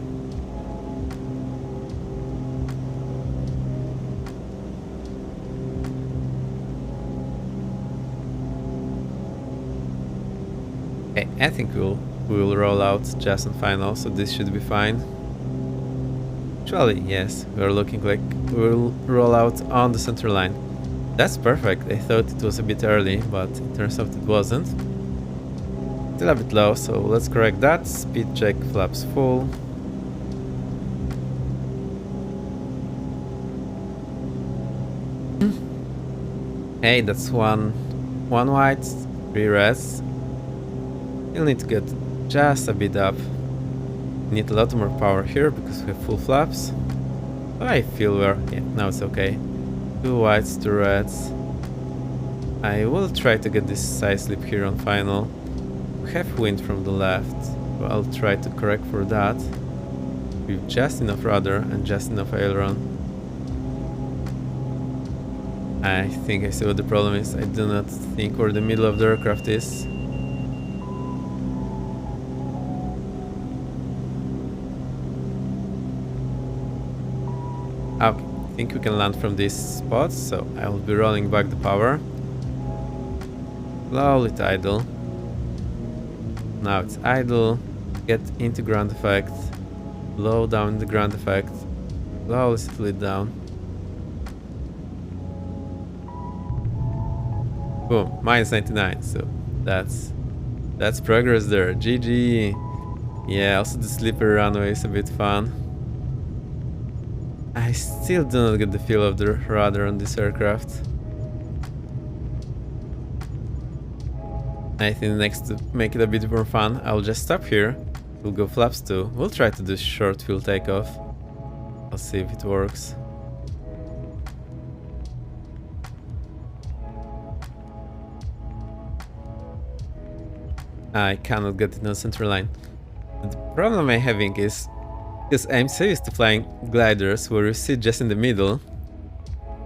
Okay, I think we'll roll out just on final, so this should be fine. Actually, yes, we're looking like we'll roll out on the center line. That's perfect. I thought it was a bit early, but it turns out it wasn't. Still a bit low, so let's correct that. Speed check, flaps full. Hey, that's one white, 3 reds. You'll need to get just a bit up. Need a lot more power here because we have full flaps. But I feel yeah, now it's okay. 2 whites, 2 reds. I will try to get this side slip here on final. We have wind from the left, so I'll try to correct for that. With just enough rudder and just enough aileron. I think I see what the problem is. I do not think where the middle of the aircraft is. Okay, I think we can land from this spot, so I will be rolling back the power. Slowly to idle. Now it's idle. Get into ground effect. Low down the ground effect. Slowly settle it down. Boom, minus 99, so that's progress there. GG. Yeah, also the slippery runway is a bit fun. I still do not get the feel of the rudder on this aircraft. I think next to make it a bit more fun, I'll just stop here. We'll go flaps 2. We'll try to do short fuel takeoff. I'll see if it works. I cannot get it on center line. The problem I'm having is because I'm so used to flying gliders where you sit just in the middle.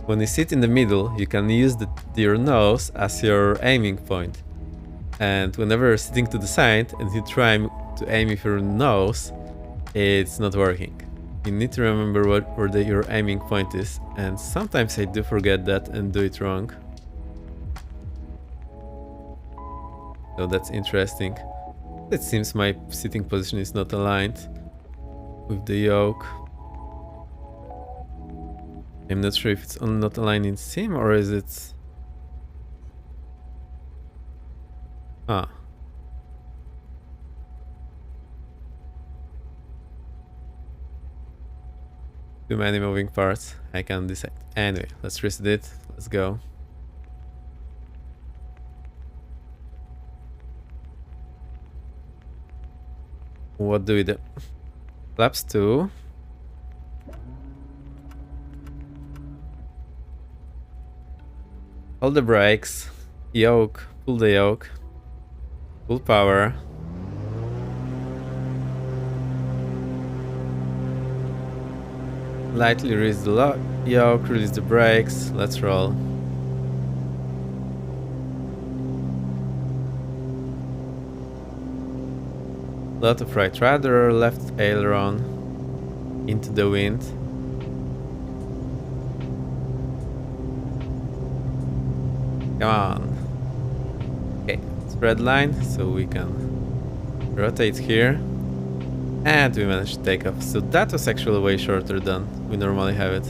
When you sit in the middle, you can use your nose as your aiming point. And whenever you're sitting to the side and you try to aim with your nose, it's not working. You need to remember where your aiming point is, and sometimes I do forget that and do it wrong. So that's interesting. It seems my sitting position is not aligned with the yoke. I'm not sure if it's not aligned in sim or is it... Ah. Too many moving parts. I can't decide. Anyway, let's reset it. Let's go. What do we do? Flaps 2. Hold the brakes. Yoke. Pull the yoke. Full power. Lightly release the yoke, release the brakes. Let's roll. Lot of right rudder, left aileron. Into the wind. Come on. Okay, spread line, so we can rotate here. And we managed to take off. So that was actually way shorter than we normally have it.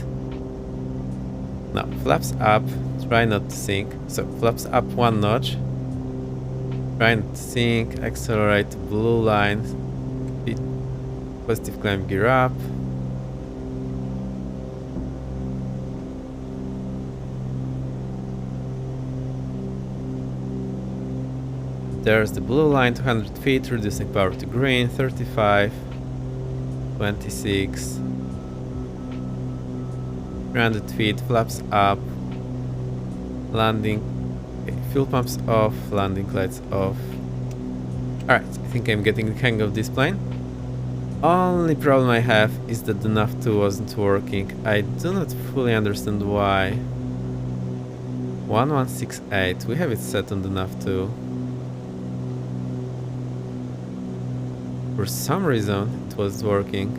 Now, flaps up. Try not to sink. So, flaps up 1 notch. Try not to sink. Accelerate to blue line. Positive climb gear up. There's the blue line, 200 feet, reducing power to green, 35. 26. 300 feet, flaps up. Landing. Okay, fuel pumps off, landing lights off. Alright, I think I'm getting the hang of this plane. Only problem I have is that the nav2 wasn't working. I do not fully understand why. 1168, we have it set on the nav2. For some reason, it was working.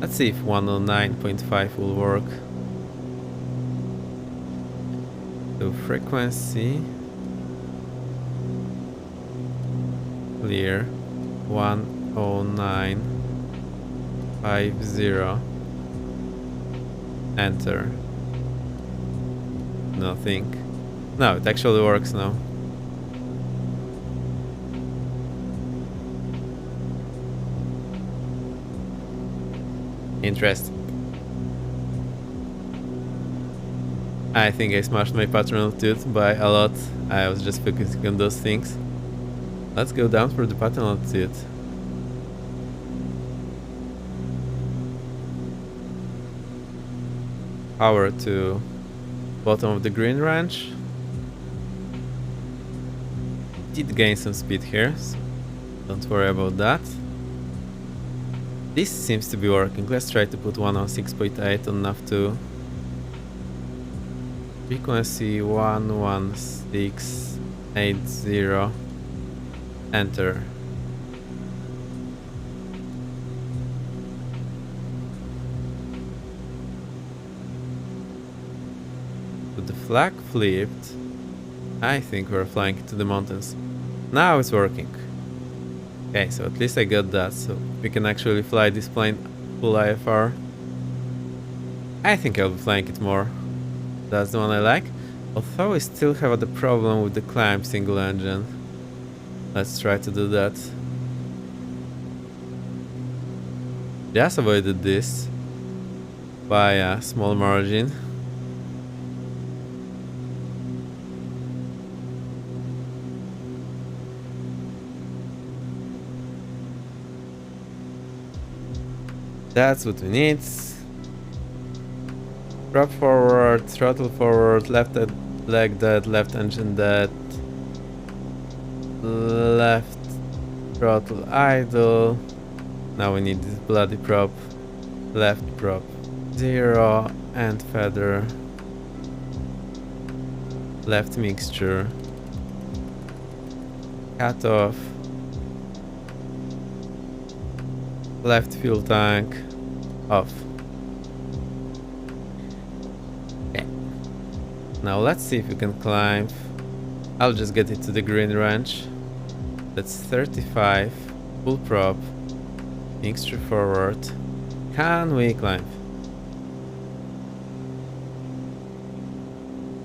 Let's see if 109.5 will work. So frequency. Clear. 109.50. Enter. Nothing. No, it actually works now. Interesting. I think I smashed my pattern altitude by a lot. I was just focusing on those things. Let's go down for the pattern altitude. Power to bottom of the green range. Did gain some speed here, so don't worry about that. This seems to be working. Let's try to put 106.8 on nav2. Frequency 11680. Enter. With the flag flipped, I think we're flying to the mountains. Now it's working. Okay, so at least I got that, so we can actually fly this plane full IFR. I think I'll be flying it more. That's the one I like. Although I still have the problem with the climb single engine. Let's try to do that. Just avoided this by a small margin. That's what we need. Prop forward, throttle forward, left leg dead, left engine dead, left throttle idle. Now we need this bloody prop. Left prop 0 and feather. Left mixture. Cut off. Left fuel tank off. Okay. Now let's see if we can climb. I'll just get it to the green range. That's 35. Full prop. Mixture forward. Can we climb?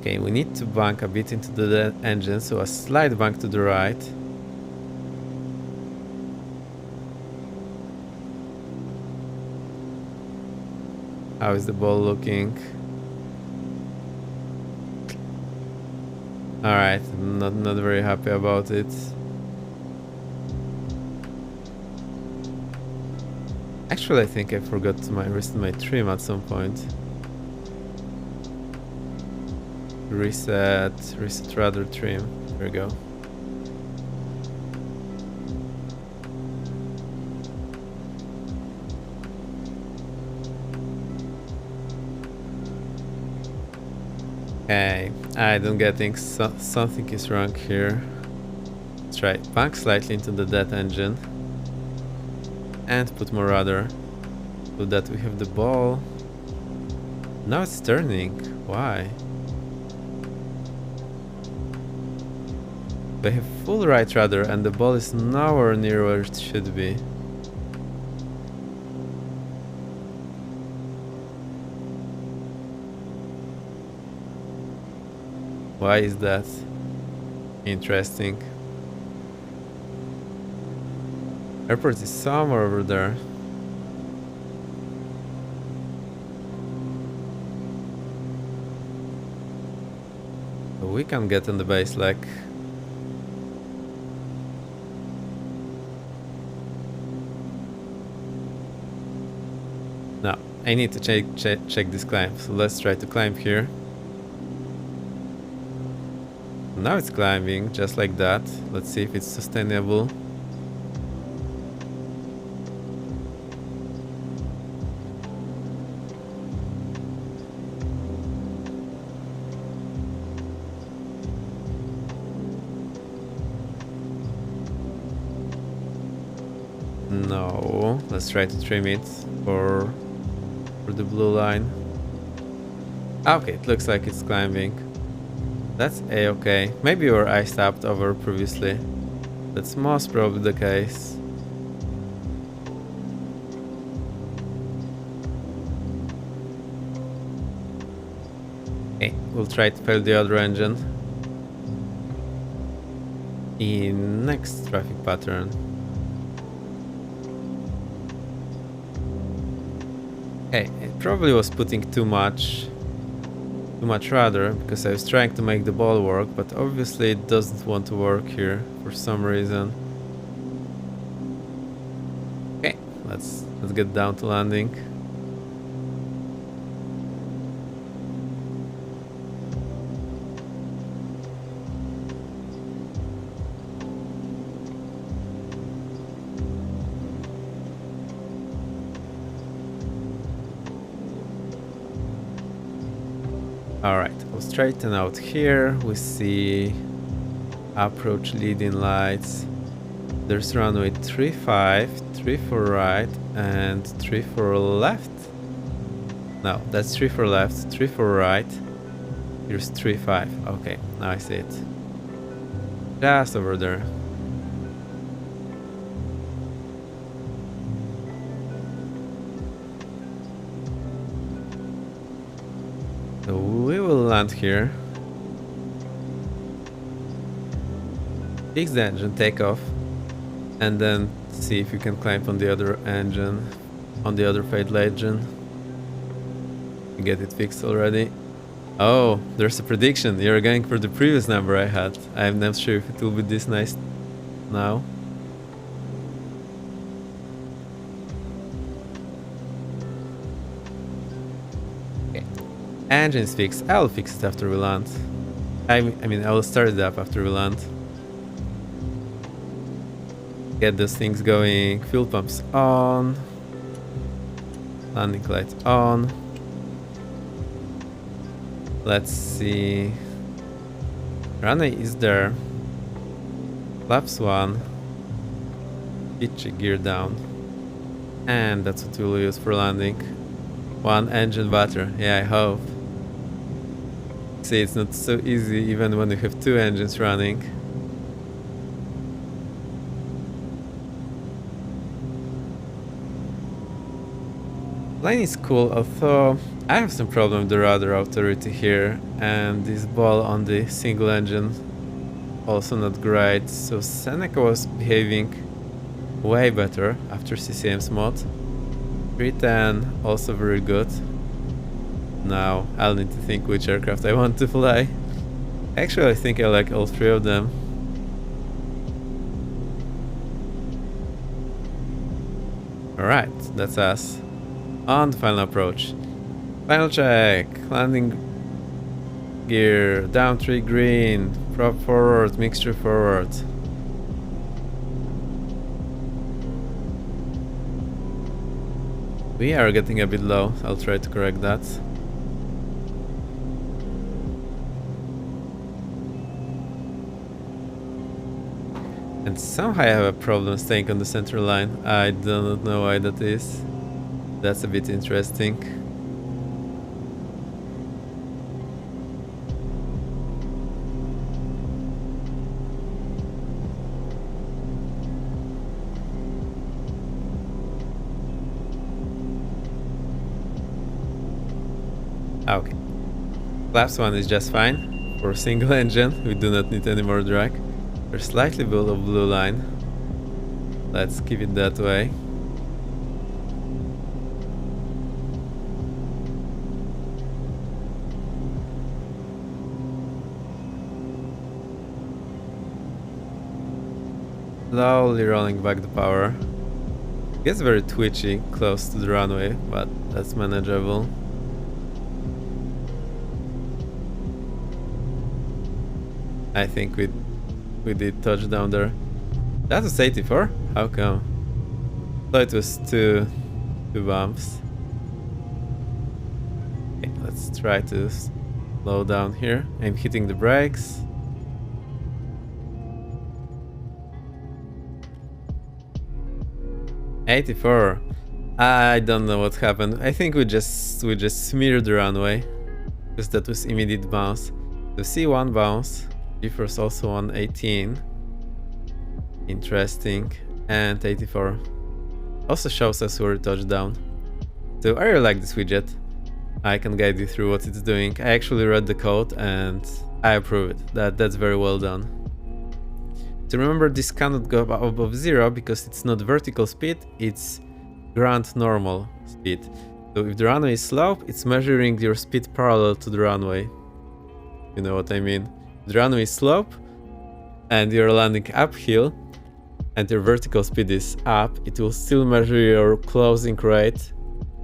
Okay, we need to bank a bit into the engine, so a slight bank to the right. How is the ball looking? Alright, not very happy about it. Actually, I think I forgot to reset my trim at some point. Reset rudder trim. There we go. Okay, I don't get things. Something is wrong here. Let's try bank slightly into the dead engine and put more rudder so that we have the ball. Now it's turning. Why? We have full right rudder and the ball is nowhere near where it should be. Why is that? Interesting. Airport is somewhere over there. So we can get on the base leg. Now, I need to check this climb. So let's try to climb here. Now it's climbing just like that. Let's see if it's sustainable. No, let's try to trim it for the blue line. Okay, it looks like it's climbing. That's a-okay. Maybe we were iced up over previously. That's most probably the case. Okay, we'll try to fail the other engine in next traffic pattern. Okay, it probably was putting too much rudder because I was trying to make the ball work, but obviously it doesn't want to work here for some reason. Okay, let's get down to landing. Alright, we'll straighten out here. We see approach leading lights. There's runway 35, 34 right, and 34 left. No, that's 34 left, 34 right. Here's 35. Okay, now I see it. Just over there. So we will land here. Fix the engine, take off, and then see if you can climb on the other engine, on the other failed engine. Get it fixed already. Oh, there's a prediction. You're going for the previous number I had. I'm not sure if it will be this nice now. Engine's fixed. I'll fix it after we land. I mean, I will start it up after we land. Get those things going. Fuel pumps on. Landing lights on. Let's see. Runway is there. Flaps 1. Pitch gear down. And that's what we'll use for landing. One engine battery. Yeah, I hope. See, it's not so easy even when you have two engines running. Line is cool, although I have some problem with the rudder authority here, and this ball on the single engine also not great. So Seneca was behaving way better after CCM's mod. 310 also very good. Now I'll need to think which aircraft I want to fly. Actually, I think I like all three of them. Alright, that's us. On the final approach. Final check. Landing gear. Down 3 green. Prop forward. Mixture forward. We are getting a bit low. I'll try to correct that. And somehow I have a problem staying on the center line. I do not know why that is. That's a bit interesting. Okay. Flaps 1 is just fine. For a single engine, we do not need any more drag. We're slightly below blue line. Let's keep it that way. Slowly rolling back the power. Gets very twitchy close to the runway, but that's manageable. I think we did touchdown there. That was 84? How come? So it was two bumps. Okay, let's try to slow down here. I'm hitting the brakes. $84. I don't know what happened. I think we just smeared the runway because that was immediate bounce. So C1 bounce. G-force also on 18. Interesting. And 84. Also shows us where it touched down. So I really like this widget. I can guide you through what it's doing. I actually read the code and I approve it. That's very well done. So remember, this cannot go above 0 because it's not vertical speed, it's ground normal speed. So if the runway is slope, it's measuring your speed parallel to the runway. You know what I mean? The runway is slope and you're landing uphill and your vertical speed is up, it will still measure your closing rate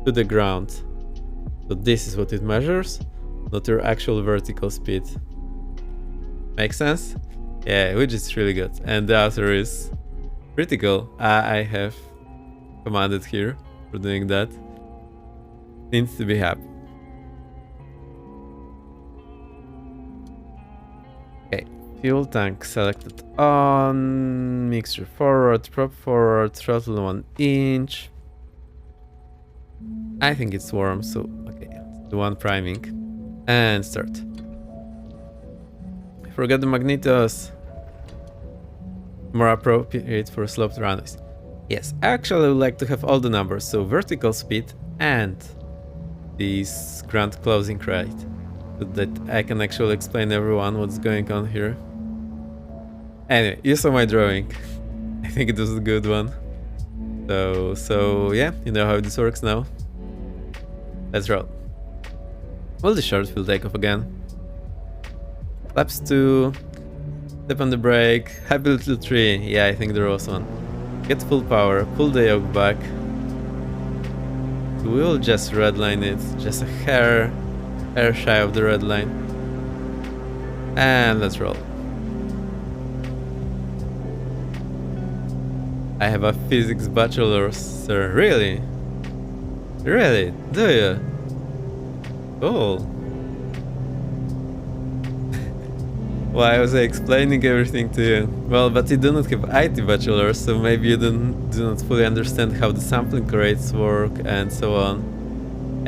to the ground. So this is what it measures, not your actual vertical speed. Make sense? Yeah, which is really good. And the other is critical. I have commanded here for doing that. Needs to be happy. Okay, fuel tank selected on, mixture forward, prop forward, throttle 1 inch. I think it's warm, so okay, the one priming and start. Forget the magnetos. More appropriate for sloped runways. Yes, actually I would like to have all the numbers, so vertical speed and this ground closing rate, so that I can actually explain everyone what's going on here. Anyway, you saw my drawing. I think it was a good one. So yeah, you know how this works now. Let's roll. Will the short will take off again? Laps 2, step on the brake, happy little tree. Yeah, I think there was one. Get full power, pull the yoke back. We will just redline it, just a hair shy of the red line. And let's roll. I have a physics bachelor's, sir. Really? Really? Do you? Cool. Why was I explaining everything to you? Well, but you do not have IT bachelor, so maybe you do not fully understand how the sampling rates work and so on.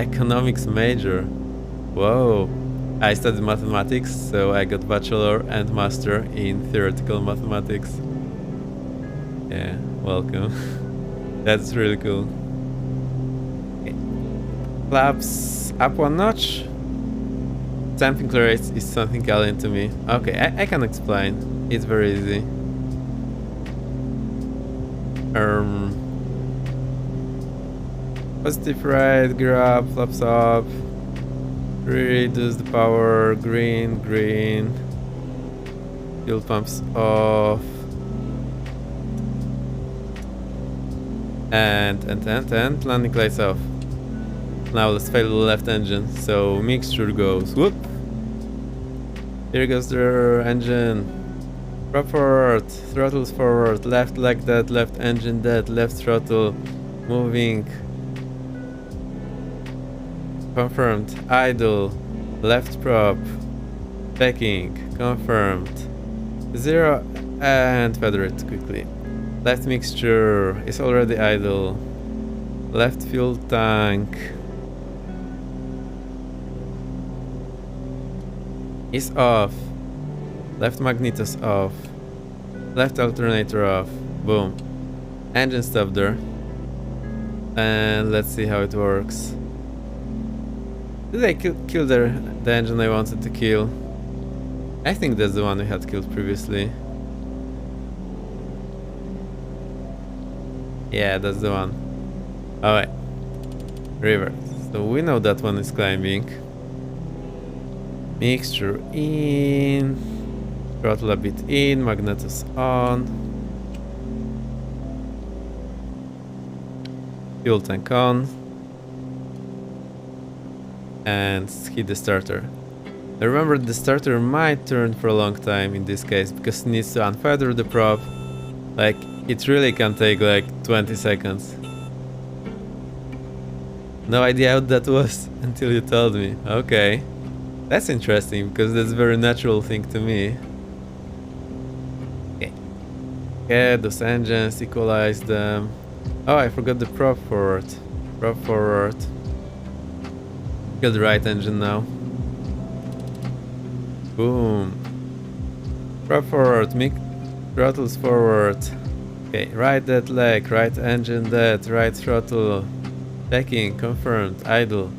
Economics major. Whoa. I studied mathematics, so I got bachelor and master in theoretical mathematics. Yeah, welcome. That's really cool. Okay. Flaps up one notch. Sampling rates is something alien to me. Okay, I can explain. It's very easy. Positive right, gear up, flaps up. Reduce the power. Green, green. Fuel pumps off. And landing lights off. Now let's fail the left engine. So mixture goes whoop. Here goes the engine. Prop forward, throttles forward, left like that, left engine dead, left throttle moving. Confirmed. Idle. Left prop. Checking. Confirmed. 0 and feather it quickly. Left mixture is already idle. Left fuel tank is off. Left magnetos off. Left alternator off. Boom. Engine stopped there. And let's see how it works. Did I kill the engine I wanted to kill? I think that's the one we had killed previously. Yeah, that's the one. Alright. Reverse. So we know that one is climbing. Mixture in. Throttle a bit in. Magnetos on. Fuel tank on. And hit the starter. Now remember, the starter might turn for a long time in this case because it needs to unfeather the prop. Like, it really can take like 20 seconds. No idea what that was until you told me. Okay. That's interesting because that's a very natural thing to me. Okay. Get those engines, equalize them. Oh, I forgot the prop forward. Prop forward. Get the right engine now. Boom. Prop forward, throttles forward. Okay, right that leg, right engine dead, right throttle. Checking, confirmed, idle.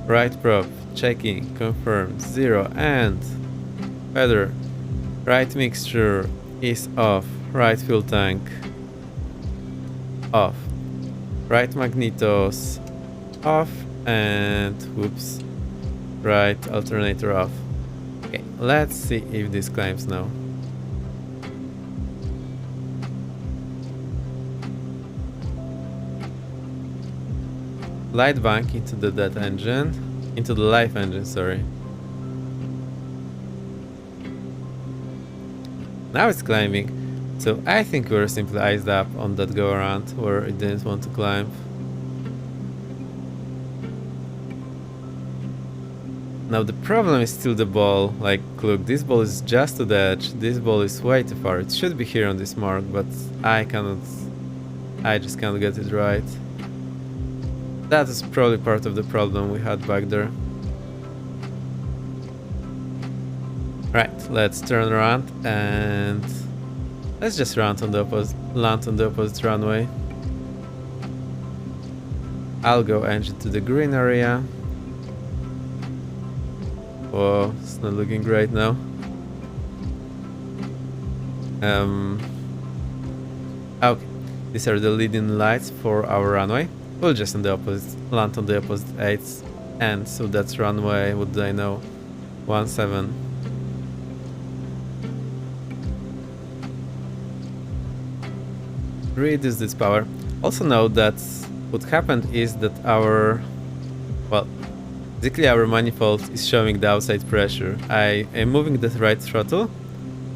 Right prop, checking, confirmed, 0 and feather. Right mixture is off. Right fuel tank off. Right magnetos off and whoops. Right alternator off. Okay, let's see if this climbs now. Light bank into the dead engine. Into the live engine, sorry. Now it's climbing. So I think we're simply iced up on that go around where it didn't want to climb. Now the problem is still the ball. Like, look, this ball is just to the edge. This ball is way too far. It should be here on this mark, but I just can't get it right. That is probably part of the problem we had back there. Right, let's turn around and let's just land on the opposite runway. I'll go engine to the green area. Whoa, it's not looking great now. Okay, these are the leading lights for our runway. We'll just land on the opposite 8th end, so that's runway, what do I know? 17. Reduce this power. Also note that what happened is that basically our manifold is showing the outside pressure. I am moving the right throttle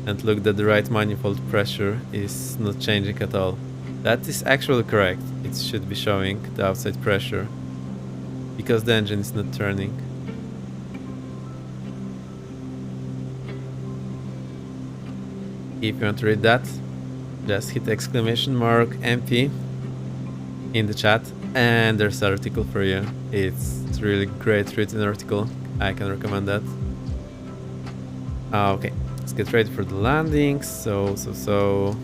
and look that the right manifold pressure is not changing at all. That is actually correct. It should be showing the outside pressure because the engine is not turning. If you want to read that, just hit exclamation mark MP in the chat and there's an article for you. It's really great written article. I can recommend that. Okay, let's get ready for the landing. So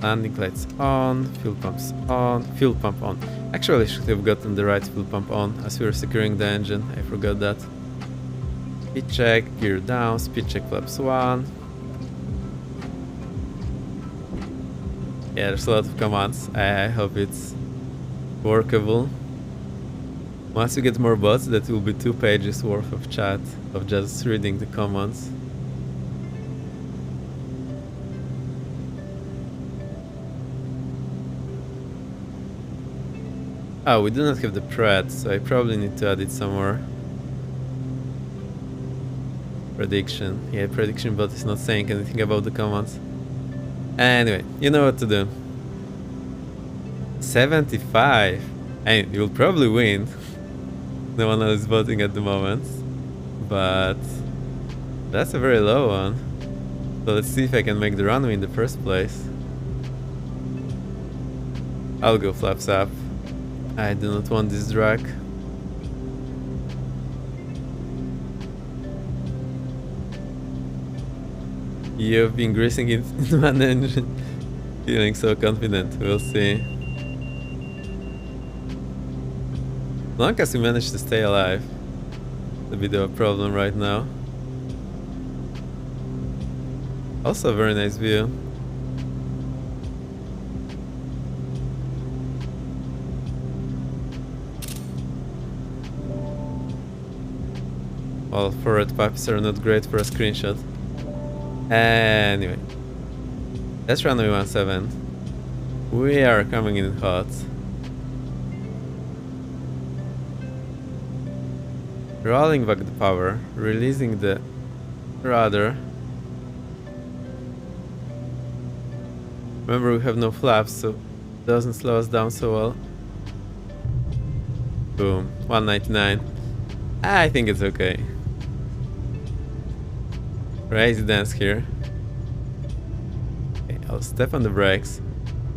landing lights on, fuel pumps on, fuel pump on. Actually, I should have gotten the right fuel pump on as we were securing the engine. I forgot that. Speed check, gear down, speed check flaps 1. Yeah, there's a lot of commands. I hope it's workable. Once we get more bots, that will be 2 pages worth of chat of just reading the comments. Oh, we do not have the pred, so I probably need to add it somewhere. Prediction. Yeah, prediction bot is not saying anything about the comments. Anyway, you know what to do. 75. And you'll probably win. No one else is voting at the moment. But that's a very low one. So let's see if I can make the runway in the first place. I'll go flaps up. I do not want this drag. You've been greasing it in one engine. Feeling so confident. We'll see. As long as we manage to stay alive. It's a bit of a problem right now. Also a very nice view. Well, forward pipes are not great for a screenshot. Anyway. That's runway 17. We are coming in hot. Rolling back the power, releasing the rudder. Remember, we have no flaps, so it doesn't slow us down so well. Boom, 199. I think it's okay. Crazy dance here. Okay, I'll step on the brakes.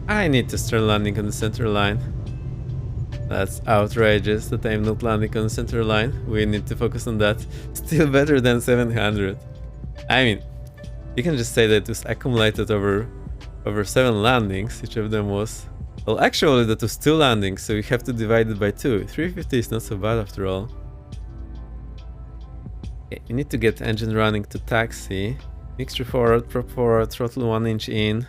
I need to start landing on the center line. That's outrageous that I'm not landing on the center line. We need to focus on that. Still better than 700. I mean, you can just say that it was accumulated over 7 landings. Each of them was... Well, actually that was 2 landings, so we have to divide it by 2. 350 is not so bad after all. Okay, you need to get engine running to taxi. Mixture forward, prop forward, throttle 1 inch in.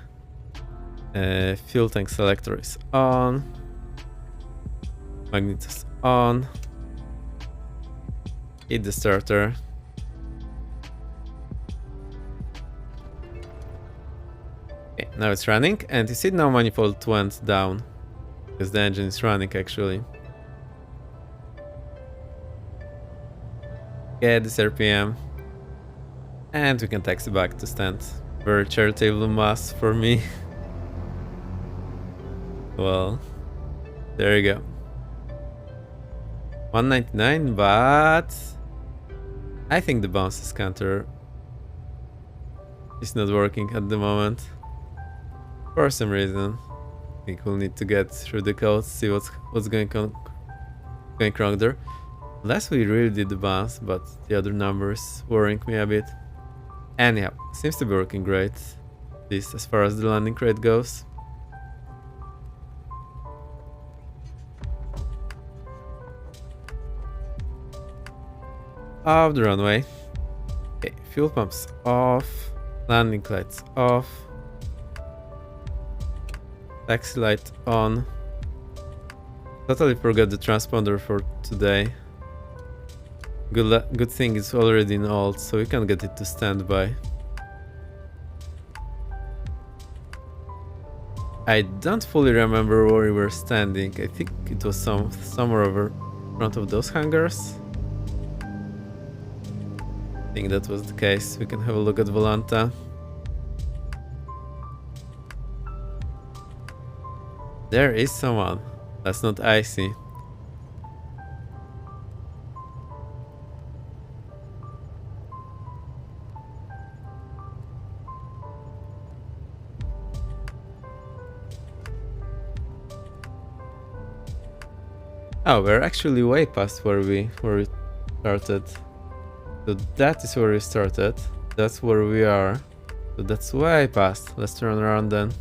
Fuel tank selector is on. Magnet is on. Hit the starter. Okay, now it's running, and you see now manifold went down because the engine is running actually. Get this RPM, and we can taxi back to stand. Very charitable mass for me. Well, there you go. 199, but I think the bounces counter is not working at the moment. For some reason. I think we'll need to get through the code, see what's going wrong there. Unless we really did the bounce, but the other numbers worrying me a bit. Anyhow, seems to be working great. At least as far as the landing rate goes. Off the runway. Okay, fuel pumps off. Landing lights off. Taxi light on. Totally forgot the transponder for today. Good thing it's already in alt, so we can get it to standby. I don't fully remember where we were standing. I think it was somewhere over front of those hangars. I think that was the case. We can have a look at Volanta. There is someone. That's not icy. Oh, we're actually way past where we started. So that is where we started. That's where we are. So that's way past. Let's turn around then.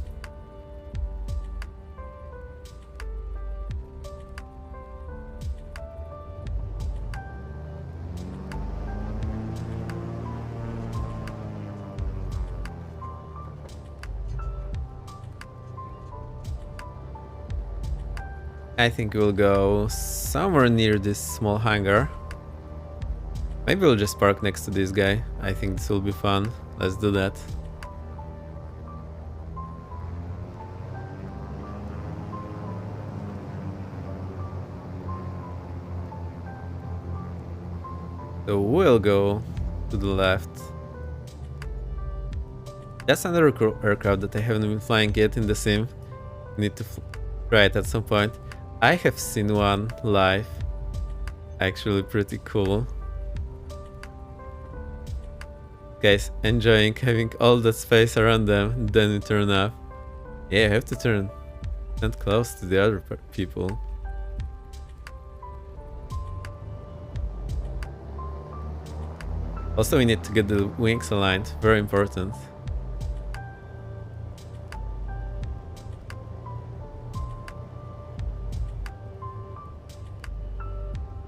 I think we'll go somewhere near this small hangar. Maybe we'll just park next to this guy. I think this will be fun. Let's do that. So we'll go to the left. That's another aircraft that I haven't been flying yet in the sim. Need to try it at some point. I have seen one live. Actually pretty cool. Guys, enjoying having all that space around them, then you turn up. Yeah, you have to turn close to the other people. Also, we need to get the wings aligned, very important.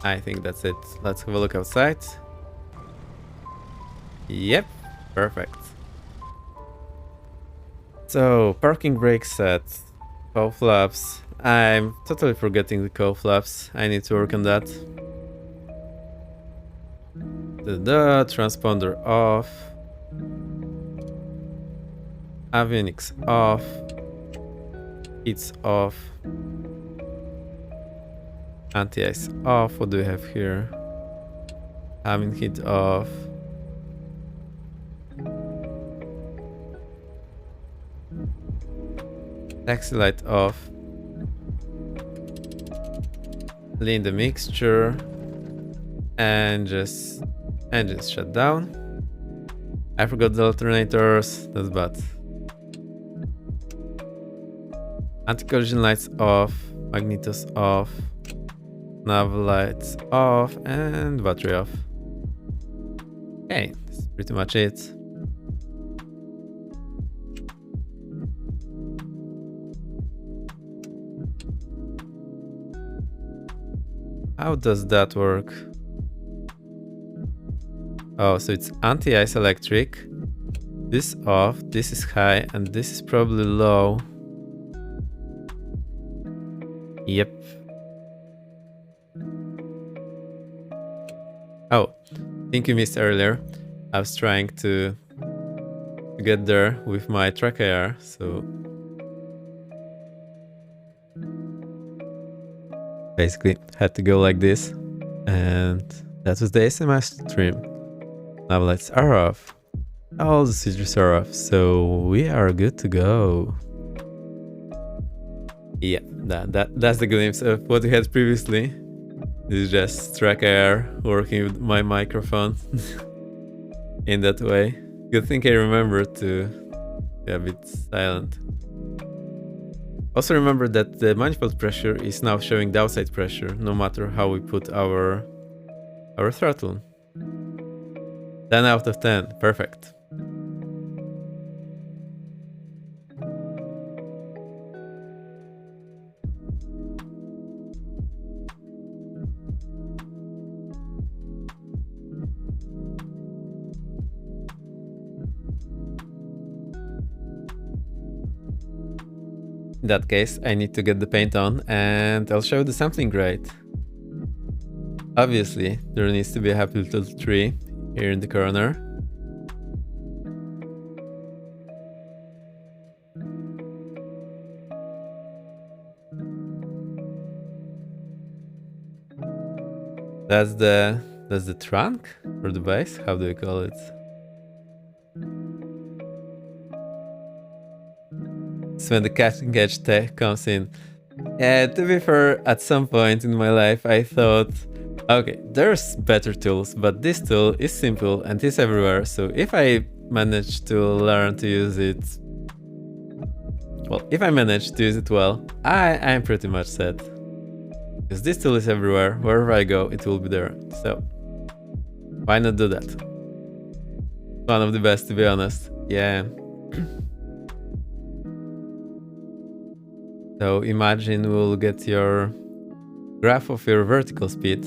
I think that's it. Let's have a look outside. Yep, perfect. So, parking brake set, cow flaps. I'm totally forgetting the cow flaps. I need to work on that. The transponder off. Avionics off. It's off. Anti-ice off. What do we have here? Having heat off. Taxi light off. Clean the mixture. And just engines shut down. I forgot the alternators. That's bad. Anti-collision lights off. Magnetos off. Nav lights off. And battery off. Okay, that's pretty much it. How does that work? Oh, so it's anti-ice electric. This off, this is high, and this is probably low. Yep. Oh, I think you missed earlier. I was trying to get there with my track IR, so basically had to go like this, and that was the SMS stream. Now lights are off. All the switches are off, so we are good to go. Yeah, that's the glimpse of what we had previously. This is just track IR working with my microphone in that way. Good thing I remembered to be a bit silent. Also remember that the manifold pressure is now showing the outside pressure, no matter how we put our throttle. 10 out of 10, perfect. In that case, I need to get the paint on and I'll show the sampling rate. Obviously, there needs to be a happy little tree here in the corner. That's the trunk or the base? How do you call it? It's when the cutting edge tech comes in. Yeah, to be fair, at some point in my life I thought, okay, there's better tools, but this tool is simple and is everywhere, so if I manage to learn to use it, well, if I manage to use it well, I'm pretty much set. Because this tool is everywhere, wherever I go, it will be there, so why not do that? One of the best, to be honest, yeah. So imagine we'll get your graph of your vertical speed.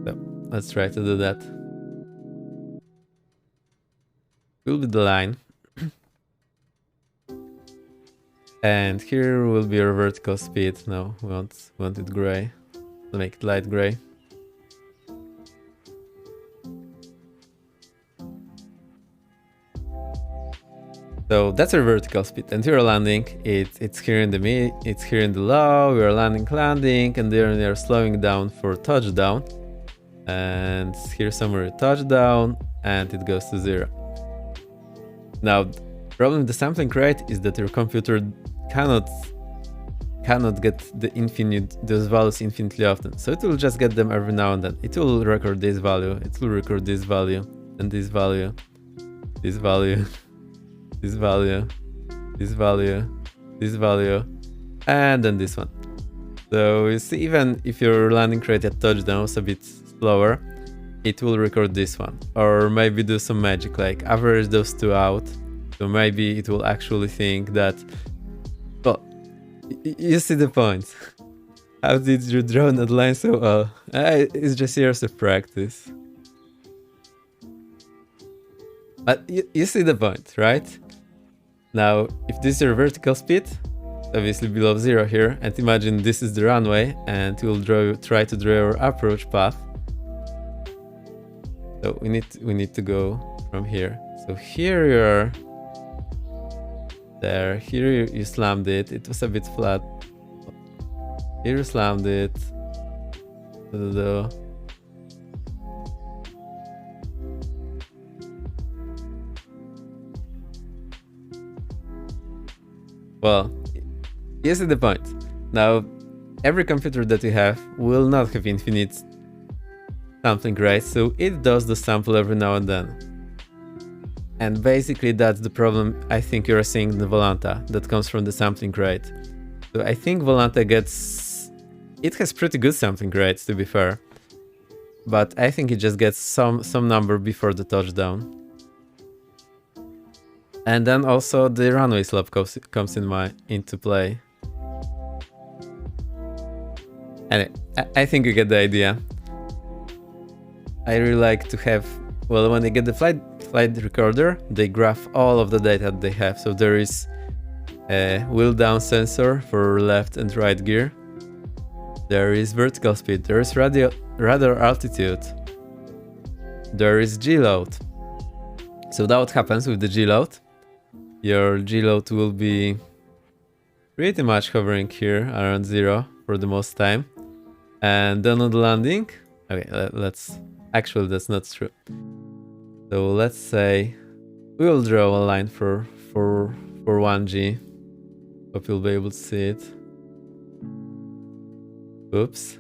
So let's try to do that. Will be the line. And here will be your vertical speed. No, we want it gray. We'll make it light gray. So that's our vertical speed, and your landing, it's here in the mid, it's here in the low. We are landing, and then we are slowing down for touchdown, and here somewhere touchdown, and it goes to 0. Now, the problem with the sampling rate is that your computer cannot get those values infinitely often, so it will just get them every now and then. It will record this value, it will record this value, and this value, this value. This value, this value, this value, and then this one. So you see, even if your landing rate at touchdown was a bit slower, it will record this one. Or maybe do some magic, like average those two out. So maybe it will actually think that, well, you see the point. How did you draw that line so well? It's just years of practice. But you see the point, right? Now, if this is your vertical speed, obviously below 0 here, and imagine this is the runway, and we'll try to draw your approach path. So we need to go from here. So here you're there. Here you slammed it. It was a bit flat. Here you slammed it. Well, you see the point. Now, every computer that you have will not have infinite sampling rate, so it does the sample every now and then. And basically that's the problem I think you're seeing in the Volanta that comes from the sampling rate. So I think Volanta it has pretty good sampling rates, to be fair, but I think it just gets some number before the touchdown. And then also the runway slope comes into play. Anyway, I think you get the idea. I really like to have, well, when they get the flight recorder, they graph all of the data they have. So there is a wheel down sensor for left and right gear. There is vertical speed, there is radar altitude, there is G-load. So that what happens with the G-load. Your G-load will be pretty much hovering here around 0 for the most time. And then on the landing, okay, actually that's not true. So let's say we will draw a line for 1G. Hope you'll be able to see it. Oops.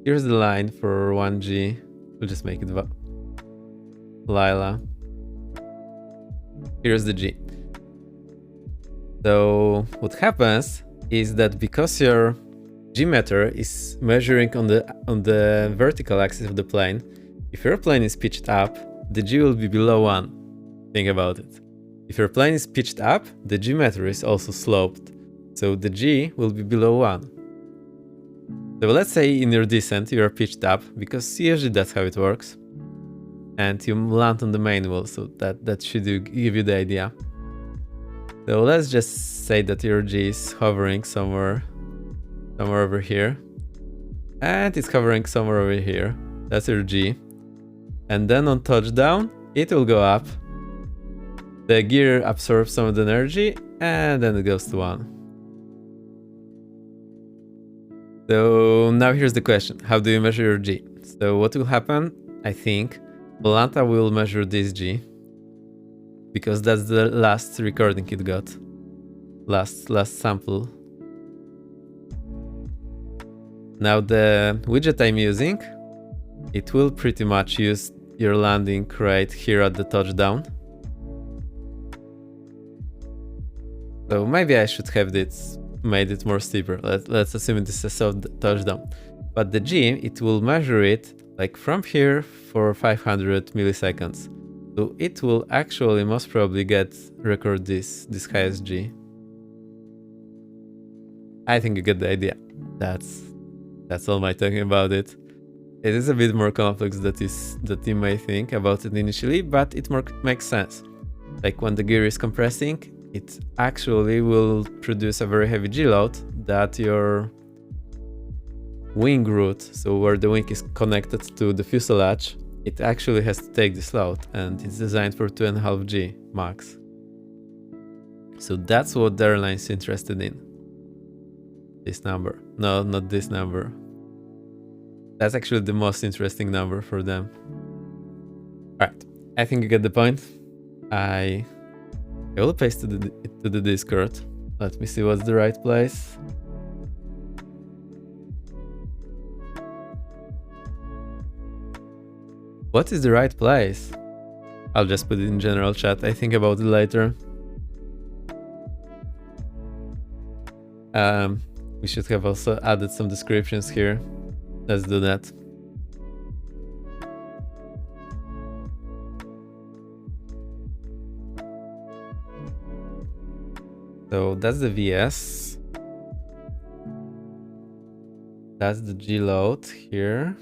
Here's the line for 1G. We'll just make it Lila. Here's the G. So what happens is that because your G meter is measuring on the vertical axis of the plane, if your plane is pitched up, the G will be below 1. Think about it. If your plane is pitched up, the G meter is also sloped, so the G will be below 1. So let's say in your descent you are pitched up, because usually that's how it works, and you land on the main wheel, so that should give you the idea. So let's just say that your G is hovering somewhere over here, and it's hovering somewhere over here. That's your G. And then on touchdown, it will go up. The gear absorbs some of the energy, and then it goes to 1. So now here's the question. How do you measure your G? So what will happen? I think Volanta will measure this G, because that's the last recording it got. Last sample. Now the widget I'm using, it will pretty much use your landing rate here at the touchdown. So maybe I should have made it more steeper. Let's assume it is a soft touchdown. But the G, it will measure it like from here for 500 milliseconds. So it will actually most probably record this highest G. I think you get the idea. That's all my talking about it. It is a bit more complex than you may think about it initially, but it makes sense. like when the gear is compressing, it actually will produce a very heavy G load that your wing root, so where the wing is connected to the fuselage, it actually has to take this load, and it's designed for 2.5 G max. So that's what the airline is interested in. This number. No, not this number. That's actually the most interesting number for them. Alright, I think you get the point. I will paste it to the Discord. Let me see what's the right place. What is the right place? I'll just put it in general chat. I think about it later. We should have also added some descriptions here. Let's do that. So that's the VS. That's the G load here.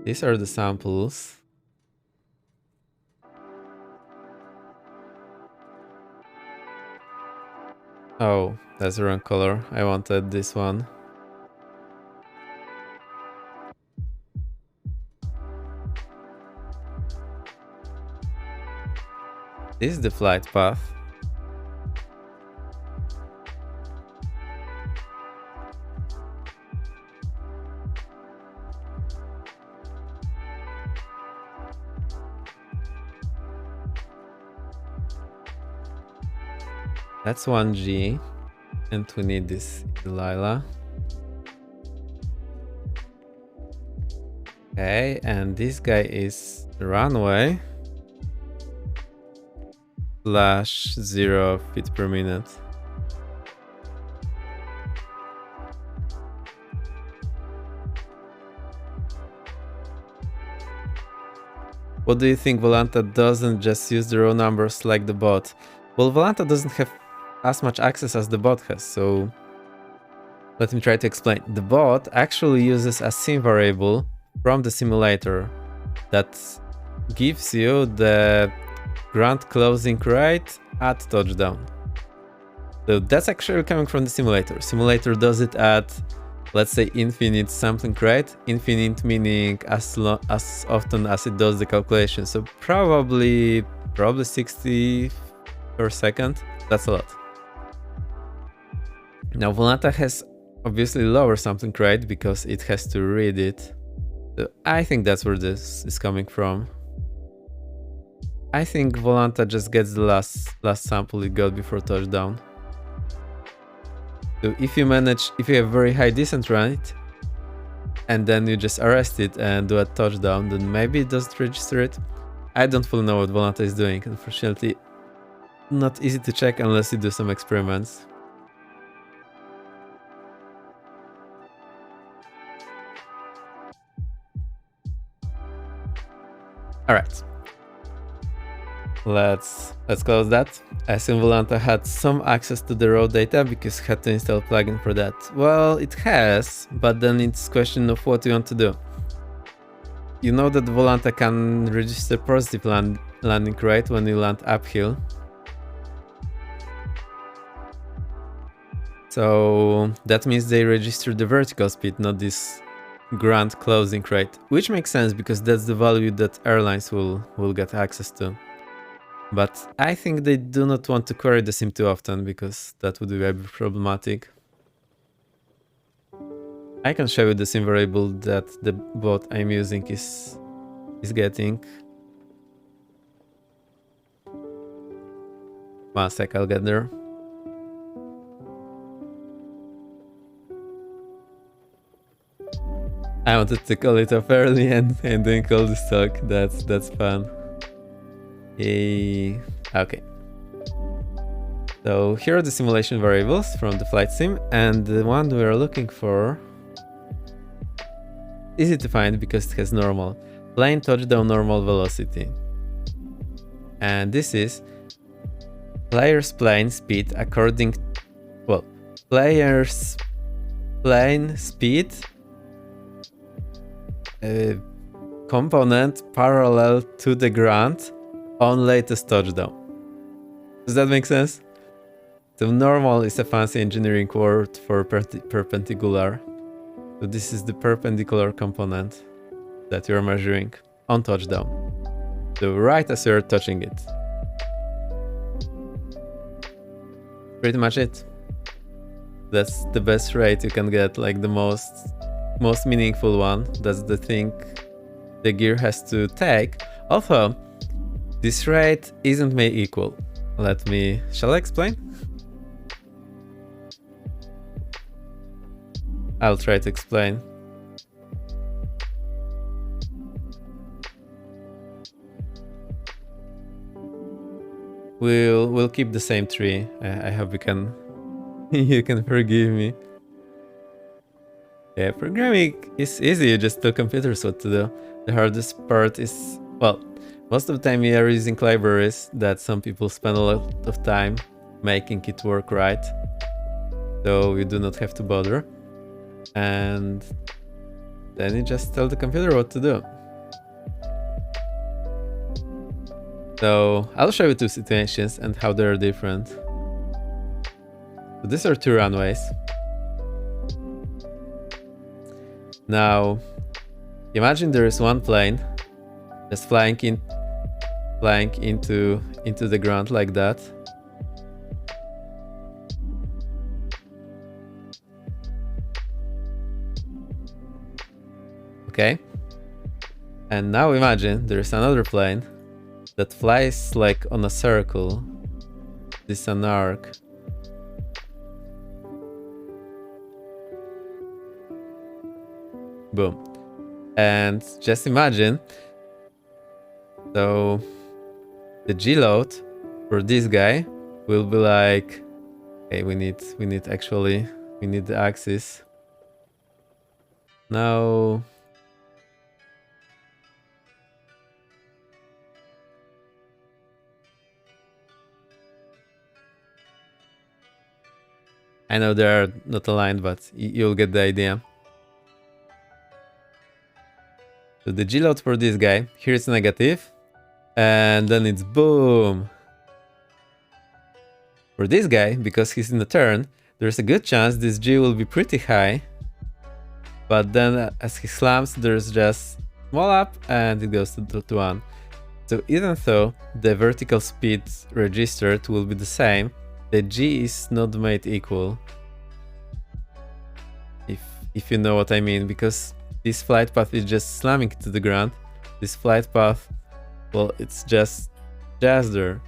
These are the samples. Oh, that's the wrong color. I wanted this one. This is the flight path. That's 1G, and we need this Delilah. Okay, and this guy is the runway / 0 feet per minute. What do you think Volanta doesn't just use the raw numbers like the bot? Well, Volanta doesn't have as much access as the bot has, so let me try to explain. The bot actually uses a sim variable from the simulator that gives you the ground closing rate at touchdown. So that's actually coming from the simulator. Simulator does it at, let's say, infinite sampling rate. Infinite meaning as often as it does the calculation. So probably 60 per second. That's a lot. Now Volanta has obviously lower sampling rate because it has to read it. So I think that's where this is coming from. I think Volanta just gets the last sample it got before touchdown. So if you have very high descent rate, and then you just arrest it and do a touchdown, then maybe it doesn't register it. I don't fully know what Volanta is doing, unfortunately. Not easy to check unless you do some experiments. Alright. Let's close that. I assume Volanta had some access to the raw data because it had to install a plugin for that. Well, it has, but then it's a question of what you want to do. You know that Volanta can register positive landing rate when you land uphill. So that means they register the vertical speed, not this ground closing rate, which makes sense because that's the value that airlines will get access to. But I think they do not want to query the sim too often because that would be very problematic. I can show you the sim variable that the bot I'm using is getting. 1 sec, I'll get there. I wanted to call it off early and doing all this talk. That's fun. Okay. So here are the simulation variables from the flight sim, and the one we are looking for, easy to find because it has normal. Plane touchdown normal velocity. And this is player's plane speed according player's plane speed component parallel to the ground on latest touchdown. Does that make sense? So normal is a fancy engineering word for perpendicular. So this is the perpendicular component that you're measuring on touchdown. So right as you're touching it. Pretty much it. That's the best rate you can get, like the most meaningful one. That's the thing the gear has to take. Although this rate isn't made equal. Shall I explain? I'll try to explain. We'll keep the same tree. I hope you can you can forgive me. Yeah, programming is easy. You just tell computers what to do. The hardest part is, well, most of the time we are using libraries that some people spend a lot of time making it work right. So you do not have to bother. And then you just tell the computer what to do. So I'll show you two situations and how they're different. So these are two runways. Now, imagine there is one plane just flying into the ground like that. Okay. And now imagine there is another plane that flies like on a circle. This is an arc. Boom. And just imagine, so the G load for this guy will be like, okay, we need the axis. Now I know they are not aligned, but you'll get the idea. So the G load for this guy, here it's negative, and then it's boom. For this guy, because he's in a turn, there's a good chance this G will be pretty high, but then as he slams, there's just small up and it goes to 1. So even though the vertical speed registered will be the same, the G is not made equal. If you know what I mean, because this flight path is just slamming to the ground. This flight path, well, it's just there.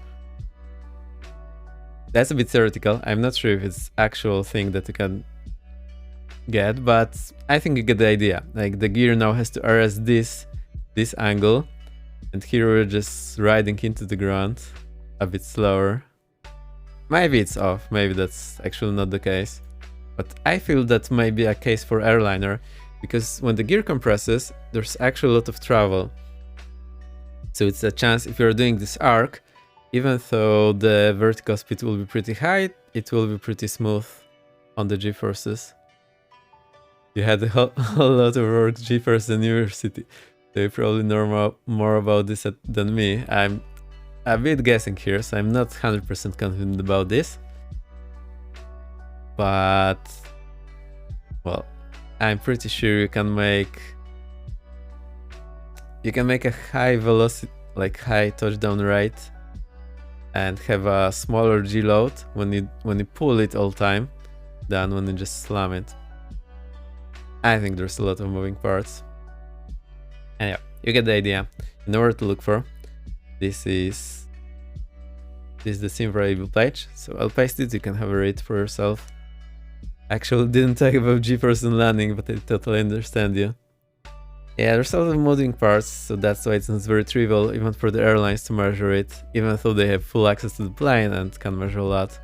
That's a bit theoretical. I'm not sure if it's actual thing that you can get, but I think you get the idea. Like the gear now has to arrest this angle, and here we're just riding into the ground a bit slower. Maybe it's off, maybe that's actually not the case. But I feel that might be a case for airliner, because when the gear compresses, there's actually a lot of travel. So it's a chance if you're doing this arc, even though the vertical speed will be pretty high, it will be pretty smooth on the G-forces. You had a whole lot of work G-force in university, so you probably know more about this than me. I'm a bit guessing here, so I'm not 100% confident about this. But, well, I'm pretty sure you can make a high velocity, like high touchdown rate, and have a smaller G load when you pull it all time than when you just slam it. I think there's a lot of moving parts. Anyway, you get the idea. You know where to look for. This is the sim variable page, so I'll paste it. You can have a read for yourself. Actually didn't talk about G-force and landing, but I totally understand you. Yeah, there's a lot of moving parts, so that's why it's not very trivial even for the airlines to measure it, even though they have full access to the plane and can measure a lot.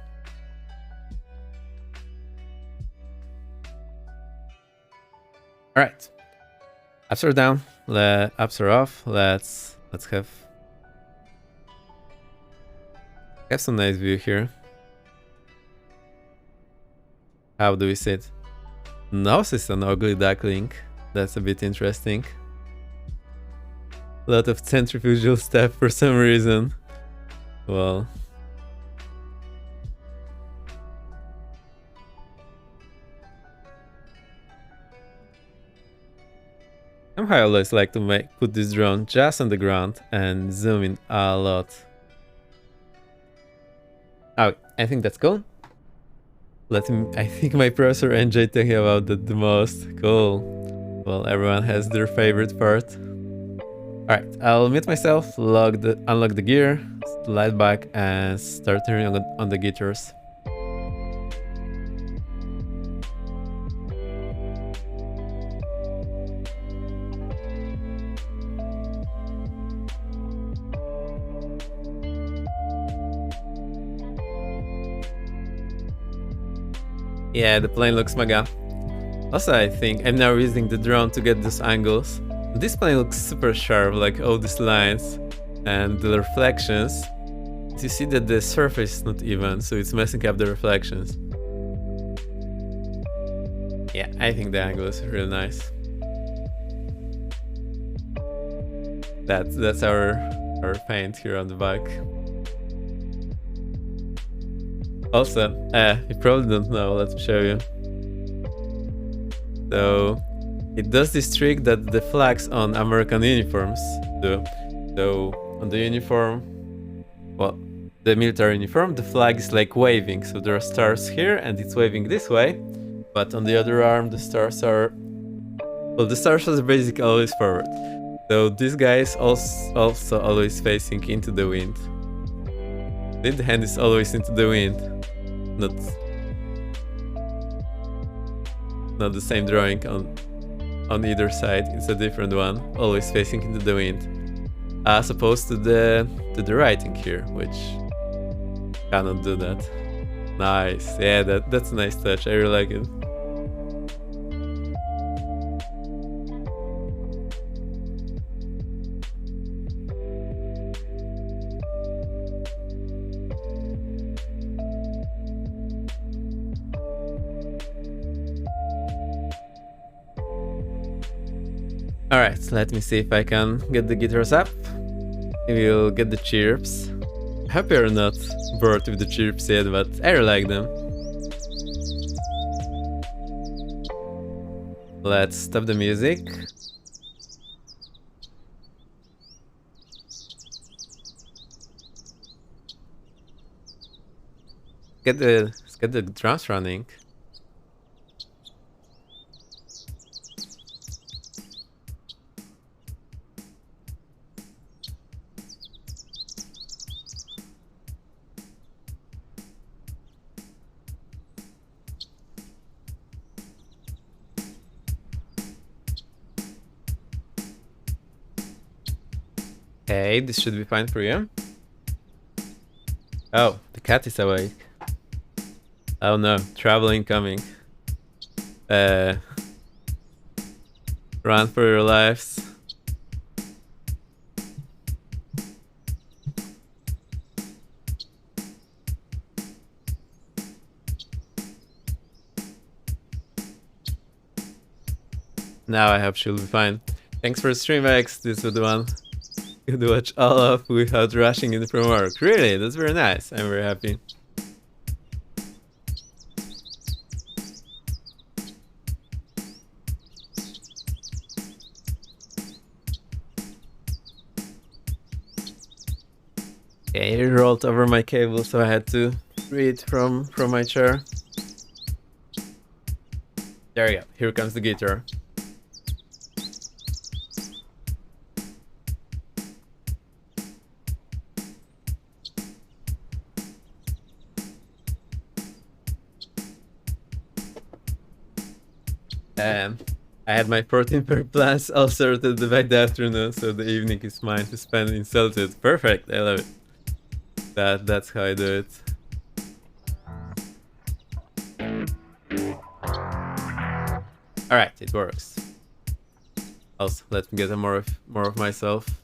Alright. Apps are down, apps are off. Let's have some nice view here. How do we sit? Nose is an ugly duckling. That's a bit interesting. A lot of centrifugal stuff for some reason. Well. Somehow I always like to put this drone just on the ground and zoom in a lot. Oh, I think that's cool. I think my professor enjoyed talking about that the most. Cool. Well, everyone has their favorite part. Alright, I'll mute myself, unlock the gear, slide back, and start turning on the guitars. Yeah, the plane looks mega. Also, I think I'm now using the drone to get those angles. This plane looks super sharp, like all these lines and the reflections. You see that the surface is not even, so it's messing up the reflections. Yeah, I think the angle is really nice. That's our paint here on the back. Also, you probably don't know, let me show you. So, it does this trick that the flags on American uniforms do. So, on the uniform, well, the military uniform, the flag is like waving. So there are stars here and it's waving this way. But on the other arm, the stars are... Well, the stars are basically always forward. So this guy is also always facing into the wind. The hand is always into the wind. Not the same drawing on either side. It's a different one, always facing into the wind, as opposed to the writing here, which cannot do that. Nice, yeah, that's a nice touch. I really like it. Alright, so let me see if I can get the guitars up. We'll get the chirps. I hope you're not bored with the chirps yet, but I really like them. Let's stop the music. Let's get the drums running. Okay, this should be fine for you. Oh, the cat is awake. Oh no, trouble incoming. Run for your lives. Now I hope she'll be fine. Thanks for stream, X. This was the one you could watch all of without rushing in from work. Really, that's very nice. I'm very happy. Okay, it rolled over my cable, so I had to free it from my chair. There you go. Here comes the guitar. I had my protein per plans all sorted by the afternoon, so the evening is mine to spend in solitude. Perfect, I love it. That's how I do it. Alright, it works. Also, let me get more of myself.